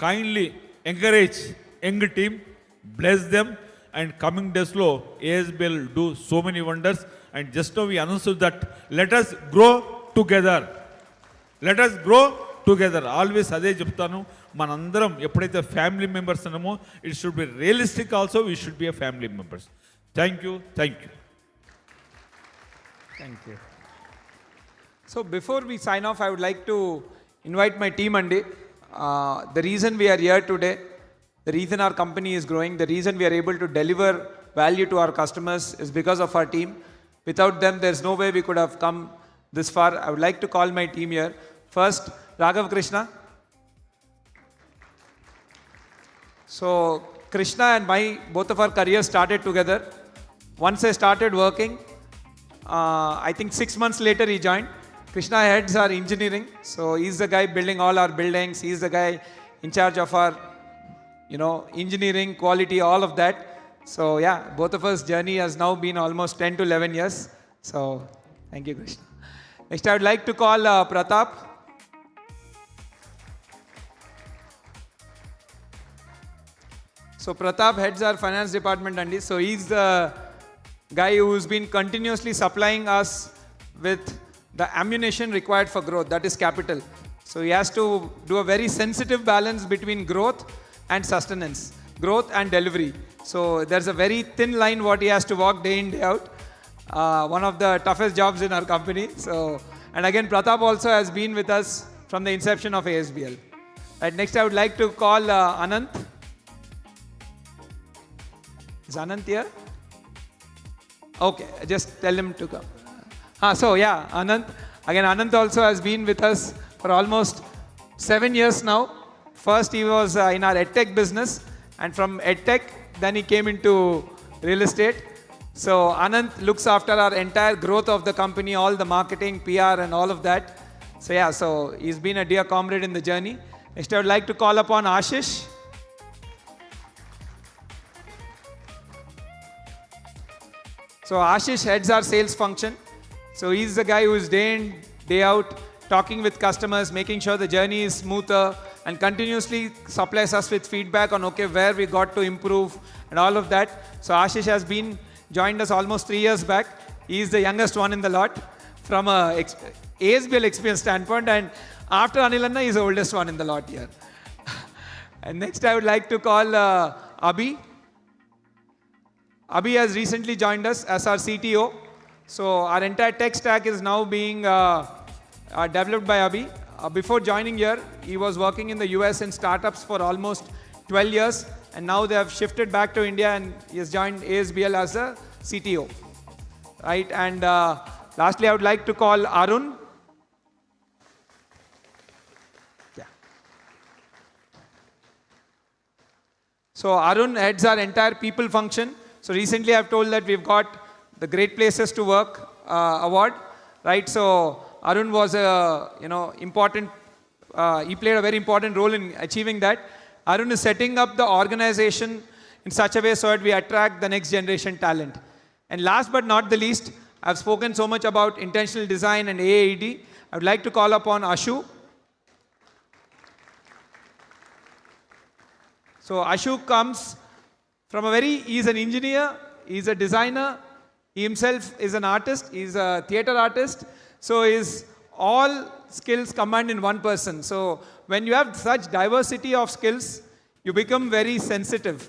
kindly encourage young team, bless them, and coming days lo ASBL do so many wonders. And just now we announced that let us grow together. Let us grow together. Always అదే చెప్తాను, మనందరం ఎప్పుడైతే family members అన్నామో it should be realistic also, we should be a family members. Thank you. Thank you. So before we sign off, I would like to invite my team, Andy. The reason we are here today, the reason our company is growing, the reason we are able to deliver value to our customers is because of our team. Without them, there's no way we could have come this far. I would like to call my team here. First, Raghav Krishna. So Krishna and both of our careers started together. Once I started working, I think 6 months later he joined. Krishna heads our engineering. So he's the guy building all our buildings. He's the guy in charge of our, engineering, quality, all of that. So yeah, both of us journey has now been almost 10 to 11 years. So thank you, Krishna. Next, I would like to call Pratap. So Pratap heads our finance department, Andy. So he's the guy who's been continuously supplying us with the ammunition required for growth, that is capital. So he has to do a very sensitive balance between growth and sustenance, growth and delivery. So there's a very thin line what he has to walk day in, day out. One of the toughest jobs in our company. So, and again, Pratap also has been with us from the inception of ASBL. Right, next I would like to call Anant. Is Anant here? Okay, just tell him to come. So yeah, Anant. Again, Anant also has been with us for almost 7 years now. First he was in our EdTech business, and from EdTech, then he came into real estate. So Anant looks after our entire growth of the company, all the marketing, PR and all of that. So yeah, so he's been a dear comrade in the journey. Next I would like to call upon Ashish. So Ashish heads our sales function. So he's the guy who is day in, day out, talking with customers, making sure the journey is smoother, and continuously supplies us with feedback on where we got to improve and all of that. So Ashish has joined us almost 3 years back. He is the youngest one in the lot from a ASBL experience standpoint, and after Anilanna, he is the oldest one in the lot here. And next I would like to call Abhi. Abhi has recently joined us as our CTO. So our entire tech stack is now being developed by Abhi. Before joining here, he was working in the US in startups for almost 12 years, and now they have shifted back to India, and he has joined ASBL as a CTO. Right, and lastly, I would like to call Arun. Yeah. So Arun heads our entire people function. So recently I've told that we've got the Great Places to Work award, right? So Arun was important, he played a very important role in achieving that. Arun is setting up the organization in such a way so that we attract the next generation talent. And last but not the least, I've spoken so much about intentional design and AAED. I would like to call upon Ashu. So Ashu comes from he's an engineer, he's a designer, he himself is an artist, he's a theater artist. So his all skills combined in one person. So when you have such diversity of skills, you become very sensitive.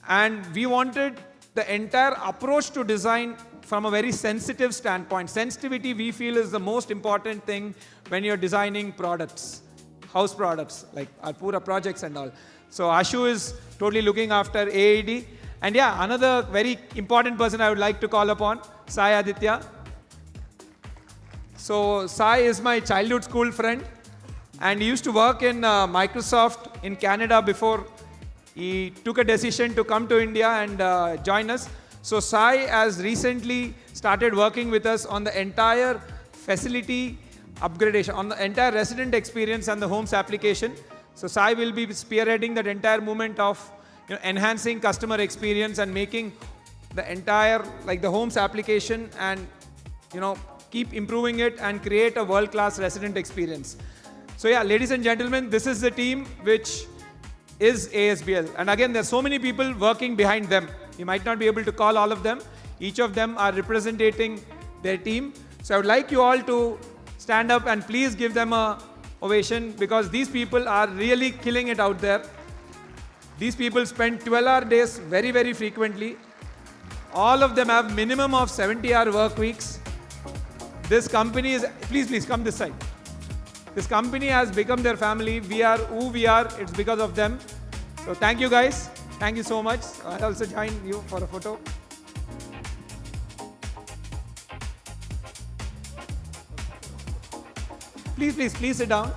And we wanted the entire approach to design from a very sensitive standpoint. Sensitivity, we feel, is the most important thing when you're designing products, house products, like our Pura projects and all. So Ashu is totally looking after AAD. And yeah, another very important person I would like to call upon, Sai Aditya. So Sai is my childhood school friend, and he used to work in Microsoft in Canada before he took a decision to come to India and join us. So Sai has recently started working with us on the entire facility upgradation, on the entire resident experience and the homes application. So Sai will be spearheading that entire movement of enhancing customer experience and making the entire, like the homes application, and keep improving it and create a world-class resident experience. So yeah, ladies and gentlemen, this is the team which is ASBL. And again, there's so many people working behind them. You might not be able to call all of them. Each of them are representing their team. So I would like you all to stand up and please give them a ovation, because these people are really killing it out there. These people spend 12-hour days very, very frequently. All of them have minimum of 70-hour work weeks. This company is, please come this side. This company has become their family. We are who we are. It's because of them. So thank you guys. Thank you so much. I'll also join you for a photo. Please sit down.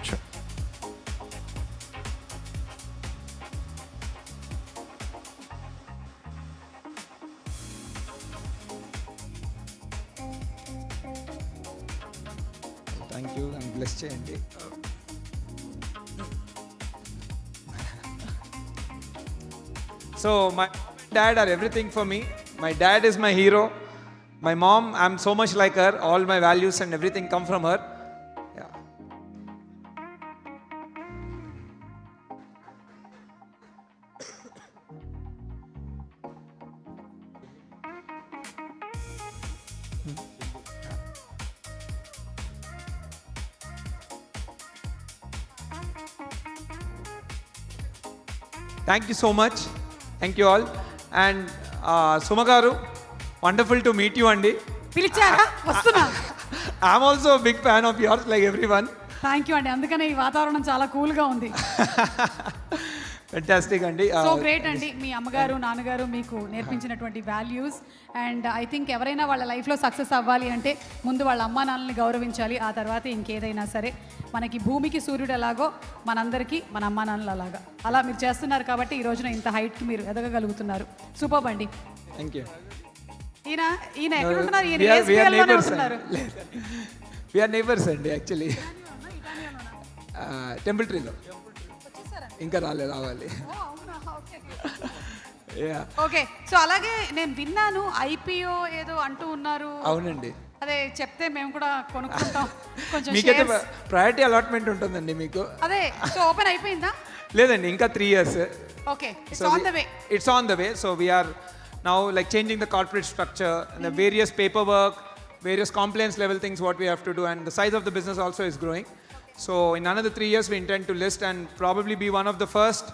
Sure. Thank you. I'm blessed చేయండి. So my dad are everything for me. My dad is my hero. My mom, I'm so much like her. All my values and everything come from her. Yeah. Thank you so much. Thank you all. And Suma garu, wonderful to meet you, Andy. పిలిచారా వస్తున్నా. I'm also a big fan of yours, like everyone. Thank you అండి, అందుకనే ఈ వాతావరణం చాలా కూల్గా ఉంది. Fantastic, Andy. So great అండి, మీ అమ్మగారు నాన్నగారు మీకు నేర్పించినటువంటి వాల్యూస్. అండ్ ఐ థింక్ ఎవరైనా వాళ్ళ లైఫ్లో సక్సెస్ అవ్వాలి అంటే ముందు వాళ్ళ అమ్మా నాన్నల్ని గౌరవించాలి, ఆ తర్వాత ఇంకేదైనా సరే. మనకి భూమికి సూర్యుడు ఎలాగో మనందరికీ మన అమ్మా నాన్నలు అలాగా, అలా మీరు చేస్తున్నారు కాబట్టి ఈ రోజున ఇంత హైట్కి మీరు ఎదగగలుగుతున్నారు. సూపర్ అండి. Thank you. ఈయన ఎక్కడ ఉంటున్నారు? ఈయన ASBL లోనే ఉంటున్నారు. We are neighbors అండి యాక్చువల్లీ. టెంపుల్ ట్రీలో. ఇంకా రావాలి. ఓకే, సో అలాగే నేను విన్నాను ఐపీఓ ఏదో అంటూ ఉన్నారు. అవునండి. అదే చెప్తే మేము కూడా కొనుక్కుంటాం. కొంచెం మీకైతే ప్రయారిటీ అలాట్మెంట్ ఉంటుందండి మీకు. అదే, సో ఓపెన్ అయిపోయిందా? లేదండి, ఇంకా 3 years. Okay, it's on the way. It's on the way. So we are now like changing the corporate structure and the various paperwork, various compliance level things what we have to do, and the size of the business also is growing. So in another 3 years we intend to list and probably be one of the first,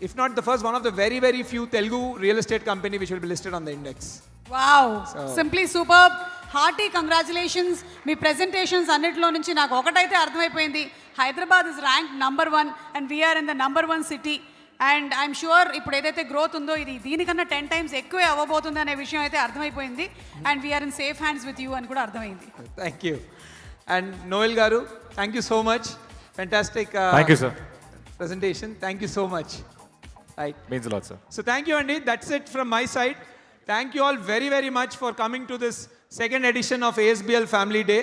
if not the first, one of the very, very few Telugu real estate company which will be listed on the index. Wow, simply super. Hearty congratulations. మీ presentations అన్నిటిలో నుంచి నాకు ఒకటైతే అర్థమైపోయింది, Hyderabad is rank number 1 and we are in the number 1 city. And I'm sure ఇప్పుడు ఏదైతే growth ఉందో ఇది దీనికన్నా 10 times ఎక్కువే అవ్వబోతుంది అనే విషయం అయితే అర్థమైపోయింది. And we are in safe hands with you అని కూడా అర్థమైంది. Thank you. And Noel garu, thank you so much. Fantastic Thank you, sir. presentation. Thank you so much. Right. Means a lot, sir. So thank you, Andy. That's it from my side. Thank you all very, very much for coming to this second edition of ASBL Family Day.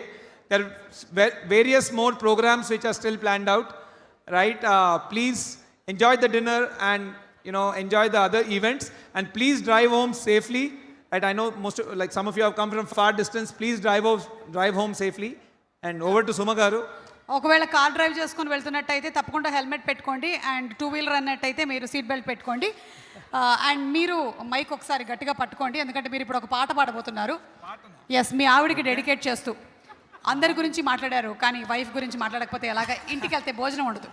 There are various more programs which are still planned out. Right. Please enjoy the dinner and enjoy the other events, and please drive home safely. Right. I know like some of you have come from far distance. Please drive home safely. And over to Suma garu. ఒకవేళ car drive చేసుకొని వెళ్తున్నట్టయితే తప్పకుండా helmet పెట్టుకోండి. And 2-wheeler అన్నట్టయితే మీరు seat belt పెట్టుకోండి. And మీరు mic ఒకసారి గట్టిగా పట్టుకోండి, ఎందుకంటే మీరు ఇప్పుడు ఒక పాట పాడబోతున్నారు. ఎస్, మీ ఆవిడికి డెడికేట్ చేస్తూ. అందరి గురించి మాట్లాడారు, కానీ వైఫ్ గురించి మాట్లాడకపోతే ఎలాగా? ఇంటికి వెళ్తే భోజనం ఉండదు.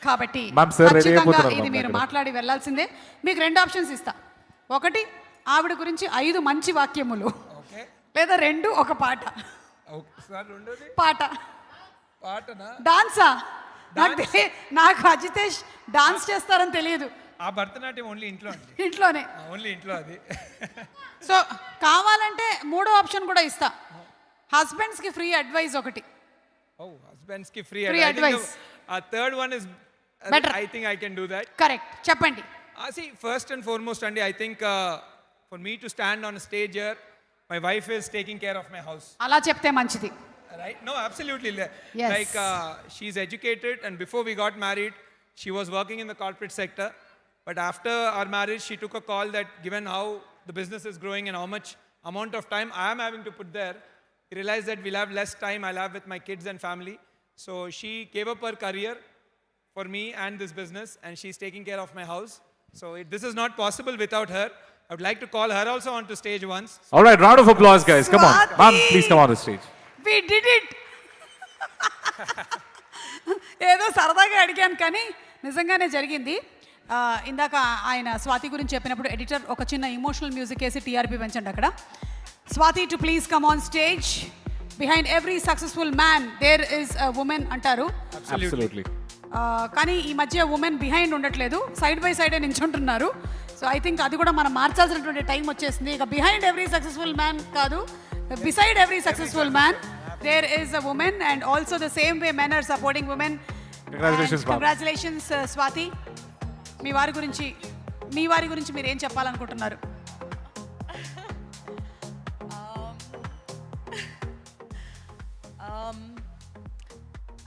కాబట్టి ఖచ్చితంగా ఇది మీరు మాట్లాడి వెళ్ళాల్సిందే. మీకు 2 ఆప్షన్స్ ఇస్తా. ఒకటి, ఆవిడ గురించి 5 మంచి వాక్యములు, లేదా 2 ఒక పాట. పాట డాన్సా? నాకు అజితేష్ డాన్స్ చేస్తారని తెలియదు. ఆ భరతనాట్యం ఇంట్లోనే. అది. సో కావాలంటే 3వ ఆప్షన్ కూడా ఇస్తా. హస్బెండ్స్ కి ఫ్రీ అడ్వైస్ ఒకటి. Husbands ki free advice. Third one is better. I think I can do that. Correct. చెప్పండి. See, first and foremost, Andy, I think for me to stand on a stage here, my wife is taking care of my house. అలా చెప్తే మంచిది. Right? No, absolutely. Yes. Like she's educated, and before we got married, she was working in the corporate sector. But after our marriage, she took a call that given how the business is growing and how much amount of time I am having to put there, I realized that we'll have less time I'll have with my kids and family. So she gave up her career for me and this business, and she's taking care of my house. So this is not possible without her. I would like to call her also onto stage once. All right, round of applause, guys. Come on. Swati! Ma'am, please come on the stage. We did it. ఏదో సరదాగా అడిగాను కానీ నిజంగానే జరిగింది. ఇందాక ఆయన స్వాతి గురించి చెప్పినప్పుడు ఎడిటర్ ఒక చిన్న ఇమోషనల్ మ్యూజిక్ వేసి టీఆర్పీ పెంచండి అక్కడ. Swathi to please come on stage. Behind every successful man there is a women అంటారు. Absolutely. కానీ ఈ మధ్య ఉమెన్ బిహైండ్ ఉండట్లేదు, సైడ్ బై సైడే నించుంటున్నారు. సో ఐ థింక్ అది కూడా మనం మార్చాల్సినటువంటి టైం వచ్చేసింది. ఇక బిహైండ్ ఎవ్రీ సక్సెస్ఫుల్ మ్యాన్ కాదు, beside every successful man there is a woman, and also the same way men are supporting women. Congratulations Swathi. మీ వారి గురించి మీరు ఏం చెప్పాలనుకుంటున్నారు?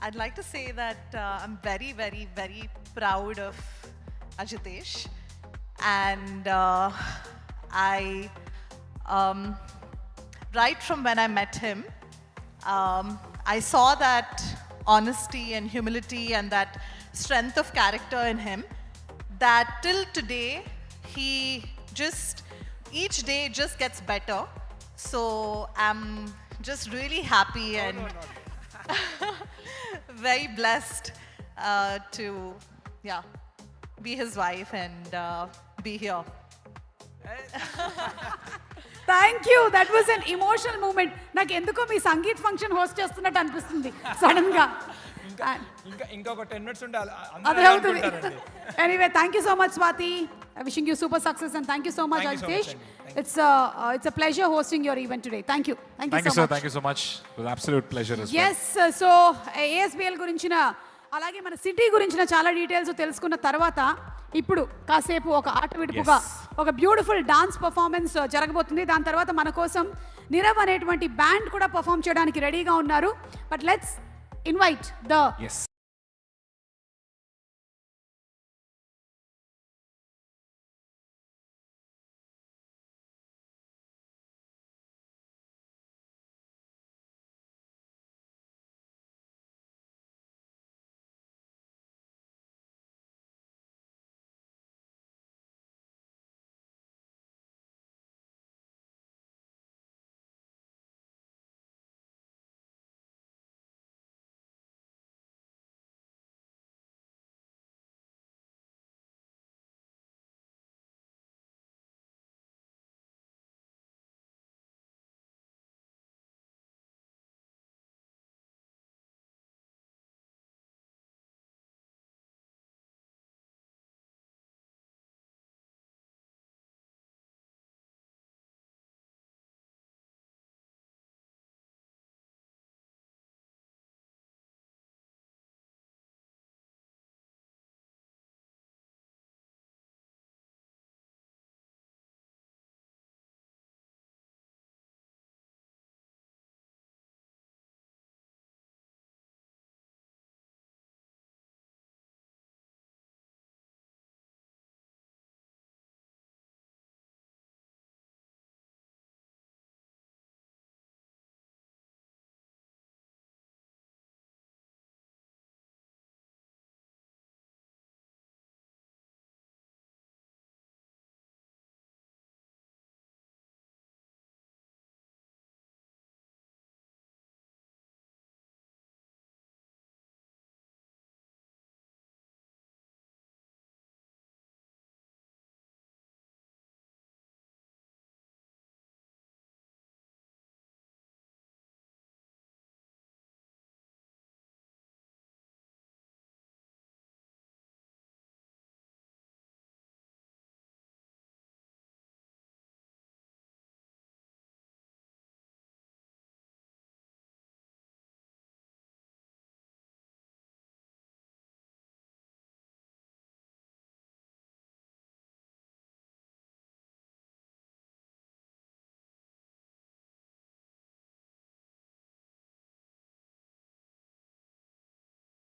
I'd like to say that I'm very, very, very proud of Ajitesh, and right from when I met him, I saw that honesty and humility and that strength of character in him, that till today he just each day just gets better. So I'm just really happy and very blessed to be his wife and be here. Thank you. That was an emotional moment. నాకు ఎందుకో మీ sangeet function host చేస్తున్నట్టు అనిపిస్తుంది sudden గా. ఇంకొక 10 minutes ఉంటే అదే అవుతుంది. Anyway thank you so much Swathi. Wishing you super success and thank you so much Ajitesh. It's a pleasure hosting your event today. Thank you so much. Thank you so much. It was absolute pleasure as well. Yes. So ASBL గురించిన అలాగే మన city గురించిన చాలా details తెలుసుకున్న తర్వాత ఇప్పుడు కాసేపు ఒక ఆట విడుపుగా ఒక బ్యూటిఫుల్ డాన్స్ పర్ఫార్మెన్స్ జరగబోతుంది. దాని తర్వాత మన కోసం నిరవ్ అనేటువంటి బ్యాండ్ కూడా పర్ఫామ్ చేయడానికి రెడీగా ఉన్నారు. But let's invite the